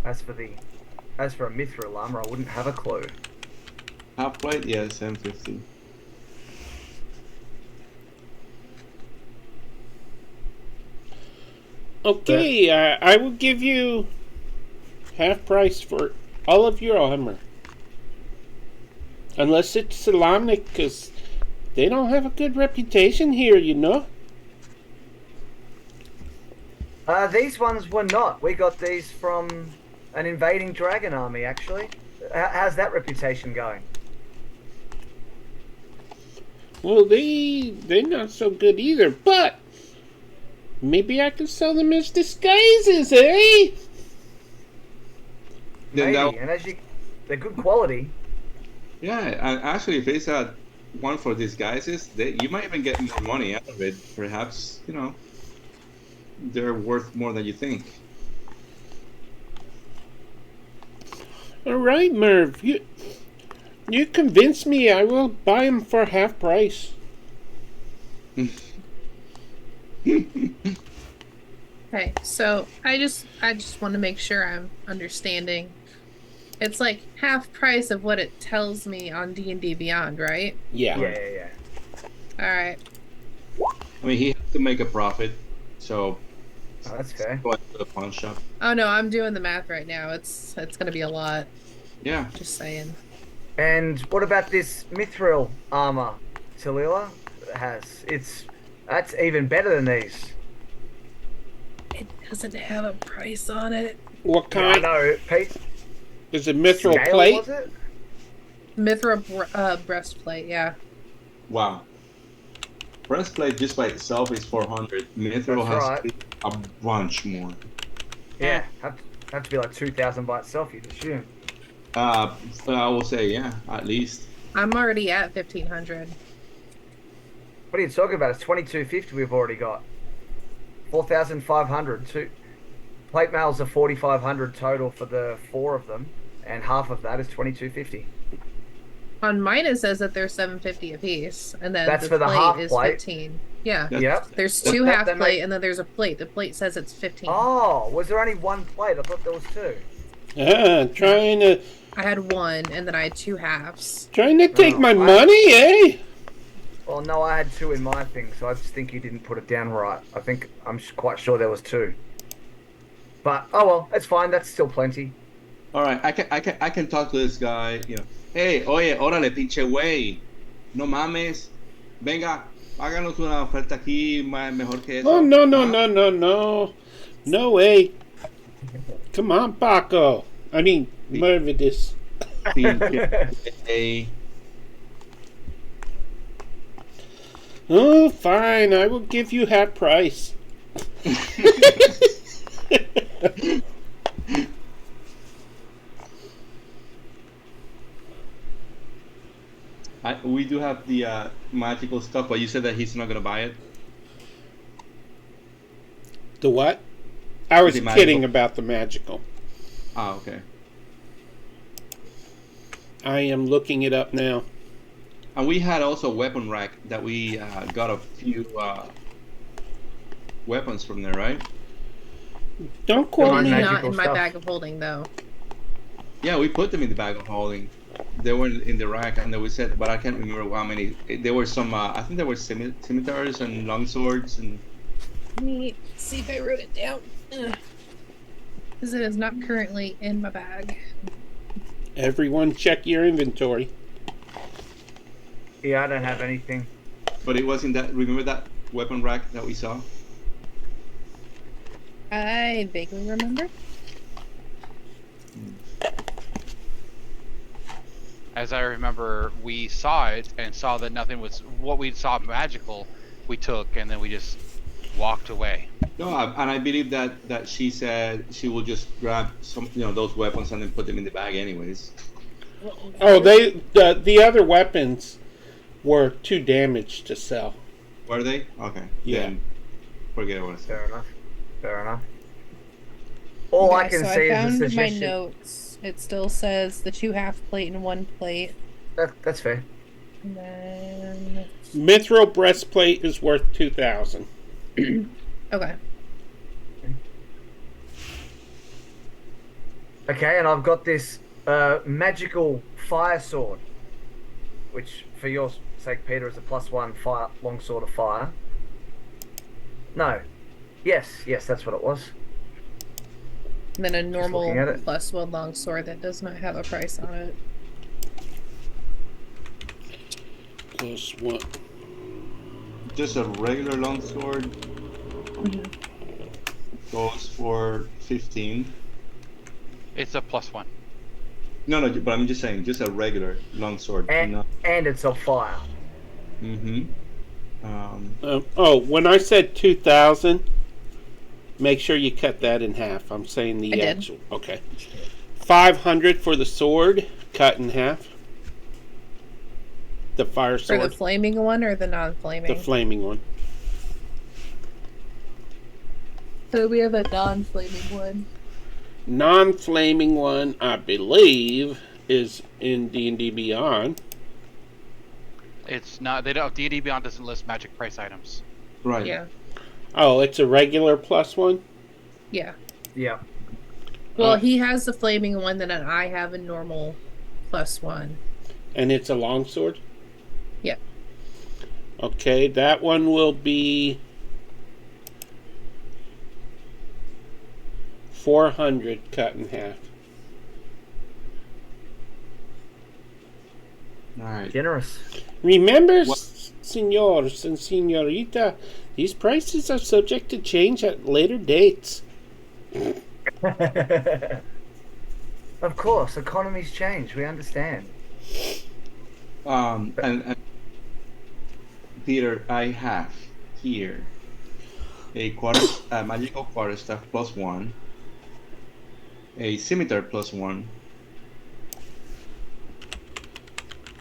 As for a mithril armor, I wouldn't have a clue. half plate? Yeah, 750. Okay, I will give you half price for all of your armor. Unless it's Salamnik, because they don't have a good reputation here, you know? These ones were not. We got these from an invading dragon army, actually. How's that reputation going? Well, they're not so good either, but maybe I can sell them as disguises, eh? Then Maybe. And they're good quality. Yeah, and actually, if it's one for disguises, you might even get more money out of it. Perhaps, they're worth more than you think. All right, Merv, you convinced me. I will buy them for half price. Okay, so I just want to make sure I'm understanding. It's like half price of what it tells me on D&D Beyond, right? Yeah. Yeah. All right. I mean, he has to make a profit, so Oh, that's fair. go to the pawn shop. Oh no, I'm doing the math right now. It's gonna be a lot. Yeah. Just saying. And what about this mithril armor Talila has? That's even better than these. It doesn't have a price on it. What Yeah, I kind? know, Pete. Is it mithril Scale, plate? was it? Mithril breastplate, yeah. Wow. Breastplate just by itself is 400. Mithril That's has right. a bunch more. Yeah, have to be like 2,000 by itself, you'd assume. I will say, yeah, at least. I'm already at 1,500. What are you talking about? It's 2,250 we've already got. 4,500. Plate mails are 4,500 total for the 4 of them, and half of that is 2,250. On mine it says that they're 750 apiece, and then That's the for the plate half is plate. 15. Yeah. Yep. There's That- two that- half that plate, make- and then there's a plate. The plate says it's 15. Oh, was there only one plate? I thought there was 2. Trying to I had one, and then I had 2 halves. take Oh, my money, eh? Well, no, I had 2 in my thing, so I just think you didn't put it down right. I'm quite sure there was 2. But oh well, it's fine. That's still plenty. All right, I can talk to this guy. Hey, oye, órale, pinche güey, no mames, venga, háganos una oferta aquí mejor que eso. Oh, no, ¿Ah? no way. Come on, Paco. I mean, Mervidis. Pinche güey. Oh, fine. I will give you half price. We do have the magical stuff, but you said that he's not gonna buy it. The what? I was The kidding magical. about the magical. Ah, okay. I am looking it up now. And we had also a weapon rack that we got a few weapons from there, right? Don't quote Probably me. magical not in my stuff. bag of holding, though. Yeah, we put them in the bag of holding. They were in the rack, and then we said, but I can't remember how many. There were some. I think there were scimitars and longswords and. Let me see if I wrote it down. Because it is not currently in my bag. Everyone check your inventory. Yeah, I don't have anything. But it was in that. Remember that weapon rack that we saw? I vaguely remember. As I remember, we saw it and saw that nothing was what we saw magical. We took and then we just walked away. No, and I believe that she said she will just grab some, those weapons and then put them in the bag anyways. Oh, the other weapons were too damaged to sell. Were they? Okay. Yeah. Then forget what I said. Fair enough. Fair enough. All I Okay, can so say I found is a my suggestion. notes. It still says the 2 half plate and 1 plate. That's fair. And then Mithril breastplate is worth 2,000. okay. Okay, and I've got this magical fire sword, which for your sake, Peter, is a +1 fire long sword of fire. No. Yes, that's what it was. And then a normal looking at it. +1 long sword that does not have a price on it. Plus one. Just a regular longsword goes for 15. It's a +1. No, but I'm just saying, just a regular longsword. And it's of fire. Mm-hmm. When I said 2,000, make sure you cut that in half. I'm saying the I did. actual. Okay. 500 for the sword, cut in half. The fire For sword. the flaming one or the non-flaming? The flaming one. So we have a non-flaming one. Non-flaming one, I believe, is in D&D Beyond. It's not. They don't. D&D Beyond doesn't list magic price items. Right. Yeah. Oh, it's a regular +1? Yeah. Yeah. Well, he has the flaming one, then I have a normal +1. And it's a longsword? Yeah. Okay, that one will be 400 cut in half. All right. Generous. Remember, What- senors and senorita, these prices are subject to change at later dates. Of course, economies change. We understand. And Peter, I have here a magical quarterstaff +1, a scimitar +1,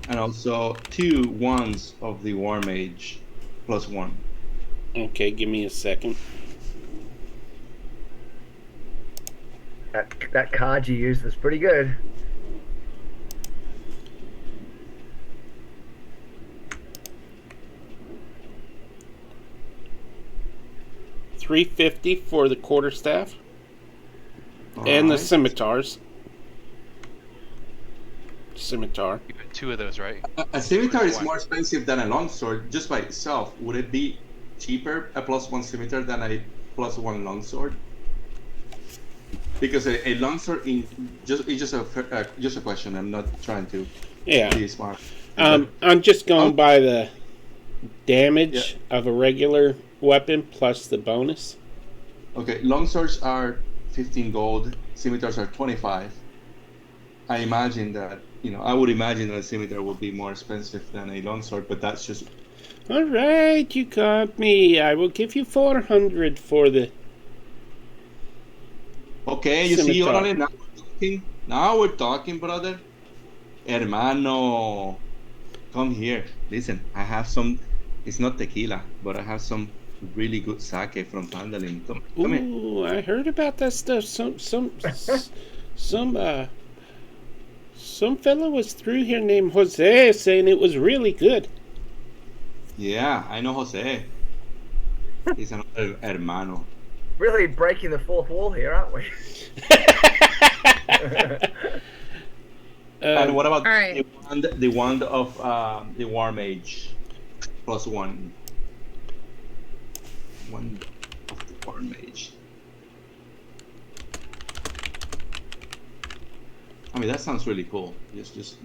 and also 2 wands of the War Mage +1. Okay, give me a second. That card you used was pretty good. $350 for the quarterstaff All and the right. scimitars. Scimitar. You got 2 of those, right? A scimitar is One. more expensive than a longsword just by itself. Would it be cheaper, a +1 scimitar, than a +1 longsword? Because a longsword, it's just a question. I'm not trying to Yeah. be smart. I'm just going by the damage of a regular weapon plus the bonus. Okay, longswords are 15 gold. Scimitars are 25. I imagine that I would imagine that a scimitar would be more expensive than a longsword, but that's just. All right, you got me. I will give you 400 for the. Okay, you see, Scimitar. Orale, now we're talking. Now we're talking, brother. Hermano, come here. Listen, I have some. It's not tequila, but I have some really good sake from Pandalin. Come here. Ooh, I heard about that stuff. Some fella was through here named Jose saying it was really good. Yeah, I know Jose. He's another hermano. Really breaking the fourth wall here, aren't we? And what about all right. the wand of the War Mage +1? Wand of the War Mage. I mean, that sounds really cool. Just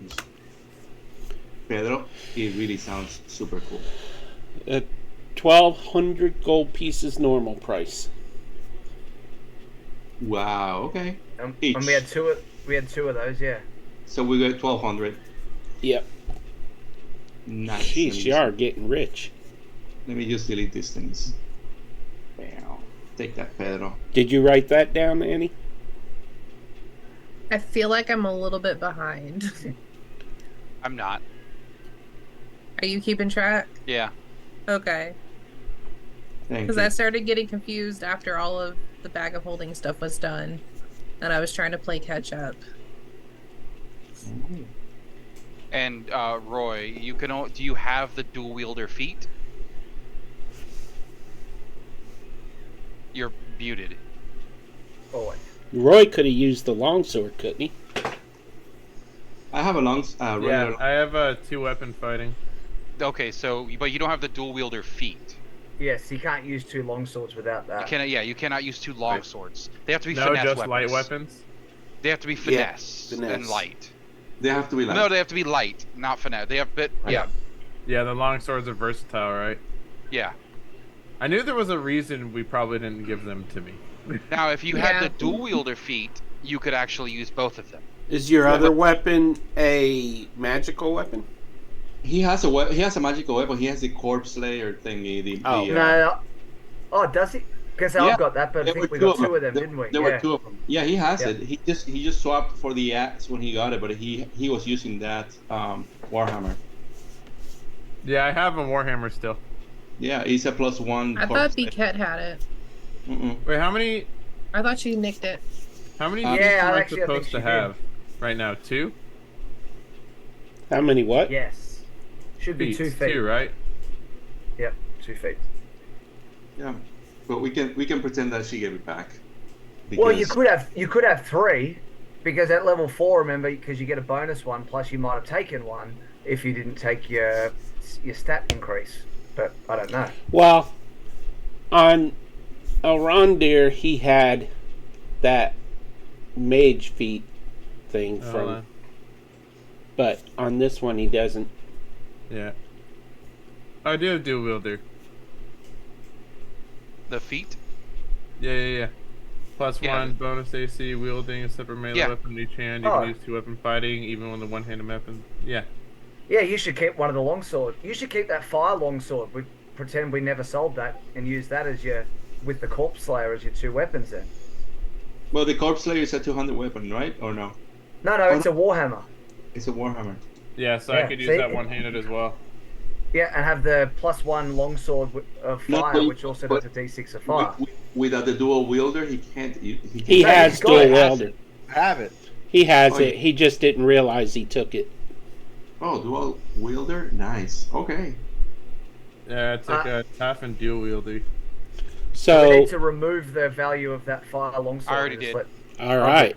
Pedro, it really sounds super cool. 1,200 gold pieces normal price. Wow. Okay. Each. And we had two of those, yeah. So we got 1,200. Yep. Nice. Sheesh, you are getting rich. Let me just delete these things. Bam. Take that, Pedro. Did you write that down, Annie? I feel like I'm a little bit behind. I'm not. Are you keeping track? Yeah. Okay. Thank Because you. I started getting confused after all of the bag of holding stuff was done. And I was trying to play catch up. And Roy, do you have the dual wielder feat? You're muted. Always. Roy could have used the longsword, couldn't he? I have a Yeah, regular. I have 2-weapon fighting. Okay, but you don't have the dual wielder feat. Yes, you can't use two longswords without that. You cannot use two long swords. They have to be No, finesse just weapons. light weapons. They have to be finesse, finesse. and light. They have to be like. No, they have to be light, not finesse. They have yeah, Yeah, the long swords are versatile, right? yeah. I knew there was a reason we probably didn't give them to me. Now, if you had Yeah. the dual wielder feat, you could actually use both of them. Is your other weapon a magical weapon? He has a magical weapon. He has the corpse slayer thingy. No. Oh, does he? Because Yeah, I've got that, but I there think were we two got of them. two of them, didn't we? There Yeah. were two of them. Yeah, he has Yeah. it. He just swapped for the axe when he got it, but he was using that Warhammer. Yeah, I have a Warhammer still. Yeah, he's a +1. I thought Biquette had it. Wait, how many I thought she nicked it. feats Yeah, am I actually, I think supposed she to did. have right now? 2 How many what? Yes. Should be feats. 2 feet. 2, right? Yep, 2 feet. Yeah, but we can pretend that she gave it back. Well, you because- could have 3, because at level 4, remember, because you get a bonus one, plus you might have taken one if you didn't take your stat increase. But I don't know. Well, on Elrondir, he had that mage feat thing Hold from, on. but on this one he doesn't. Yeah. I do have dual wielder. The feat? Yeah. Plus Yeah. 1 bonus AC wielding a separate melee Yeah. weapon in each hand. You Oh. can use 2-weapon fighting even with a one-handed weapon. Yeah. Yeah, you should keep one of the longsword. You should keep that fire longsword. We pretend we never sold that and use that as with the corpse slayer as your 2 weapons then. Well, the corpse slayer is a 200 weapon, right? Or no? No, it's a warhammer. It's a Warhammer. Yeah, so Yeah, I could use see? that one-handed as well. Yeah, and have the +1 longsword of No, fire, but- which also does a d6 of fire. Without the dual wielder, he can't. He No, has he's got dual it. wielder. Have it. He has Oh, it. yeah. He just didn't realize he took it. Oh, dual wielder, nice. Okay. Yeah, it's like a tough and dual wielder. We So, need to remove the value of that fire longsword. I already and just did. all right.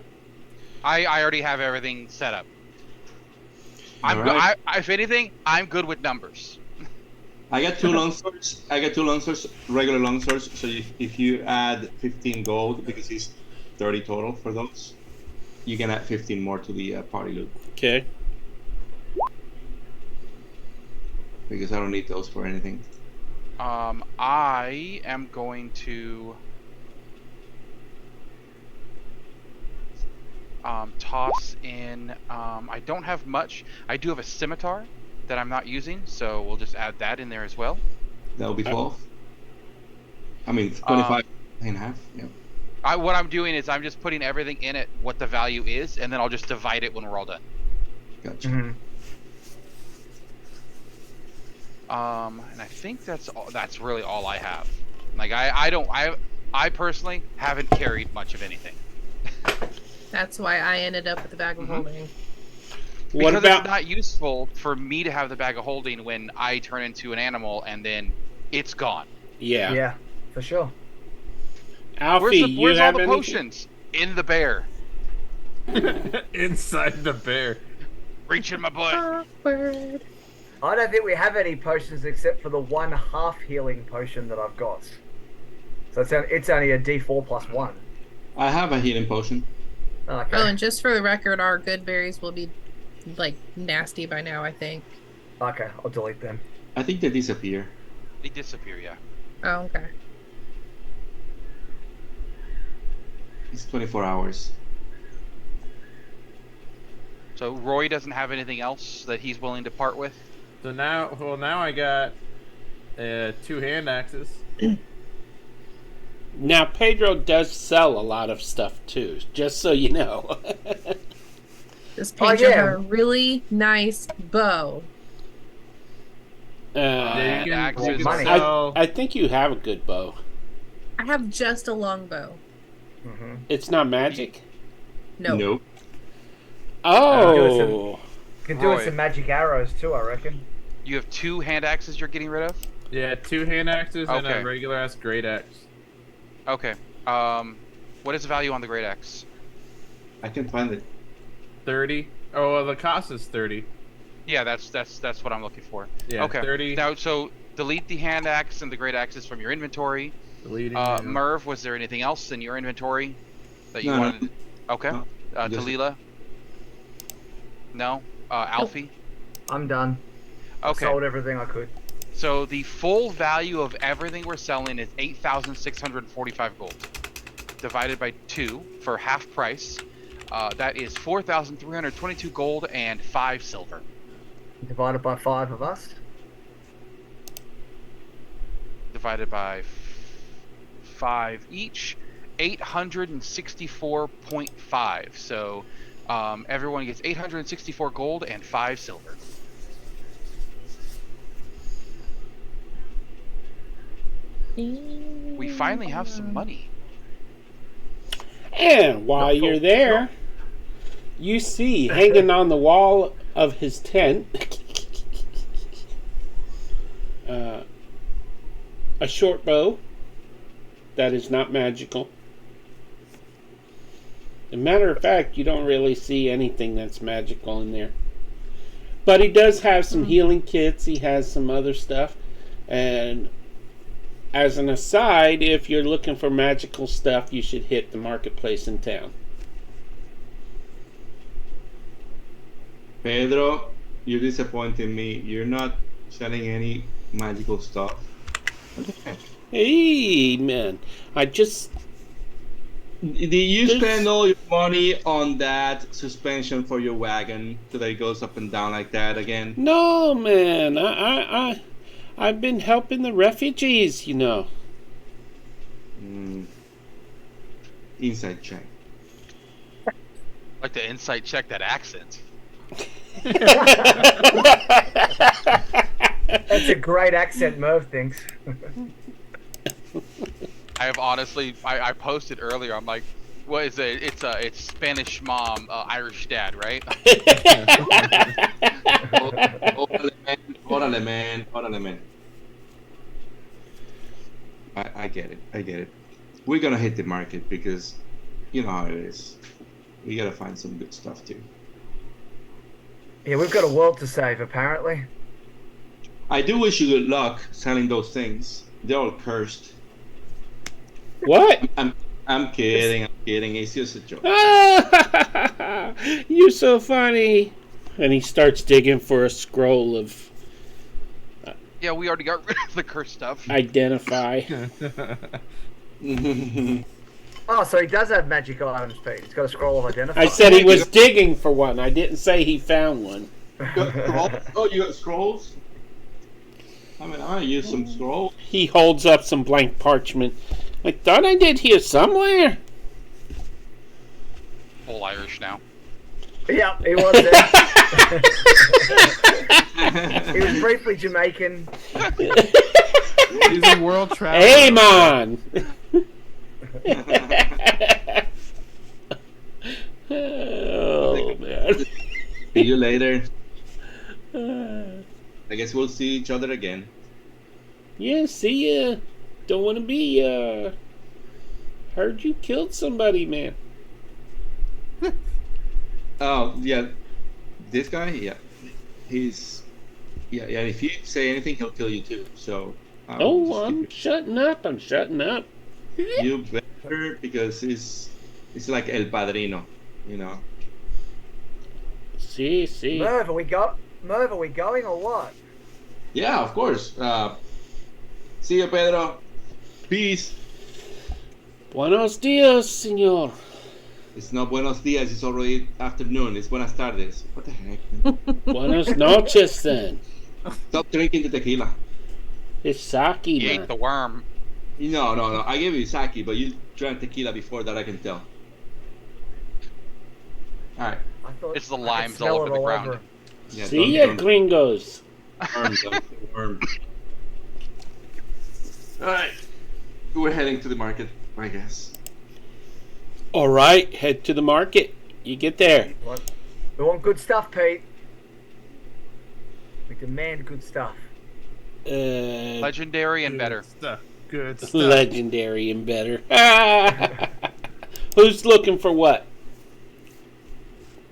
I already have everything set up. Alright. If anything, I'm good with numbers. I got 2 longswords. Regular longswords. So if you add 15 gold, because he's 30 total for those, you can add 15 more to the party loot. Okay. Because I don't need those for anything. I am going to toss in. I don't have much. I do have a scimitar that I'm not using, so we'll just add that in there as well. That'll be 12. I mean, 25 and a half. Yeah. What I'm doing is I'm just putting everything in it, what the value is, and then I'll just divide it when we're all done. Gotcha. Mhm. And I think that's really all I have. Like I personally haven't carried much of anything. That's why I ended up with the bag of holding. What Because about it's not useful for me to have the bag of holding when I turn into an animal and then it's gone. yeah. Yeah, for sure. Alfie? You Where's all have the anything? potions? In the bear. Inside the bear. Reach in my butt. Awkward. I don't think we have any potions except for the 1 half healing potion that I've got. So it's only a d4 plus 1. I have a healing potion. Okay. Oh, and just for the record, our good berries will be like nasty by now, I think. Okay, I'll delete them. I think they disappear. They disappear, yeah. Oh, okay. It's 24 hours. So Roy doesn't have anything else that he's willing to part with. So now I got 2 hand axes. Now Pedro does sell a lot of stuff too, just so you know. This Pedro yeah. had a really nice bow. Yeah, you Axes. can Money. sell. I think you have a good bow. I have just a long bow. Mm-hmm. It's not magic. No. Nope. Oh, Can do Roy. with some magic arrows too, I reckon. You have 2 hand axes you're getting rid of? Yeah, 2 hand axes and Okay. a regular ass great axe. Okay. What is the value on the great axe? I can find it. 30. Oh, well, the cost is 30. Yeah, that's what I'm looking for. Yeah, Okay. 30. Now, so delete the hand axe and the great axes from your inventory. Deleting. Merv, was there anything else in your inventory that you No, no. wanted? Okay. No, just- Talila? No. Alfie? I'm done. Okay. Sold everything I could. So the full value of everything we're selling is 8,645 gold. Divided by 2 for half price. That is 4,322 gold and 5 silver. Divided by 5 of us. Divided by 5 each. 864.5. So everyone gets 864 gold and 5 silver. We finally have some money. and while you're there, you see hanging on the wall of his tent a short bow that is not magical. As a matter of fact, you don't really see anything that's magical in there. But he does have some healing kits. He has some other stuff. And as an aside, if you're looking for magical stuff, you should hit the marketplace in town. Pedro, you're disappointing me. You're not selling any magical stuff. Hey, man. I just... Did you This- spend all your money on that suspension for your wagon so that it goes up and down like that again? No, man. I've been helping the refugees, you know. Inside check. Like to insight check that accent. That's a great accent, Merv thinks. I have honestly, I posted earlier. I'm like, what is it? It's Spanish mom, Irish dad, right? Órale, man. I get it. We're gonna hit the market because you know how it is. We gotta find some good stuff too. Yeah, we've got a world to save, apparently. I do wish you good luck selling those things. They're all cursed. What? I'm kidding. It's just a joke. You're so funny. And he starts digging for a scroll of Yeah, we already got rid of the cursed stuff. identify. Oh, so he does have magic items, Pete. He's got a scroll of identify. I said he was digging for one. I didn't say he found one. Oh, you got scrolls? I mean, I use some scrolls. He holds up some blank parchment. I thought I did here somewhere. Full Irish now. Yeah, he was there. He was briefly Jamaican. He's a world traveler. Hey, man. Oh, man. See you later. I guess we'll see each other again. Yeah, see ya. Don't want to be, heard you killed somebody, man. Oh, yeah. This guy? Yeah. He's... Yeah, if you say anything, he'll kill you too. So... Oh, just I'm keep shutting up. I'm shutting up. it- You better, because it's like El Padrino, you know? See. Merv, are we going or what? Yeah, of course. See you, Pedro. Peace. Buenos dias, senor. It's not buenos dias. It's already afternoon. It's buenas tardes. What the heck? Man? Buenos noches, then. Stop drinking the tequila. It's sake, He man. ate the worm. No. I gave you sake, but you drank tequila before that. I can tell. All right. I thought It's the I could limes smell all over it the ground. over. Yeah, See ya, don't- gringos. Worm, don't say worm. All right. We're heading to the market, I guess. All right, head to the market. You get there. We want good stuff, Pete. We demand good stuff. Legendary and better. Stuff. Good stuff. Legendary and better. Who's looking for what?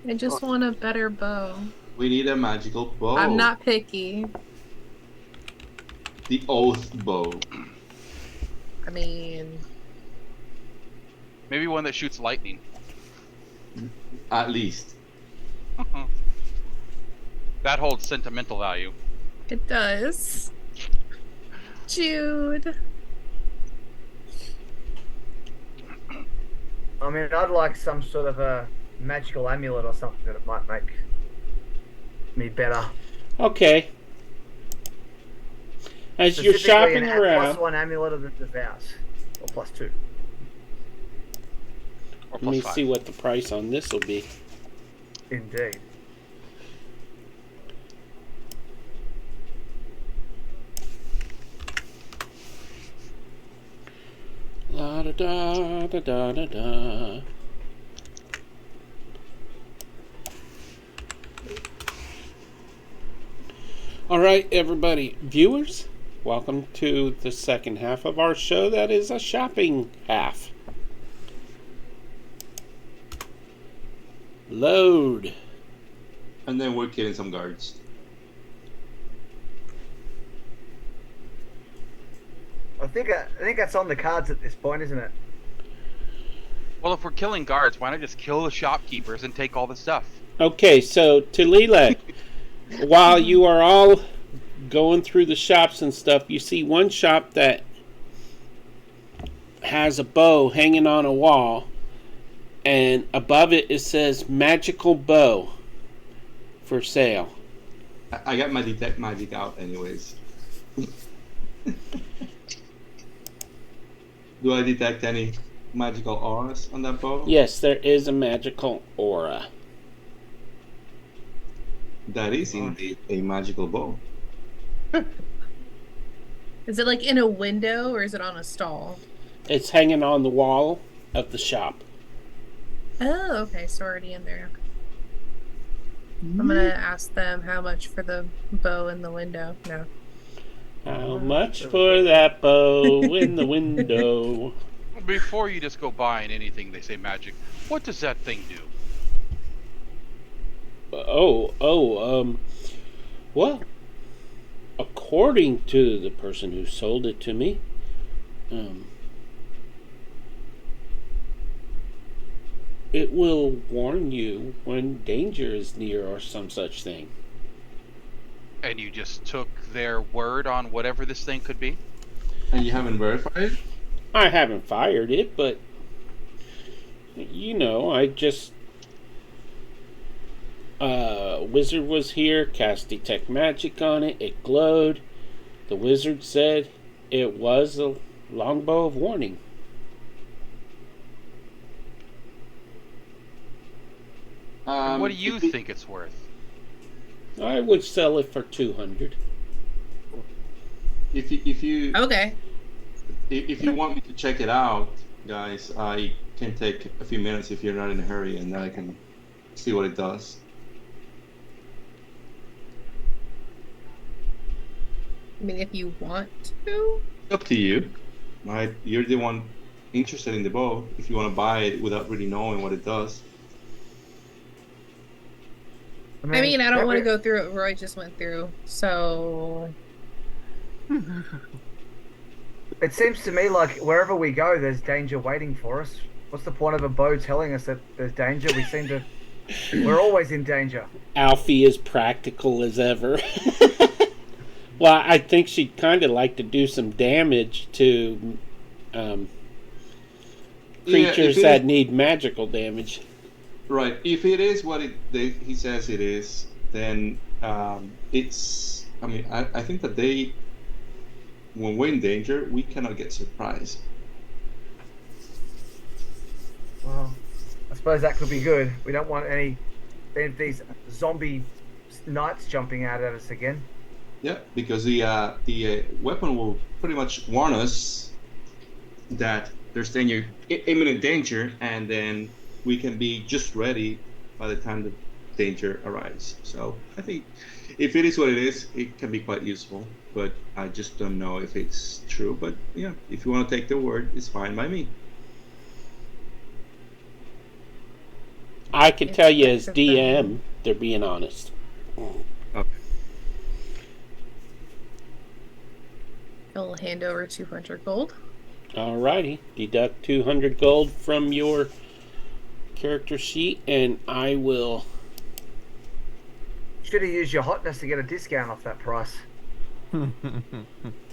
I just want a better bow. We need a magical bow. I'm not picky. The oath bow. I mean, Maybe one that shoots lightning. At least. That holds sentimental value. it does. Jude. I mean, I'd like some sort of a magical amulet or something that it might make me better. Okay. As you're Specifically shopping an around, +1 amulet of the devout. Or +2. Or let me +5. see what the price on this will be. Indeed. La da da da da da da. All right, everybody, viewers, welcome to the second half of our show. That is a shopping half. Load. And then we're killing some guards. I think that's on the cards at this point, isn't it? Well, if we're killing guards, why not just kill the shopkeepers and take all the stuff? Okay, so to Lilac, while you are all going through the shops and stuff, you see one shop that has a bow hanging on a wall, and above it says magical bow for sale. I got my detect magic out anyways. Do I detect any magical auras on that bow? Yes, there is a magical aura. That is indeed a magical bow. Is it like in a window or is it on a stall? It's hanging on the wall of the shop. Oh, okay. So already in there. I'm gonna ask them how much for the bow in the window. No. How much for that bow in the window? Before you just go buying anything, they say magic. What does that thing do? Well, according to the person who sold it to me, it will warn you when danger is near or some such thing. And you just took their word on whatever this thing could be? And you haven't verified? I haven't fired it, but you know, I just wizard was here, cast detect magic on it, it glowed. The wizard said it was a longbow of warning. And what do you if it- think it's worth? I would sell it for 200. If you Okay. if you want me to check it out, guys, I can take a few minutes if you're not in a hurry, and then I can see what it does. I mean, if you want to. Up to you. You're the one interested in the bow. If you want to buy it without really knowing what it does. I mean, I don't want to every- go through what Roy just went through. So. It seems to me like wherever we go, there's danger waiting for us. What's the point of a bow telling us that there's danger? We're always in danger. Alfie is practical as ever. Well, I think she'd kind of like to do some damage to creatures it that is- need magical damage. Right. If it is what he says it is, then it's. I mean, I think that when we're in danger, we cannot get surprised. Well, I suppose that could be good. We don't want any of these zombie knights jumping out at us again. Yeah, because the weapon will pretty much warn us that there's imminent danger, and then we can be just ready by the time the danger arrives. So I think if it is what it is, it can be quite useful. But I just don't know if it's true. But yeah, if you want to take the word, it's fine by me. I can tell you as DM, they're being honest. Okay. I'll hand over 200 gold. Alrighty. Deduct 200 gold from your character sheet, and I will... Should have used your hotness to get a discount off that price.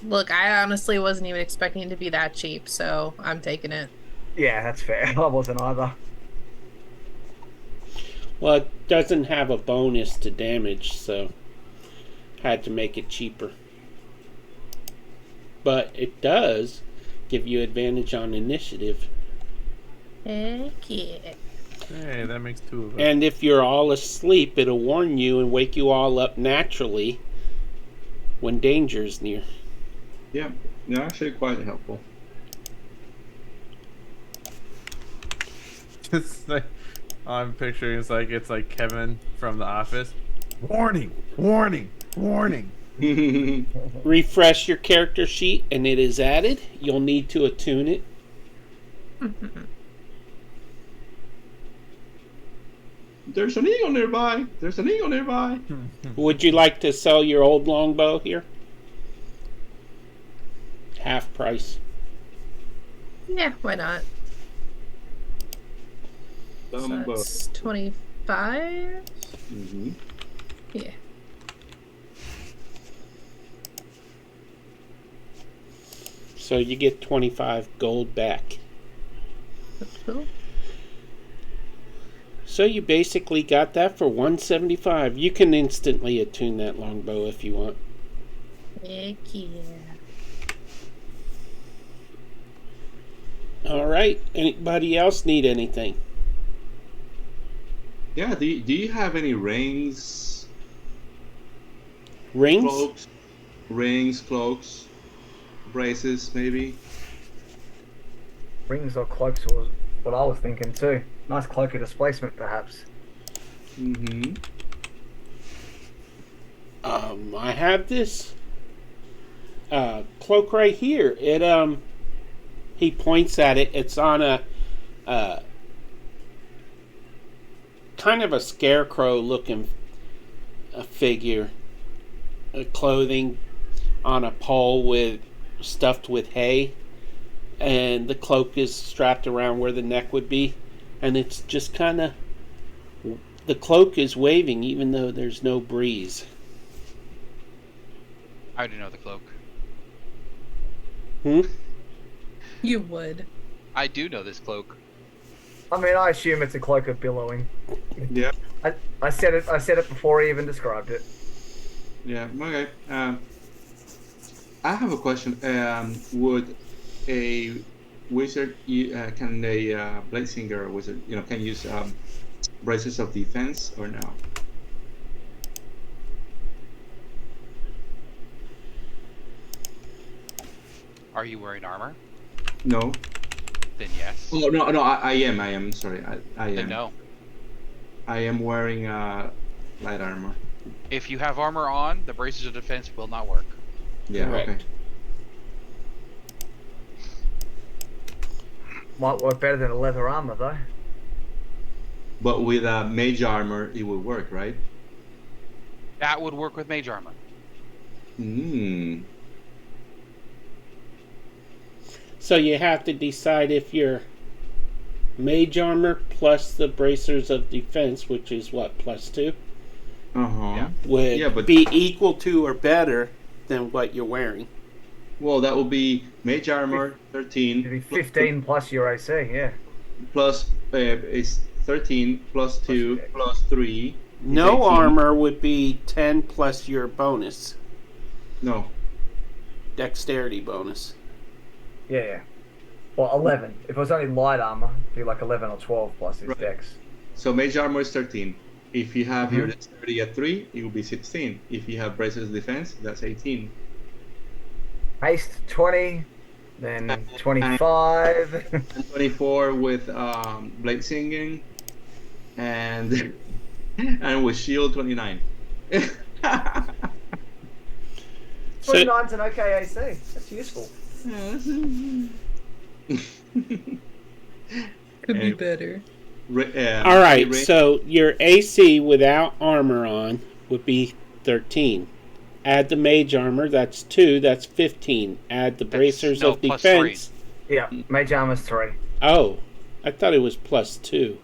Look, I honestly wasn't even expecting it to be that cheap, so I'm taking it. Yeah, that's fair. I wasn't either. Well, it doesn't have a bonus to damage, so had to make it cheaper. But it does give you advantage on initiative. Heck yeah. Hey, that makes 2 of us. And if you're all asleep, it'll warn you and wake you all up naturally when danger's near. Yeah, no, actually quite helpful. Just like I'm picturing it's like Kevin from The Office. Warning! Warning! Warning! Refresh your character sheet and it is added. You'll need to attune it. There's an eagle nearby. There's an eagle nearby. Would you like to sell your old longbow here? Half price. Yeah, why not? So Dumbo. that's 25? Mm-hmm. Yeah. So you get 25 gold back. Cool. So you basically got that for 175. You can instantly attune that longbow if you want. Heck yeah. All right. Anybody else need anything? Yeah. Do you have any rings, Rings? cloaks, braces, maybe? Rings or cloaks was what I was thinking too. Nice cloak of displacement, perhaps. Mm-hmm. I have this cloak right here. It he points at it. It's on a kind of a scarecrow looking figure, clothing on a pole with stuffed with hay, and the cloak is strapped around where the neck would be, and it's just kind of, the cloak is waving even though there's no breeze. I do know the cloak. You would. I do know this cloak. I mean, I assume it's a cloak of billowing. Yeah. I said it before I even described it. Yeah. Okay. I have a question. Would a wizard, can a blade singer wizard, can use braces of defense or no? Are you wearing armor? No. Then yes. Oh no, I am. Sorry, I am. Then no. I am wearing light armor. If you have armor on, the braces of defense will not work. Yeah. Correct. Okay. Might work better than a leather armor, though. But with mage armor, it would work, right? That would work with mage armor. Hmm. So you have to decide if your mage armor plus the bracers of defense, which is what, +2, Uh huh. Yeah. would Yeah, but- be equal to or better than what you're wearing. Well, that would be Mage Armor 13 It'd be 15 plus your AC, yeah. plus is 13 plus 2 Dex. plus 3. is No 18. armor would be 10 plus your bonus, No. dexterity bonus. Yeah. Well, 11. If it was only light armor, it'd be like 11 or 12 plus his Right. dex. So Mage Armor is 13. If you have your Mhm. dexterity at 3, it will be 16. If you have Braces Defense, that's 18. Haste 20, then 25. And 24 with Blade Singing, and and with Shield 29. 29's an okay AC. That's useful. Could be Anyway. better. All right, range- so your AC without armor on would be 13. Add the mage armor, that's 2, that's 15. Add the bracers no, of plus defense. Yeah, mage armor's 3. Oh, I thought it was plus 2.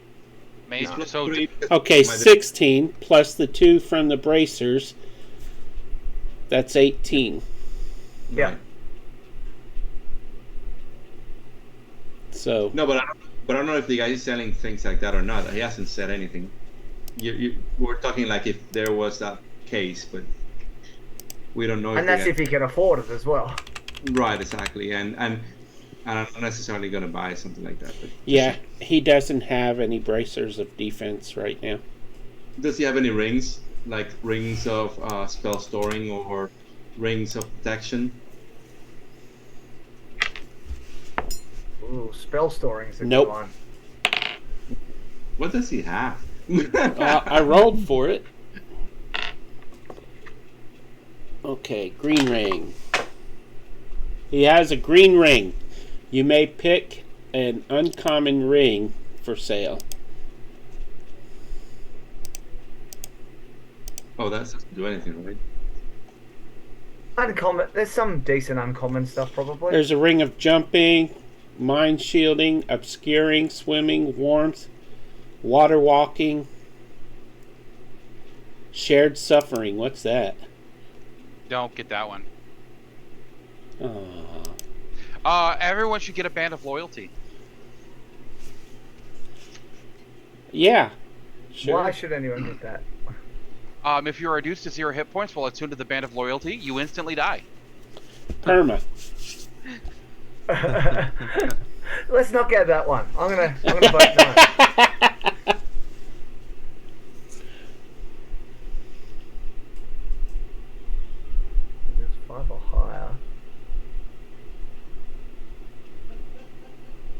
Mage, It's plus so 3. Okay, My- 16 plus the 2 from the bracers, that's 18. Yeah. Right. So, No, but I don't know if the guy is selling things like that or not. He hasn't said anything. We're talking like if there was that case, but we don't know. And that's if he can afford it as well. Right, exactly, and I'm not necessarily going to buy something like that. But yeah, he doesn't have any bracers of defense right now. does he have any rings, like rings of spell storing or rings of protection? Ooh, spell storing's a Nope. good one. What does he have? I rolled for it. Okay, green ring. He has a green ring. You may pick an uncommon ring for sale. Oh, that doesn't do anything, right? Uncommon. There's some decent uncommon stuff probably. There's a ring of jumping, mind shielding, obscuring, swimming, warmth, water walking, shared suffering. What's that? don't get that one. Aw. Everyone should get a band of loyalty. Yeah. Sure. Why should anyone get that? If you're reduced to 0 hit points while attuned to the band of loyalty, you instantly die. Perma. Let's not get that one. I'm gonna vote no. It's 5 or higher.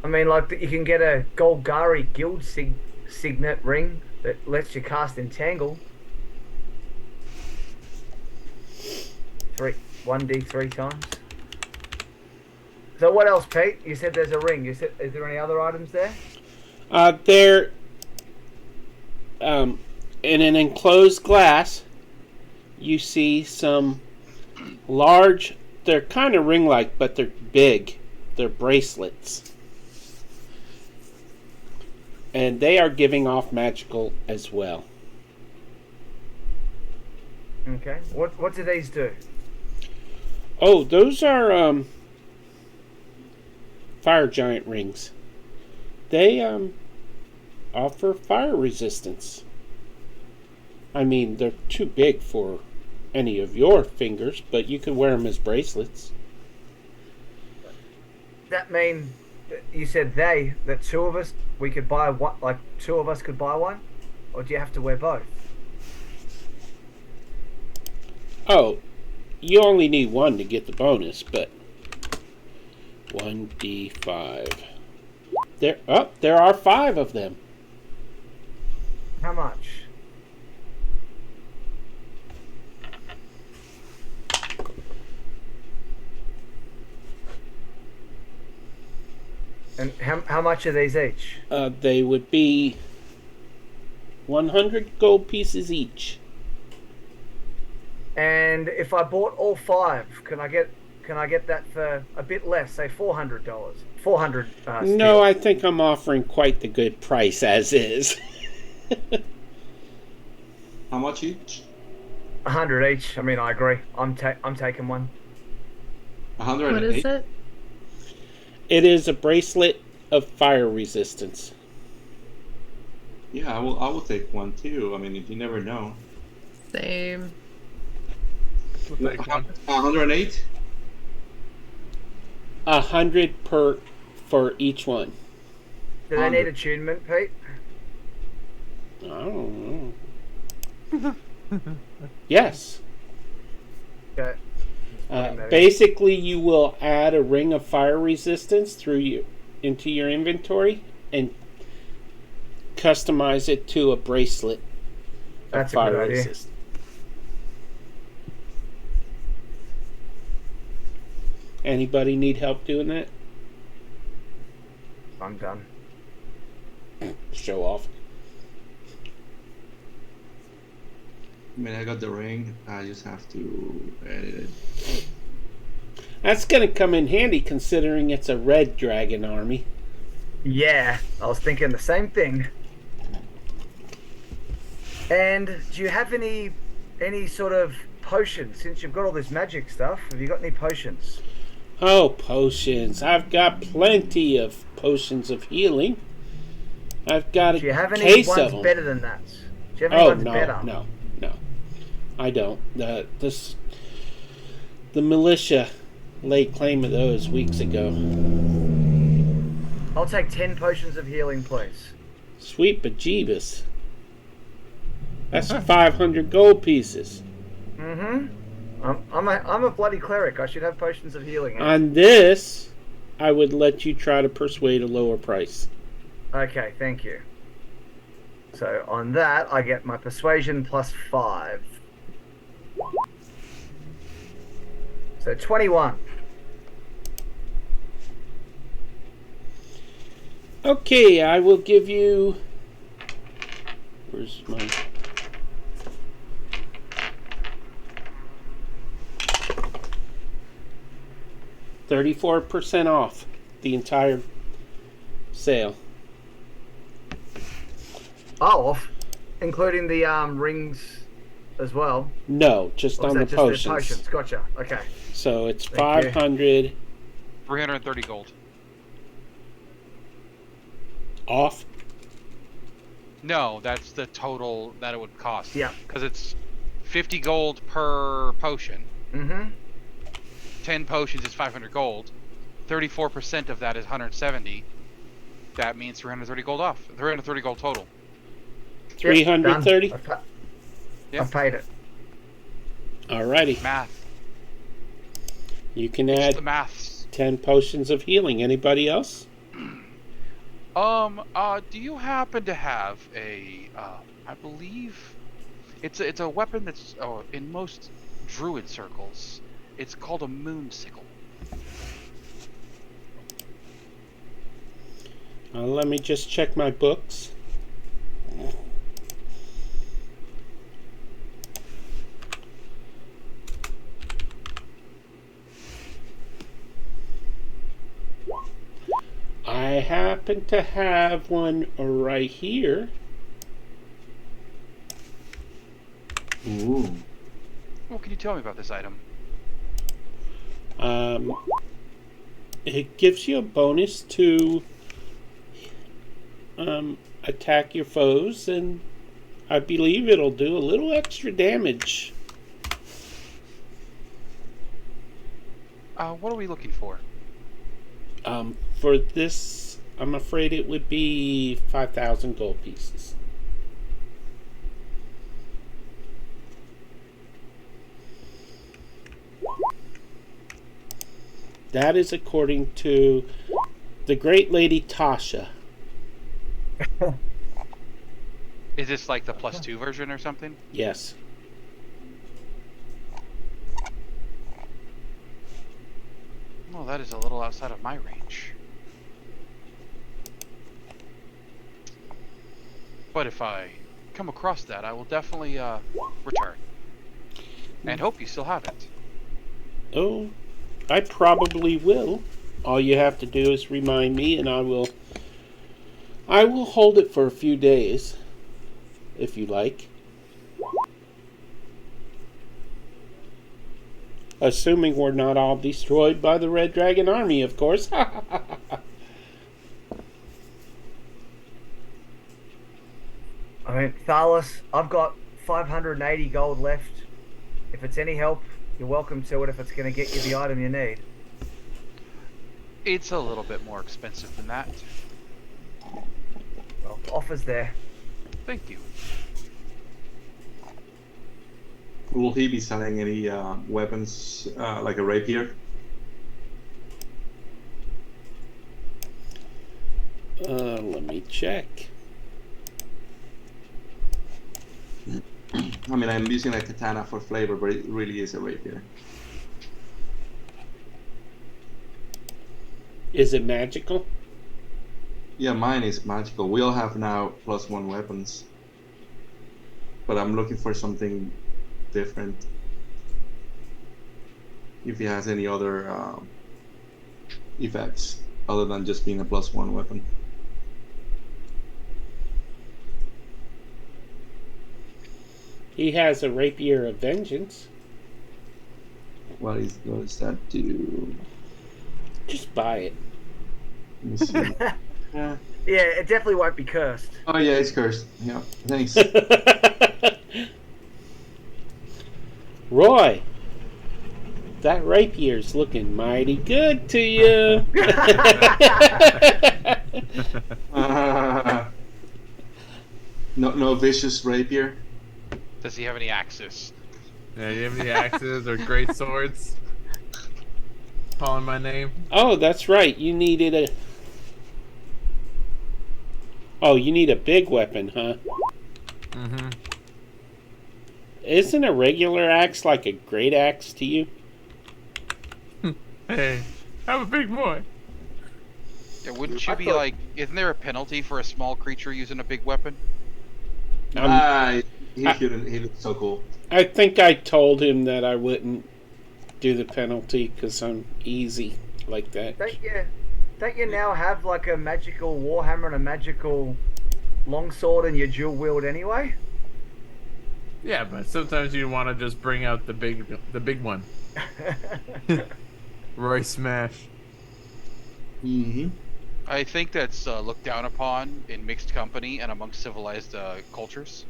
I mean, like you can get a Golgari Guild Signet ring that lets you cast Entangle. 1d3 times. So what else, Pete? You said there's a ring. You said, is there any other items there? They're in an enclosed glass. You see some large. They're kind of ring-like, but they're big. They're bracelets, and they are giving off magical as well. Okay. What do these do? Oh, those are fire giant rings. They offer fire resistance. I mean, they're too big for any of your fingers, but you could wear them as bracelets. That mean you said that two of us we could buy one, like two of us could buy one, or do you have to wear both? Oh, you only need one to get the bonus, but 1d5. There are 5 of them. How much? And how much are these each? They would be 100 gold pieces each. And if I bought all 5, can I get that for a bit less, say $400? 400. No, I think I'm offering quite the good price as is. How much each? 100 each. I mean, I agree. I'm taking one. 108. What is it? It is a bracelet of fire resistance. Yeah, I will take one too. I mean, you never know. Same. We'll take one. 108. 100 for each one. Do they need attunement, Pete? I don't know. Yes. Okay. Basically, you will add a ring of fire resistance into your inventory and customize it to a bracelet of That's a fire good idea. resistance. Anybody need help doing that? I'm done. Show off. I mean, I got the ring. I just have to edit it. That's going to come in handy considering it's a red dragon army. Yeah, I was thinking the same thing. And do you have any sort of potions? Since you've got all this magic stuff, have you got any potions? Oh, potions. I've got plenty of potions of healing. I've got a Do you have any case of ones them. better than that? Do you have any Oh, ones better? no. I don't. The militia laid claim of those weeks ago. I'll take 10 potions of healing, please. Sweet bejeebus. That's 500 gold pieces. Mm-hmm. I'm a bloody cleric. I should have potions of healing. On this, I would let you try to persuade a lower price. Okay, thank you. So on that, I get my persuasion plus 5. So 21. Okay, I will give you... Where's my... $34% off the entire sale. Oh, including the rings as well. No, just Or is on the that just potions. the potions? Gotcha. Okay. So it's Thank you. 500 330 gold. off. No, that's the total that it would cost. Yeah. Because it's 50 gold per potion. Mm-hmm. 10 potions is 500 gold. 34% of that is 170. That means 330 gold off. 330 gold total. 330? Yep, done. Yeah. I paid it. Alrighty. Math. You can It's add the maths. 10 potions of healing. Anybody else? Do you happen to have a, I believe, it's a weapon that's, in most druid circles, it's called a moon sickle. Let me just check my books. I happen to have one right here. Ooh. What can you tell me about this item? It gives you a bonus to attack your foes, and I believe it'll do a little extra damage. What are we looking for? For this, I'm afraid it would be 5,000 gold pieces. That is according to the great lady Tasha. Is this like the +2 version or something? Yes. Well, that is a little outside of my range. But if I come across that, I will definitely return. And hope you still have it. Oh, I probably will. All you have to do is remind me, and I will hold it for a few days, if you like. Assuming we're not all destroyed by the Red Dragon Army, of course. I mean, Thalos, I've got 580 gold left. If it's any help, you're welcome to it if it's going to get you the item you need. It's a little bit more expensive than that. Well, offer's there. Thank you. Will he be selling any weapons like a rapier? Let me check. I mean, I'm using a katana for flavor, but it really is a rapier. Is it magical? Yeah, mine is magical. We all have now +1 weapons. But I'm looking for something different. If he has any other effects other than just being a +1 weapon. He has a Rapier of Vengeance. What does that do? Just buy it. Let me see. Yeah. Yeah, it definitely won't be cursed. Oh yeah, it's cursed. Yeah, thanks. Roy, that rapier's looking mighty good to you. No vicious rapier. Does he have any axes? Yeah, you have any axes or great swords? Calling my name. Oh, that's right. You needed a... Oh, you need a big weapon, huh? Mm-hmm. Isn't a regular axe like a great axe to you? Hey, I'm a big boy. Yeah, wouldn't you be like... Isn't there a penalty for a small creature using a big weapon? He looks so cool. I think I told him that I wouldn't do the penalty because I'm easy like that. Don't you now have like a magical warhammer and a magical longsword and your dual wield anyway? Yeah, but sometimes you want to just bring out the big one. Roy Smash. Mm-hmm. I think that's looked down upon in mixed company and amongst civilized cultures.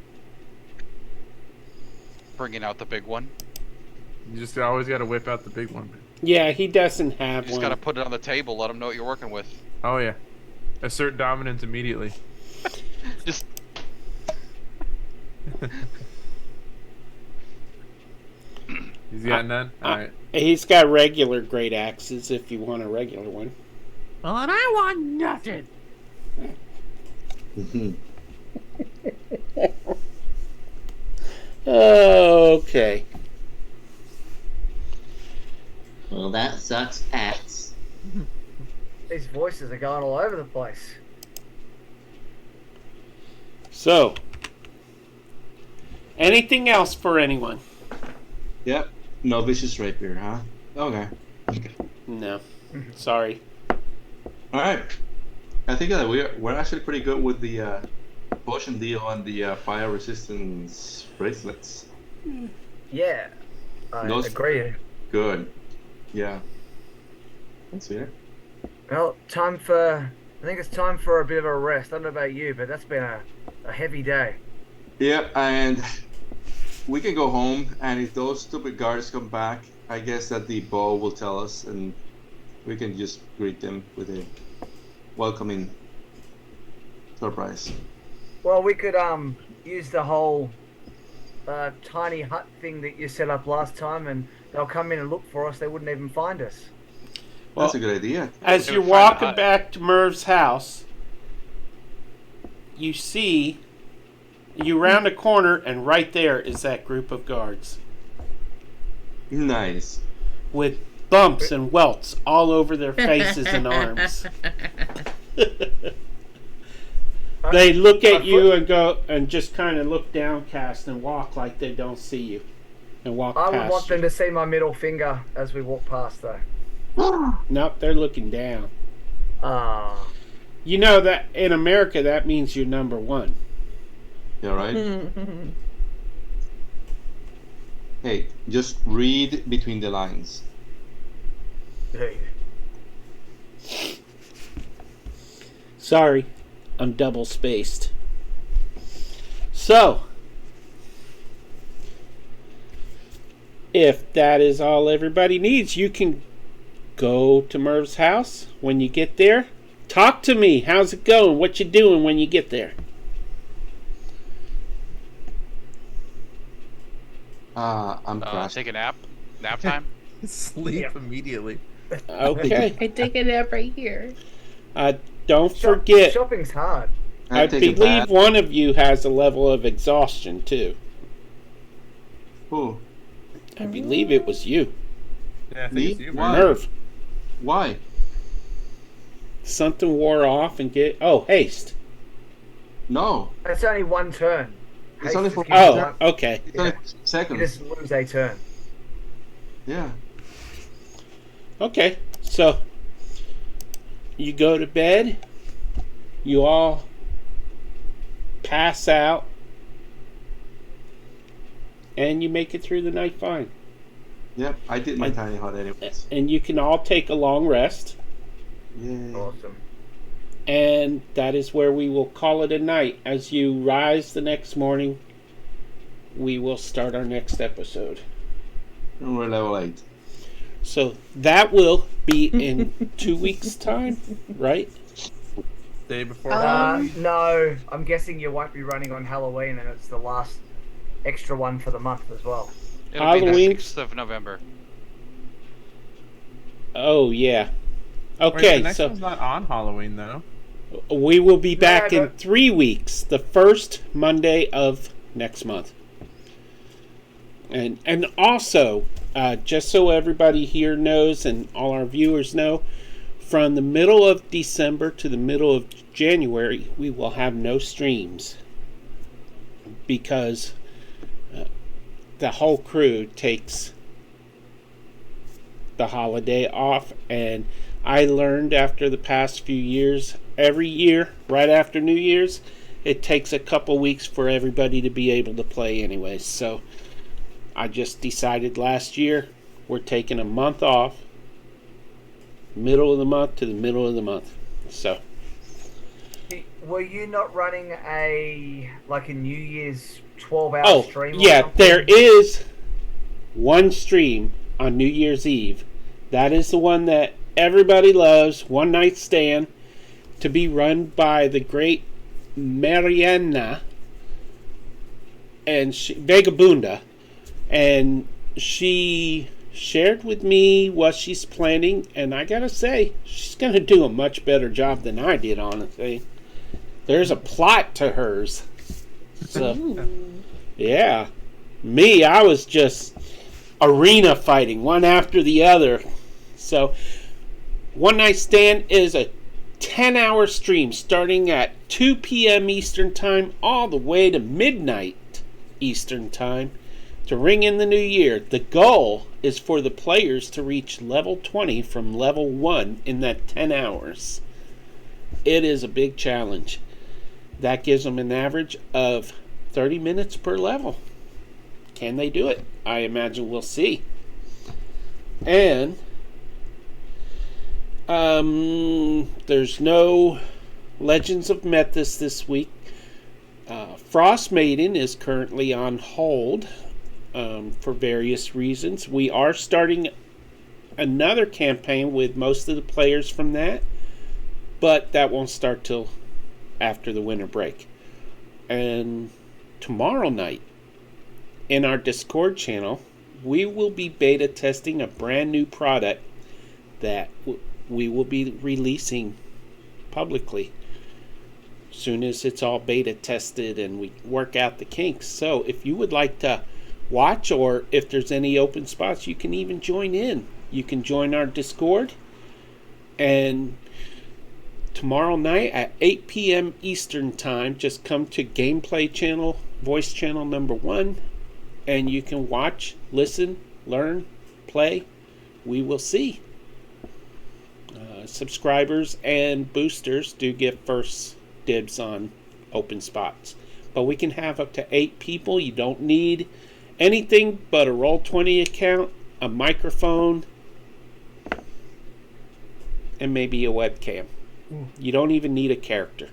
Bringing out the big one. You just always got to whip out the big one. Yeah, he doesn't have You just one. gotta put it on the table, let them know what you're working with. Oh yeah, assert dominance immediately. Just He's got none. All right. He's got regular great axes if you want a regular one. Well, and I want nothing. Okay. Well, that sucks ass. These voices are going all over the place. So, anything else for anyone? Yep. No vicious rapier, huh? Okay. No. Sorry. All right. I think that we're actually pretty good with the potion deal and the fire resistance bracelets. Yeah, I Those- agree. Good. Yeah. Thanks, Peter. Well, I think it's time for a bit of a rest. I don't know about you, but that's been a heavy day. Yeah, and we can go home, and if those stupid guards come back, I guess that the bow will tell us, and we can just greet them with a welcoming surprise. Well, we could use the whole tiny hut thing that you set up last time, and they'll come in and look for us. They wouldn't even find us. That's a good idea. As They you're would find the walking hut. back to Merv's house, you see, you round a corner, and right there is that group of guards Nice. with bumps and welts all over their faces and arms. They look at you and go and just kind of look downcast and walk like they don't see you, and walk I would past want you. them to see my middle finger as we walk past, though. Nope, they're looking down. Ah. You know that in America that means you're number one. Yeah, right? Hey, just read between the lines. Hey. Sorry, I'm double spaced. So, if that is all everybody needs, you can go to Merv's house when you get there. Talk to me. How's it going? What you doing when you get there? I'm crashed. Take a nap. Nap time. Sleep Yep. immediately. Okay. I take a nap right here. Don't forget, Shopping's hard. I take a believe bath. one of you has a level of exhaustion too. Who? I believe it was you, Yeah, I think Me? it's you, Why? man. Merv. Why? Something wore off and haste. No. It's only one turn. It's only for- just gives you Oh, one- okay. It's only Yeah. You seconds. just lose a turn. Yeah. Okay. So you go to bed. You all pass out, and you make it through the night fine. Yep. I did my tiny hut anyways. And you can all take a long rest. Yeah. Awesome. And that is where we will call it a night. As you rise the next morning, we will start our next episode. And we're level 8. So that will be in 2 weeks' time, right? Day before. No, I'm guessing you won't be running on Halloween, and it's the last extra one for the month as well. It'll be Halloween- the 6th of November. Oh, yeah. Wait, Okay, the next so one's not on Halloween though. we will be back in but- 3 weeks, the first Monday of next month. And also, just so everybody here knows and all our viewers know, from the middle of December to the middle of January, we will have no streams because the whole crew takes the holiday off. And I learned after the past few years, every year, right after New Year's, it takes a couple weeks for everybody to be able to play anyways. So I just decided last year we're taking a month off, middle of the month to the middle of the month. So Were you not running a New Year's 12-hour oh stream? Or yeah, something? there is one stream on New Year's Eve. That is the one that everybody loves, One Night Stand, to be run by the great Mariana and Vagabunda. And she shared with me what she's planning, and I gotta say, she's gonna do a much better job than I did, honestly. There's a plot to hers. So, yeah. Me, I was just arena fighting, one after the other. So, One Night Stand is a 10-hour stream starting at 2 p.m. Eastern Time all the way to midnight Eastern Time to ring in the new year. The goal is for the players to reach level 20 from level 1 in that 10 hours. It is a big challenge. That gives them an average of 30 minutes per level. Can they do it? I imagine we'll see. And there's no Legends of Methus this week. Frost Maiden is currently on hold for various reasons. We are starting another campaign with most of the players from that, but that won't start till after the winter break. And tomorrow night in our Discord channel, we will be beta testing a brand new product that we will be releasing publicly soon as it's all beta tested and we work out the kinks. So if you would like to watch, or if there's any open spots, you can even join in. You can join our Discord, and tomorrow night at 8 p.m. Eastern Time, just come to Gameplay Channel, Voice Channel number 1, and you can watch, listen, learn, play. We will see. Subscribers and boosters do get first dibs on open spots. But we can have up to 8 people. You don't need anything but a Roll20 account, a microphone, and maybe a webcam. You don't even need a character.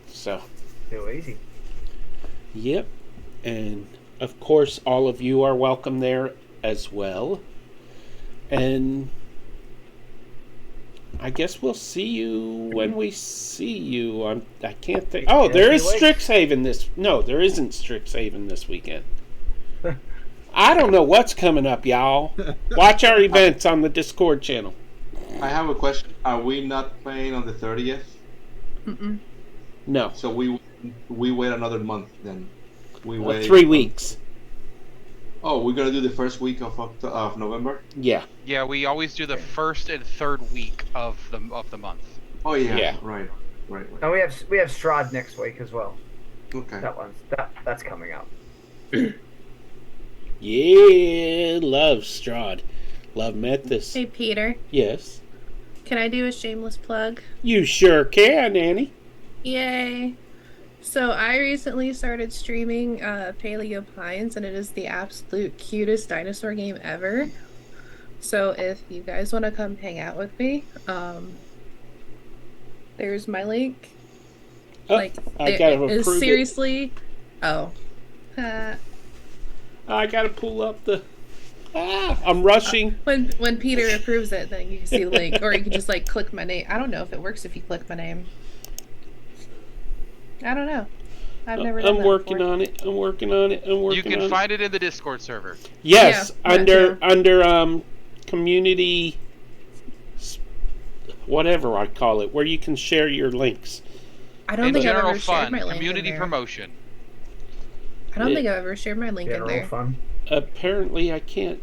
So, Too easy. yep. And of course, all of you are welcome there as well. And I guess we'll see you when we see you. I can't think. Oh, there is Strixhaven this. No, there isn't Strixhaven this weekend. I don't know what's coming up, y'all. Watch our events on the Discord channel. I have a question. Are we not playing on the 30th? Mm-mm. No, So we wait another month then. We wait 3 weeks. Oh, we're gonna do the first week of November. Yeah. Yeah, we always do the first and third week of the month. Oh yeah, Yeah. right. And we have Strahd next week as well. Okay. That's coming up. Yeah, love Strahd. Love Methus. Hey, Peter. Yes. Can I do a shameless plug? You sure can, Annie. Yay! So I recently started streaming Paleo Pines, and it is the absolute cutest dinosaur game ever. So if you guys want to come hang out with me, there's my link. Oh, Like, I gotta it is approve seriously. Oh. I gotta pull up the. I'm rushing. When Peter approves it, then you can see the link, or you can just like click my name. I don't know if it works if you click my name. I don't know. I've never done I'm that working before. on it. I'm working on it. You can find it in the Discord server. Yes, Yeah, that under community, whatever I call it, where you can share your links. I don't And think I've general ever shared fun, my link community in there. promotion. I don't think I've ever shared my link in General there. fun. Apparently, I can't.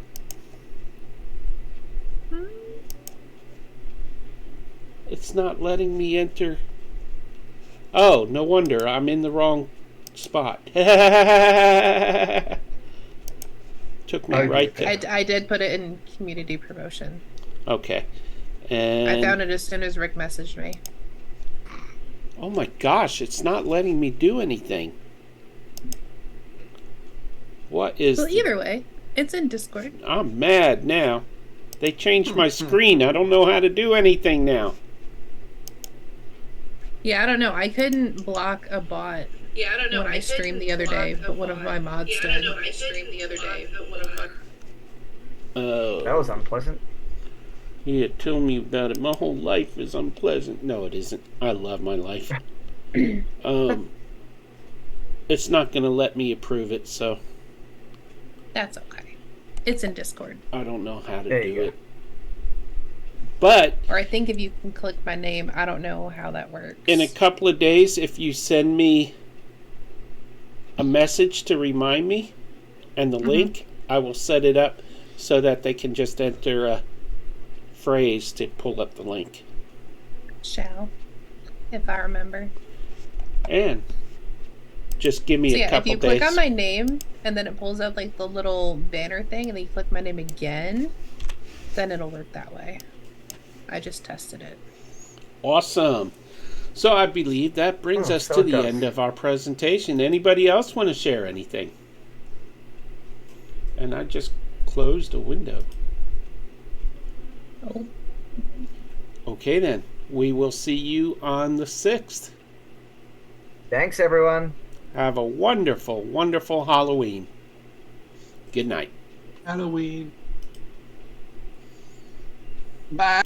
It's not letting me enter. Oh, no wonder. I'm in the wrong spot. Took me right there. I did put it in community promotion. Okay. And I found it as soon as Rick messaged me. oh my gosh, it's not letting me do anything. What is... Well, either way, it's in Discord. I'm mad now. They changed my screen. I don't know how to do anything now. Yeah, I don't know. I couldn't block a bot when I streamed the other day, but one of my mods did. Oh. That was unpleasant. Yeah, tell me about it. My whole life is unpleasant. No, it isn't. I love my life. It's not going to let me approve it, so That's okay. It's in Discord. I don't know how to There you do go. it. But Or I think if you can click my name, I don't know how that works. in a couple of days, if you send me a message to remind me and the link, I will set it up so that they can just enter a phrase to pull up the link. Shall, if I remember. And just give me So a yeah, if couple you days. click on my name and then it pulls up like the little banner thing, and then you click my name again, then it'll work that way. I just tested it. Awesome. So I believe that brings us so to it the does. end of our presentation. Anybody else want to share anything? And I just closed a window. Oh. Okay then. We will see you on the 6th. Thanks, everyone. Have a wonderful, wonderful Halloween. Good night. Halloween. Bye.